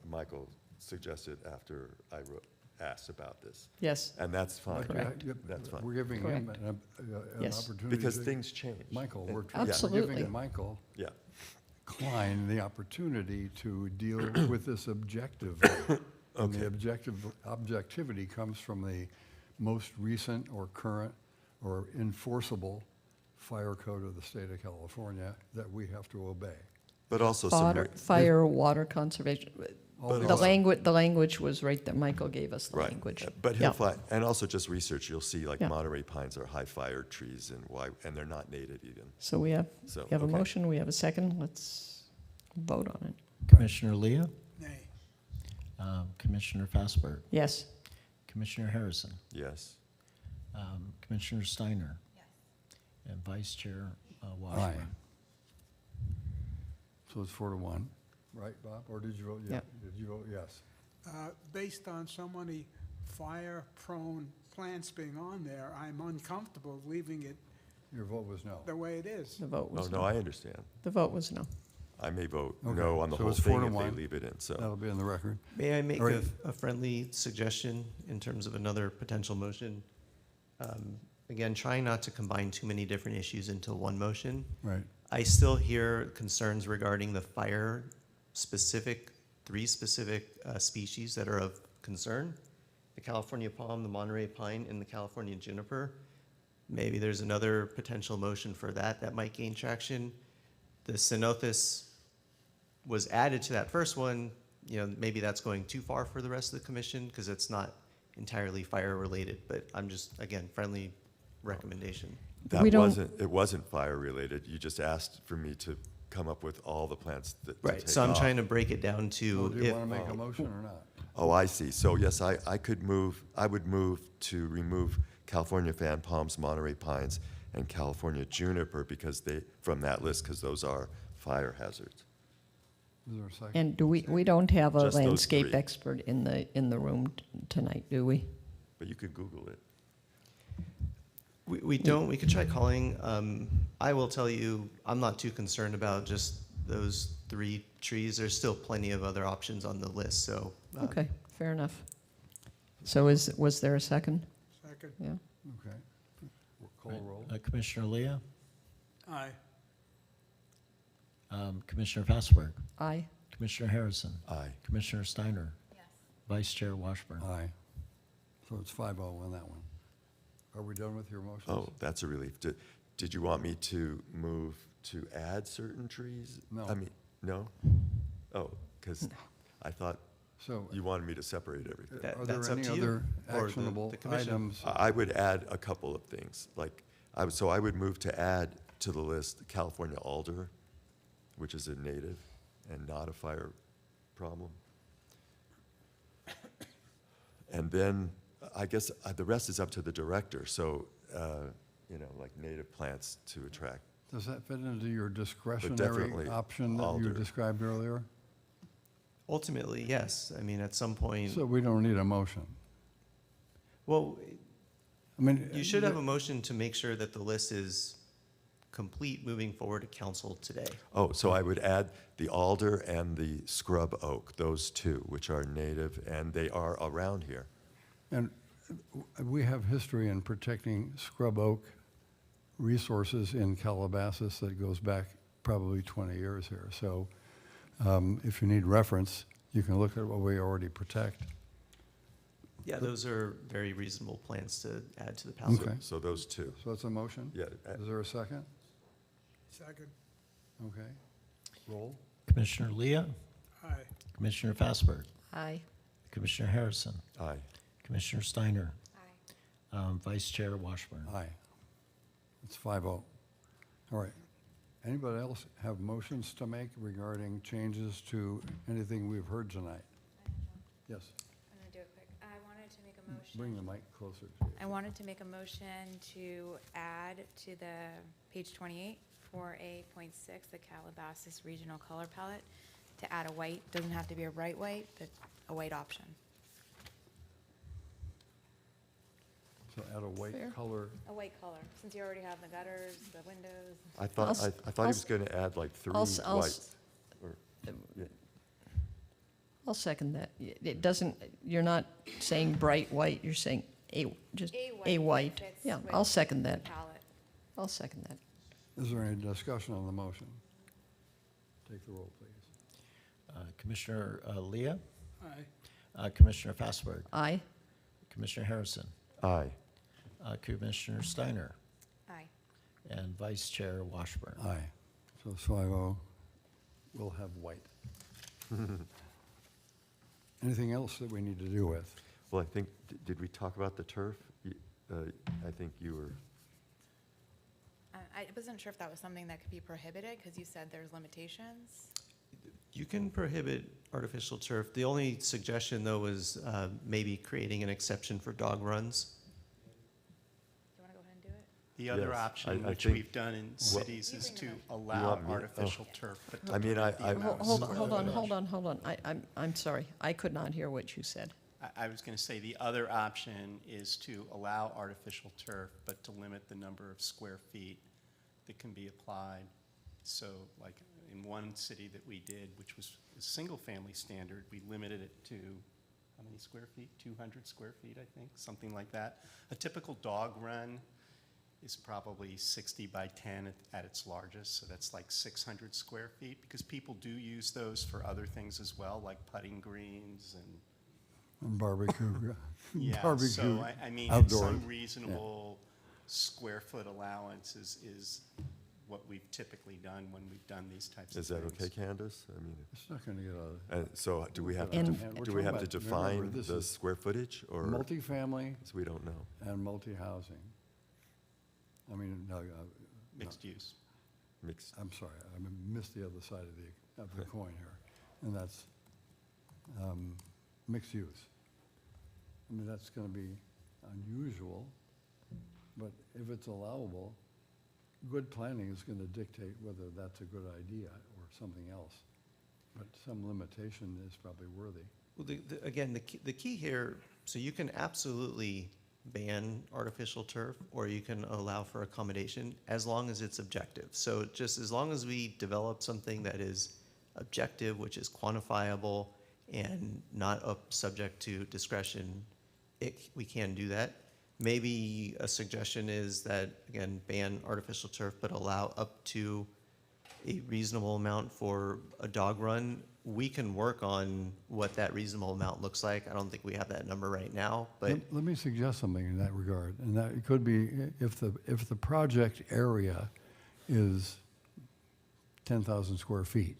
Michael suggested after I asked about this. Yes, And that's fine. Correct. That's fine. We're giving him Correct. an Yes. opportunity. Because to- things change. Michael, we're Absolutely. giving Michael Yeah. Klein the opportunity to deal with this objective. And the objectivity comes from the most recent or current or enforceable fire code of the state of California that we have to obey. But also some, fire, water conservation. All The these- language was right that Michael gave us the right. language. But Yeah. he'll find, and also just research, you'll see like Yeah. Monterey pines are high fire trees and they're not native even. So we have So, we have a okay. motion, we have a second, let's vote on it. Commissioner Leah, Nay. Commissioner Fassberg, Yes, Commissioner Harrison, Yes. Commissioner Steiner, Yes. and Vice Chair Aye. Washburn. So it's 4-1, right, Bob? Or did you vote yes? Yeah. Did you vote yes? Based on so many fire-prone plants being on there, I'm uncomfortable leaving it Your vote was no. the way it is. the vote Oh, was no, no. I understand. The vote was no. I may vote Okay. no on the So whole it's thing 4-1. if they leave it in, so. That'll be in the record. May I make All right. a friendly suggestion in terms of another potential motion? Again, trying not to combine too many different issues into one motion. Right. I still hear concerns regarding the three specific species that are of concern. The California palm, the Monterey pine, and the California juniper. Maybe there's another potential motion for that might gain traction. The cenothis was added to that first one. Maybe that's going too far for the rest of the commission because it's not entirely fire related, but I'm just, again, friendly recommendation. We don't- It wasn't fire related. You just asked for me to come up with all the plants that to Right, take so I'm off. trying to break it down to Do you if, want to make a motion or not? Oh, I see. So yes, I would move to remove California fan palms, Monterey pines, and California juniper because from that list, because those are fire hazards. Is there a second? And we don't have a Just those landscape three. expert in the room tonight, do we? But you could Google it. We don't, we could try calling. I will tell you, I'm not too concerned about just those 3 trees. There's still plenty of other options on the list, so. Okay, fair enough. So was there a second? Second. Yeah. Okay. We'll call roll. Commissioner Leah, Aye. Commissioner Fastberg, Aye. Commissioner Harrison, Aye. Commissioner Steiner, Yes. Vice Chair Washburn. Aye. So it's 5-0 on that one. Are we done with your motions? Oh, that's a relief. Did you want me to move to add certain trees? No. I mean, no? Oh, because I thought So you wanted me to separate everything. are That's there up any to you, other or the actionable commission. items? I would add a couple of things, like, so I would move to add to the list the California alder, which is a native and not a fire problem. And then, I guess, the rest is up to the director, so, like native plants to attract. Does that fit into your discretionary definitely option that you alder. described earlier? Ultimately, yes. I mean, at some point, So we don't need a motion. well, I mean. you should have a motion to make sure that the list is complete moving forward to council today. Oh, so I would add the alder and the scrub oak, those two, which are native, and they are around here. And we have history in protecting scrub oak resources in Calabasas that goes back probably 20 years here. So if you need reference, you can look at what we already protect. Yeah, those are very reasonable plans to add to the palette. Okay. So those two. So that's a motion? Yeah, Is there a second? Second. Okay. Roll. Commissioner Leah, Aye. Commissioner Fastberg, Aye. Commissioner Harrison, Aye. Commissioner Steiner, Aye. Vice Chair Washburn. Aye. It's 5-0. All right. Anybody else have motions to make regarding changes to anything we've heard tonight? Yes. I'm gonna do it quick. I wanted to make a motion. Bring the mic closer to you. I wanted to make a motion to add to the page 28, 4A.6, the Calabasas Regional Color Palette, to add a white. Doesn't have to be a bright white, but a white option. So add a white Fair. color. A white color, since you already have the gutters, the windows. I thought, I'll I s- thought he was going to add like 3 I'll s- I'll s- whites. Or- yeah. I'll second that. It doesn't, you're not saying bright white, you're saying just a white. fits Yeah, with I'll second the that. palette. I'll second that. Is there any discussion on the motion? Take the roll, please. Commissioner Leah, Aye. Commissioner Fastberg, Aye. Commissioner Harrison, Aye. Commissioner Steiner, Aye. and Vice Chair Washburn. Aye. So it's 5-0. We'll have white. Anything else that we need to do with? Well, I think, did we talk about the turf? I think you were, I wasn't sure if that was something that could be prohibited, because you said there's limitations. You can prohibit artificial turf. The only suggestion, though, was maybe creating an exception for dog runs. Do you want to go ahead and do it? The other Yes, option, I which think- we've done in cities, is to You allow want me- oh. artificial turf, but to I mean, limit the I- amount of Hold square on, footage. hold on. I'm sorry. I could not hear what you said. I was going to say, the other option is to allow artificial turf, but to limit the number of square feet that can be applied. So like in one city that we did, which was a single-family standard, we limited it to, how many square feet? 200 square feet, I think, something like that. A typical dog run is probably 60 by 10 at its largest, so that's like 600 square feet, because people do use those for other things as well, like putting greens and And barbecue. yeah, Barbecue so I mean, outdoors. some reasonable square foot allowance is what we've typically done when we've done these types of is that things. okay, Candace? I mean, It's not going to get out so do we have to, And- And we're do we have to talking about- remember, define this the is square footage, or? of multifamily So we don't know. and multi-housing. I mean, no, Mixed use. Mixed. I'm sorry, I missed the other side of the coin here, and that's mixed use. I mean, that's going to be unusual But if it's allowable, good planning is going to dictate whether that's a good idea or something else. But some limitation is probably worthy. Well, again, the key here, so you can absolutely ban artificial turf, or you can allow for accommodation as long as it's objective. So just as long as we develop something that is objective, which is quantifiable and not subject to discretion, we can do that. Maybe a suggestion is that, again, ban artificial turf, but allow up to a reasonable amount for a dog run. We can work on what that reasonable amount looks like. I don't think we have that number right now, but Let me suggest something in that regard, and that it could be if the project area is 10,000 square feet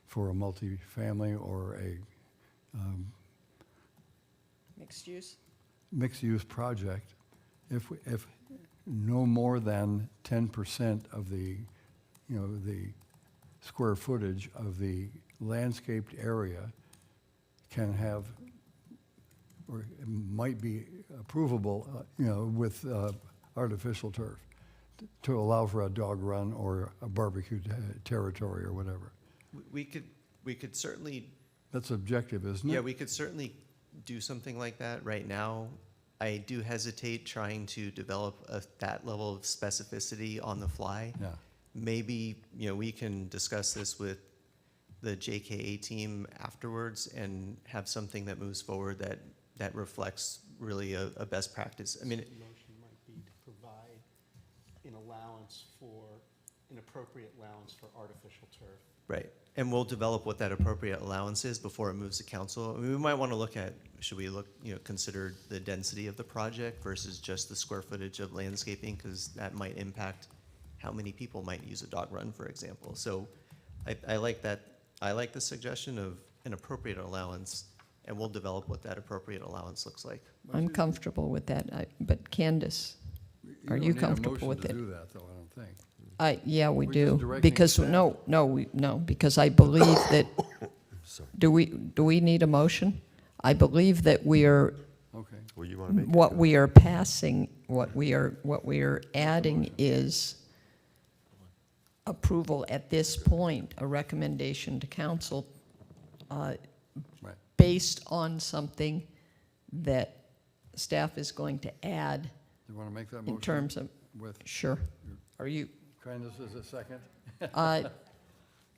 for a multifamily or a Mixed use? mixed-use project, if no more than 10% of the, the square footage of the landscaped area can have, or it might be approvable, with artificial turf to allow for a dog run or a barbecue territory or whatever. we could certainly, That's objective, isn't it? yeah, we could certainly do something like that right now. I do hesitate trying to develop that level of specificity on the fly. Yeah. Maybe, we can discuss this with the JKA team afterwards and have something that moves forward that reflects really a best practice. I mean, The motion might be to provide an appropriate allowance for artificial turf. right. And we'll develop what that appropriate allowance is before it moves to council. I mean, we might want to look at, should we consider the density of the project versus just the square footage of landscaping, because that might impact how many people might use a dog run, for example. So I like that. I like the suggestion of an appropriate allowance, and we'll develop what that appropriate allowance looks like. I'm comfortable with that, but Candace, are you comfortable with You it? don't need a motion to do that, though, I don't think. Yeah, we We're just do, directing because, staff. no, because I believe that, Sorry. do we need a motion? I believe that we are, Okay. Well, you want to make it what go. we are passing, what we are adding is approval at this point, a recommendation to council Right. based on something that staff is going to add You want to make that motion? in terms of, With sure. Are you, kindness as a second?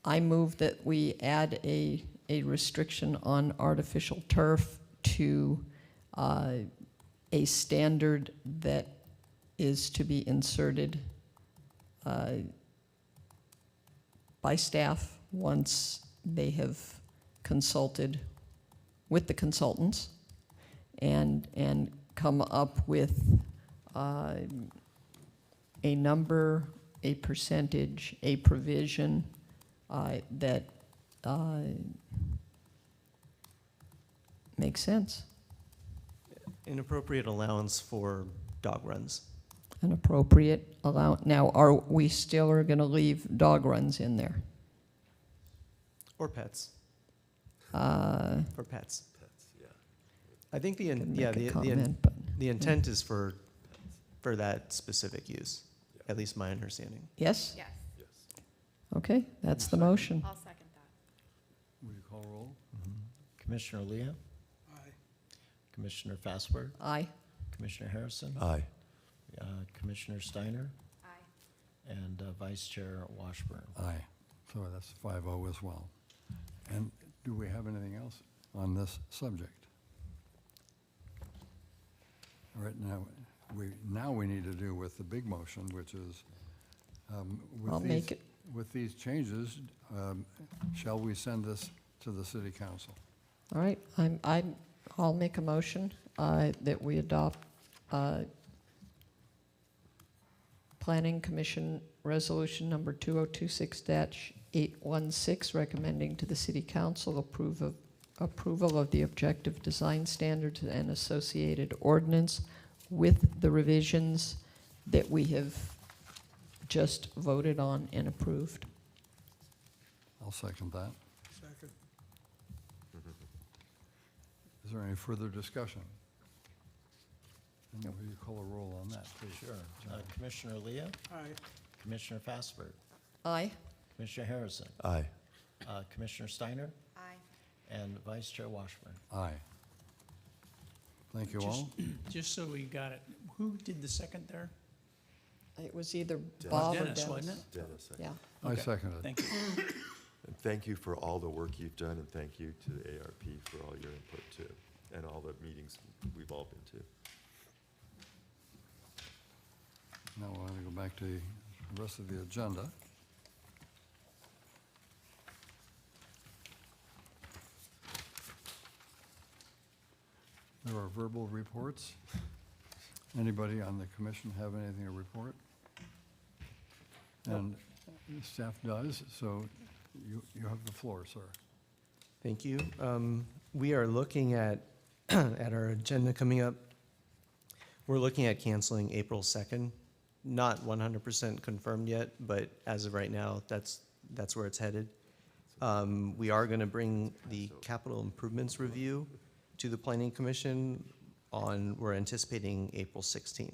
I move that we add a restriction on artificial turf to a standard that is to be inserted by staff once they have consulted with the consultants and come up with a number, a percentage, a provision that makes sense. An appropriate allowance for dog runs. An appropriate now, are we still are going to leave dog runs in there? Or pets. Uh, For pets. Pets, yeah. I think Could yeah, make a the comment, but the intent is for that specific use, at least my understanding. yes? Yes, Yes. Okay, that's the motion. I'll second that. Will you call roll? Commissioner Leo, Aye. Commissioner Fassberg, Aye. Commissioner Harrison, Aye. Commissioner Steiner, Aye. and Vice Chair Washburn. Aye. So that's 5-0 as well. And do we have anything else on this subject? All right, now we need to do with the big motion, which is, with I'll these- make it. With these changes, shall we send this to the city council? All right, I'll make a motion that we adopt Planning Commission Resolution Number 2026-816, recommending to the City Council approval of the objective design standards and associated ordinance with the revisions that we have just voted on and approved. I'll second that. Second. Is there any further discussion? And will you call a roll on that, please? Sure. Commissioner Leo, Aye. Commissioner Fassbert, Aye. Commissioner Harrison, Aye. Commissioner Steiner, Aye. and Vice Chair Washburn. Aye. Thank you all. Just so we got it, who did the second there? It was either Bob or Dennis, Dennis. wasn't it? Dennis, Yeah. I Okay. second it. Thank you. and thank you for all the work you've done, and thank you to the ARP for all your input too, and all the meetings we've all been to. Now we're going to go back to the rest of the agenda. There are verbal reports. Anybody on the commission have anything to report? And staff does, so you have the floor, sir. Thank you. We are looking at, at our agenda coming up, we're looking at canceling April 2nd. Not 100% confirmed yet, but as of right now, that's where it's headed. We are going to bring the capital improvements review to the Planning Commission we're anticipating April 16th.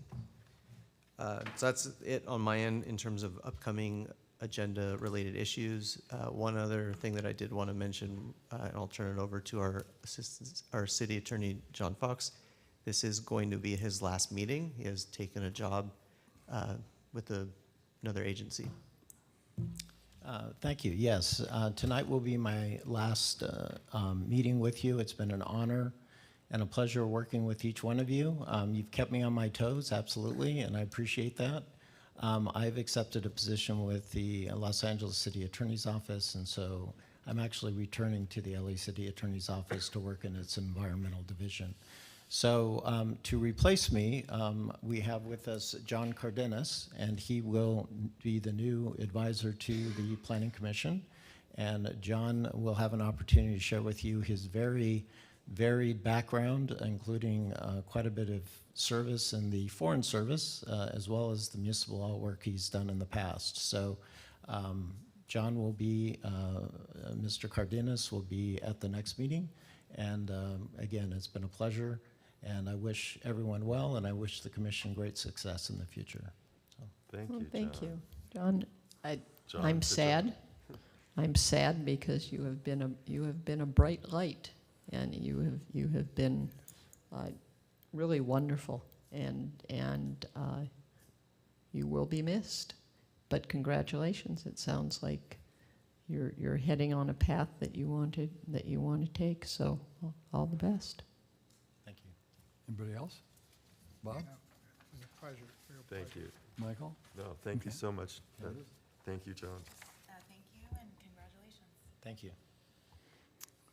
So that's it on my end in terms of upcoming agenda-related issues. One other thing that I did want to mention, and I'll turn it over to our City Attorney, John Fox. This is going to be his last meeting. He has taken a job with another agency. Thank you. Yes, tonight will be my last meeting with you. It's been an honor and a pleasure working with each one of you. You've kept me on my toes, absolutely, and I appreciate that. I've accepted a position with the Los Angeles City Attorney's Office, and so I'm actually returning to the LA City Attorney's Office to work in its environmental division. So to replace me, we have with us John Cardenas, and he will be the new advisor to the Planning Commission. And John will have an opportunity to share with you his very varied background, including quite a bit of service in the Foreign Service, as well as the municipal law work he's done in the past. So John will be, Mr. Cardenas will be at the next meeting. And again, it's been a pleasure. And I wish everyone well, and I wish the commission great success in the future. Thank Well, you, John. thank you. John, John, I'm good sad. job. I'm sad because you have been a bright light, and you have been really wonderful, and you will be missed. But congratulations! It sounds like you're heading on a path that you want to take. So all the best. Thank you. Anybody else? Bob? It was a pleasure, real pleasure. Thank you. Michael? No, thank you Okay. so much. Dennis? Thank you, John. Thank you and congratulations. Thank you.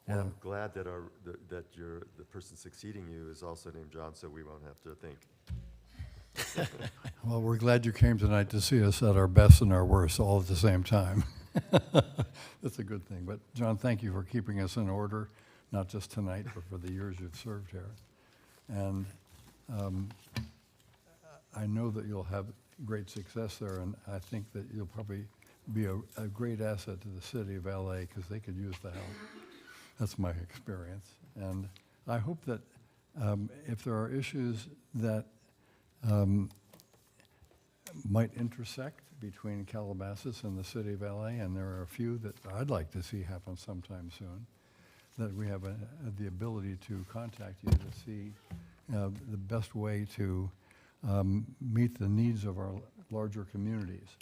And I'm Well- glad that the person succeeding you is also named John, so we won't have to think. Well, we're glad you came tonight to see us at our best and our worst all at the same time. That's a good thing. But John, thank you for keeping us in order, not just tonight, but for the years you've served here. And I know that you'll have great success there, and I think that you'll probably be a great asset to the city of LA because they could use the help. That's my experience. And I hope that if there are issues that might intersect between Calabasas and the city of LA, and there are a few that I'd like to see happen sometime soon, that we have the ability to contact you to see the best way to meet the needs of our larger communities.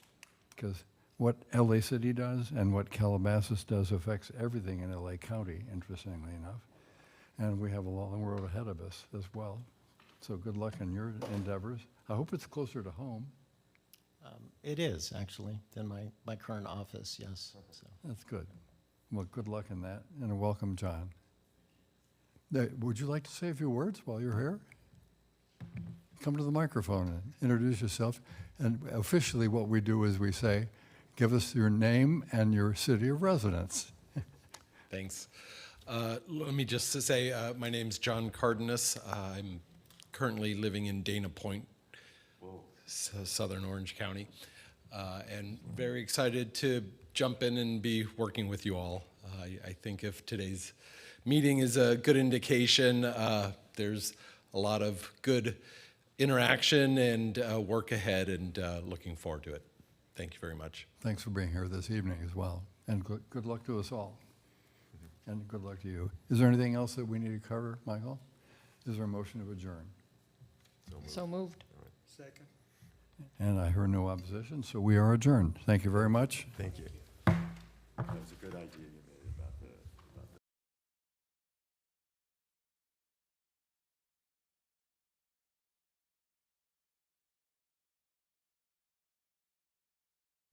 Because what LA City does and what Calabasas does affects everything in LA County, interestingly enough. And we have a long road ahead of us as well. So good luck in your endeavors. I hope it's closer to home. It is, actually, than my current office, yes. So. That's good. Well, good luck in that, and welcome, John. Would you like to say a few words while you're here? Come to the microphone and introduce yourself. And officially what we do is we say, give us your name and your city of residence. Thanks. Let me just say, my name's John Cardenas. I'm currently living in Dana Point, Southern Orange County, and very excited to jump in and be working with you all. I think if today's meeting is a good indication, there's a lot of good interaction and work ahead, and looking forward to it. Thank you very much. Thanks for being here this evening as well, and good luck to us all. And good luck to you. Is there anything else that we need to cover, Michael? Is there a motion to adjourn? So moved. Second. And I heard no opposition, so we are adjourned. Thank you very much. Thank you. That was a good idea.